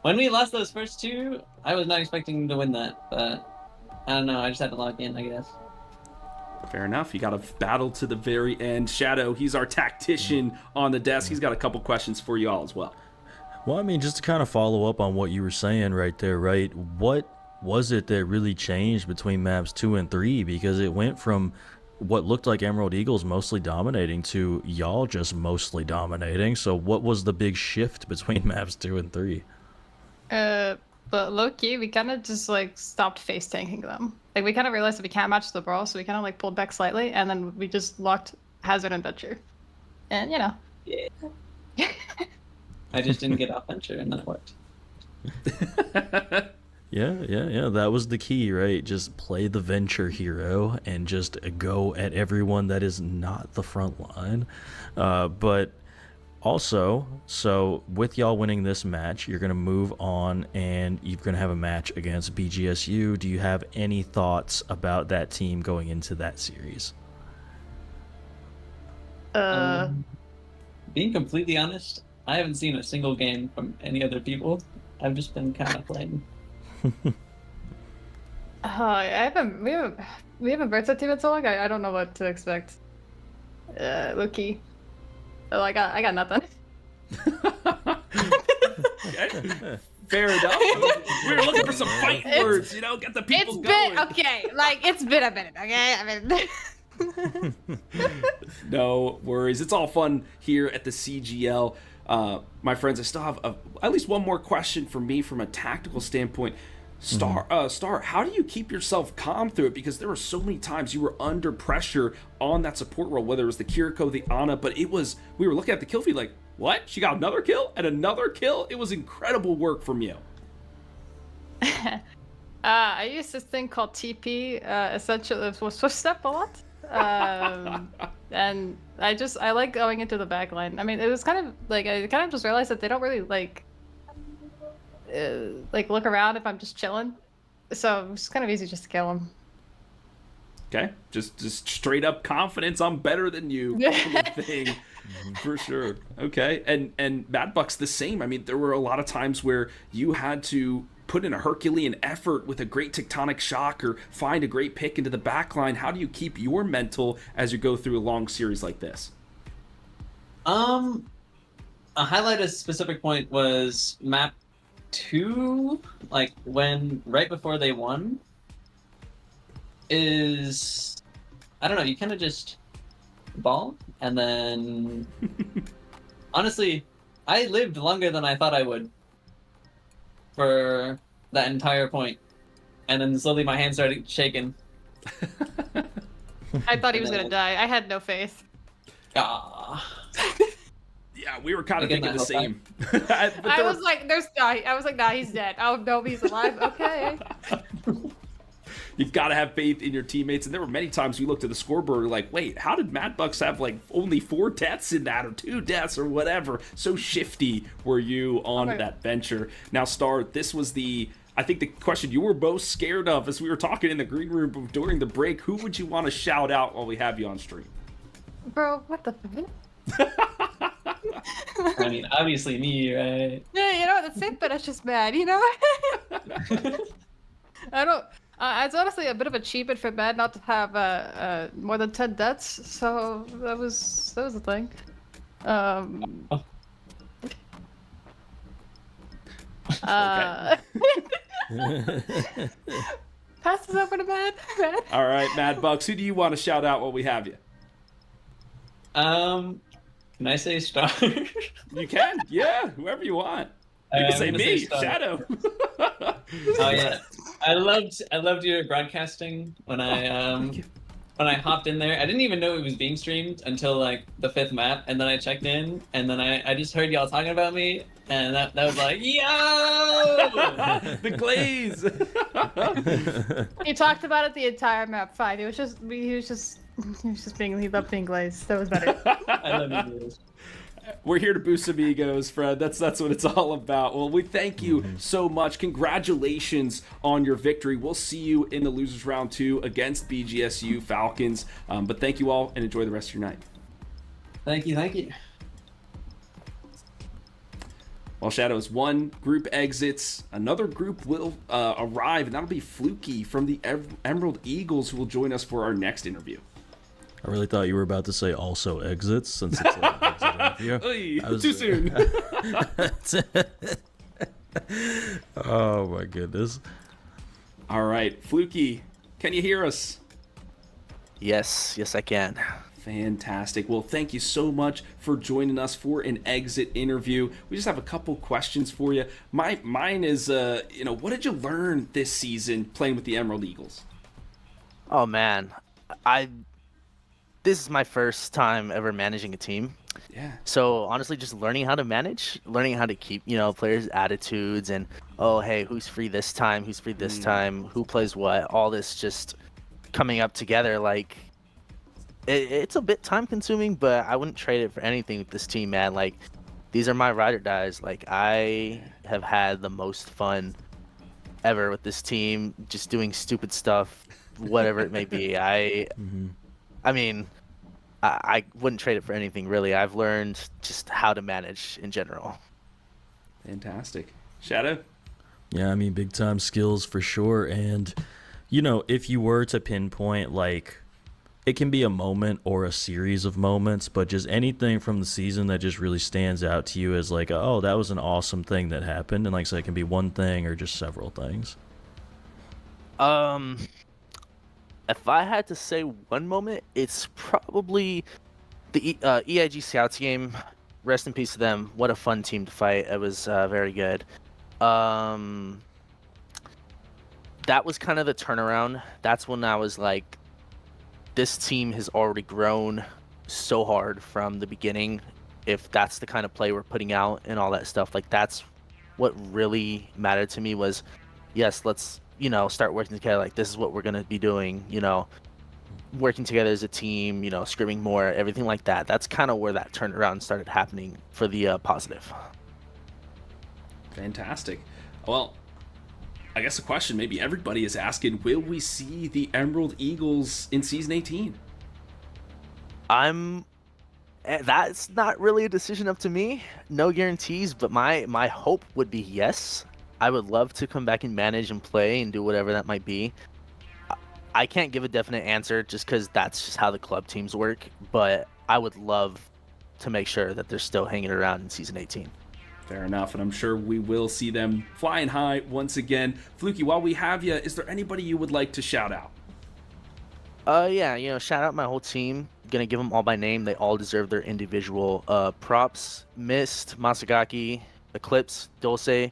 When we lost those first two, I was not expecting to win that, but I don't know, I just had to lock in, I guess. Fair enough. You got to battle to the very end. Shadow, he's our tactician on the desk. He's got a couple questions for you all as well. Well, I mean, just to kind of follow up on what you were saying right there, right? What was it that really changed between maps 2 and 3? Because it went from what looked like Emerald Eagles mostly dominating to y'all just mostly dominating. So what was the big shift between maps 2 and 3? But low-key, we kind of just, like, stopped face-tanking them. Like, we kind of realized that we can't match the brawl, so we kind of, like, pulled back slightly, and then we just locked Hazard and Venture. And, you know. Yeah. I just didn't get off Venture, and then it worked. Yeah. That was the key, right? Just play the Venture hero and just go at everyone that is not the front line. But also, so with y'all winning this match, you're going to move on and you're going to have a match against BGSU. Do you have any thoughts about that team going into that series? Being completely honest, I haven't seen a single game from any other people. I've just been kind of playing. We haven't versed that team in so long. I don't know what to expect. Low-key. Oh, I got nothing. Okay. Fair enough. We were looking for some fight words, you know, get the people going. Okay, like, it's been a minute, okay? I mean... No worries. It's all fun here at the CGL. My friends, I still have at least one more question for me from a tactical standpoint. Star, how do you keep yourself calm through it? Because there were so many times you were under pressure on that support role, whether it was the Kiriko, the Ana, but we were looking at the kill feed like, what? She got another kill and another kill? It was incredible work from you. I used this thing called TP, essentially, it was Swift Step a lot. And I like going into the back line. I mean, it was kind of like, I kind of just realized that they don't really like look around if I'm just chilling. So it's kind of easy just to kill them. Okay, just straight up confidence, I'm better than you kind of thing. For sure. Okay, and Mad Buck's the same. I mean, there were a lot of times where you had to put in a Herculean effort with a great tectonic shock or find a great pick into the back line. How do you keep your mental as you go through a long series like this? A highlight a specific point was map 2, like right before they won, is, I don't know, you kind of just ball, and then honestly, I lived longer than I thought I would for that entire point, and then slowly my hands started shaking. I thought he was gonna die. I had no faith. Yeah, we were kind of thinking the same. I was like, nah, he's dead. Oh no, he's alive. Okay. You've got to have faith in your teammates, and there were many times we looked at the scoreboard like, wait, how did Mad Bucks have like only 4 deaths in that, or 2 deaths, or whatever? So shifty were you on that venture. Now, Star, this was I think the question you were most scared of as we were talking in the green room during the break. Who would you want to shout out while we have you on stream? Bro, what the fuck? I mean, obviously me, right? Yeah, you know, that's it, but it's just mad, you know? I don't... it's honestly a bit of achievement for Mad not to have more than 10 deaths, so that was the thing. Pass this over to Mad. All right, Mad Bucks, who do you want to shout out while we have you? Can I say star? You can, yeah, whoever you want. You can say I'm gonna say me, star. Shadow. Oh yeah, I loved your broadcasting when I hopped in there. I didn't even know it was being streamed until like the 5th map, and then I checked in, and then I just heard y'all talking about me, and that was like, yo! The glaze. He talked about it the entire map 5. He loved being glazed. That was better. I love you guys. We're here to boost some egos, Fred. That's what it's all about. Well, we thank you so much. Congratulations on your victory. We'll see you in the losers round 2 against BGSU Falcons. But thank you all, and enjoy the rest of your night. Thank you. While Shadows, one group exits, another group will arrive, and that'll be Fluky from the Emerald Eagles, who will join us for our next interview. I really thought you were about to say also exits, since it's an exit interview. Oy, too soon. Oh my goodness. All right, Fluky, can you hear us? Yes, I can. Fantastic. Well, thank you so much for joining us for an exit interview. We just have a couple questions for you. Mine is, what did you learn this season playing with the Emerald Eagles? Oh man, this is my first time ever managing a team. Yeah. So honestly, just learning how to manage, learning how to keep, players' attitudes and, oh, hey, who's free this time? Who's free this time? Who plays what? All this just coming up together. Like, it's a bit time consuming, but I wouldn't trade it for anything with this team, man. Like, these are my ride or dies. Like, I have had the most fun ever with this team, just doing stupid stuff, whatever it may be. I mean, I wouldn't trade it for anything, really. I've learned just how to manage in general. Fantastic. Shadow? Yeah, I mean, big time skills for sure. And, if you were to pinpoint, like, it can be a moment or a series of moments, but just anything from the season that just really stands out to you as like, oh, that was an awesome thing that happened. And like I said, it can be one thing or just several things. If I had to say one moment, it's probably the EIG Scouts game. Rest in peace to them. What a fun team to fight. It was very good. That was kind of the turnaround. That's when I was like, this team has already grown so hard from the beginning. If that's the kind of play we're putting out and all that stuff, like that's what really mattered to me was, yes, let's start working together. Like, this is what we're going to be doing, working together as a team, scrimming more, everything like that. That's kind of where that turnaround started happening for the positive. Fantastic. Well, I guess the question maybe everybody is asking, will we see the Emerald Eagles in Season 18? That's not really a decision up to me. No guarantees, but my hope would be yes. I would love to come back and manage and play and do whatever that might be. I can't give a definite answer just because that's just how the club teams work, but I would love to make sure that they're still hanging around in Season 18. Fair enough, and I'm sure we will see them flying high once again. Fluky, while we have you, is there anybody you would like to shout out? Yeah, shout out my whole team. Gonna give them all by name. They all deserve their individual props. Mist, Masagaki, Eclipse, Dulce,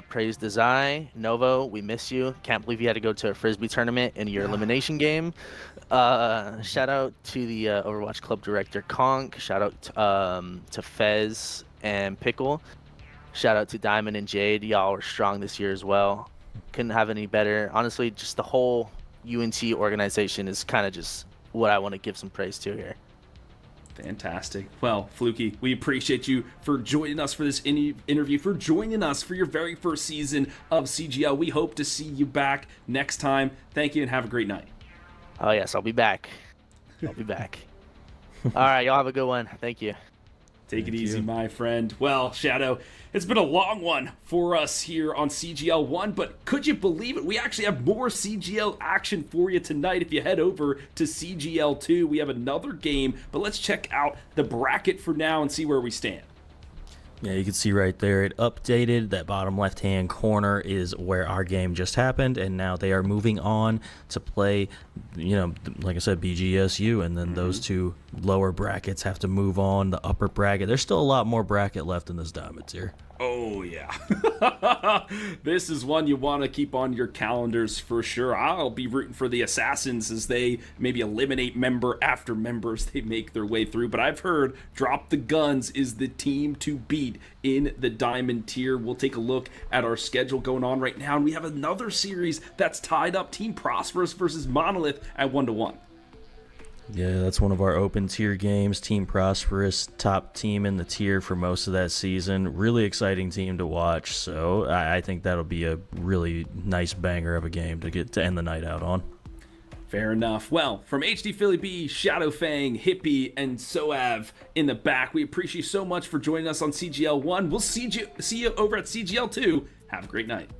Praise Desai, Novo, we miss you. Can't believe you had to go to a Frisbee tournament in your elimination game. Shout out to the Overwatch Club Director, Conk. Shout out to Fez and Pickle. Shout out to Diamond and Jade. Y'all were strong this year as well. Couldn't have any better. Honestly, just the whole UNT organization is kind of just what I want to give some praise to here. Fantastic. Well, Fluky, we appreciate you for joining us for this interview, for joining us for your very first season of CGL. We hope to see you back next time. Thank you and have a great night. Oh, yes, I'll be back. All right, y'all have a good one. Thank you. Take it easy, my friend. Well, Shadow, it's been a long one for us here on CGL 1, but could you believe it? We actually have more CGL action for you tonight. If you head over to CGL 2, we have another game, but let's check out the bracket for now and see where we stand. Yeah, you can see right there it updated. That bottom left-hand corner is where our game just happened, and now they are moving on to play, you know, like I said, BGSU, and then those two lower brackets have to move on. The upper bracket, there's still a lot more bracket left in this diamond tier. Oh, yeah. This is one you want to keep on your calendars for sure. I'll be rooting for the Assassins as they maybe eliminate member after member as they make their way through. But I've heard Drop the Guns is the team to beat in the Diamond tier. We'll take a look at our schedule going on right now. And we have another series that's tied up. Team Prosperous versus Monolith at 1-1. Yeah, that's one of our open tier games. Team Prosperous, top team in the tier for most of that season. Really exciting team to watch. So I think that'll be a really nice banger of a game to get to end the night out on. Fair enough. Well, from HD Philly B, Shadow Fang, Hippie, and Soav in the back, we appreciate you so much for joining us on CGL1. We'll see you over at CGL2. Have a great night.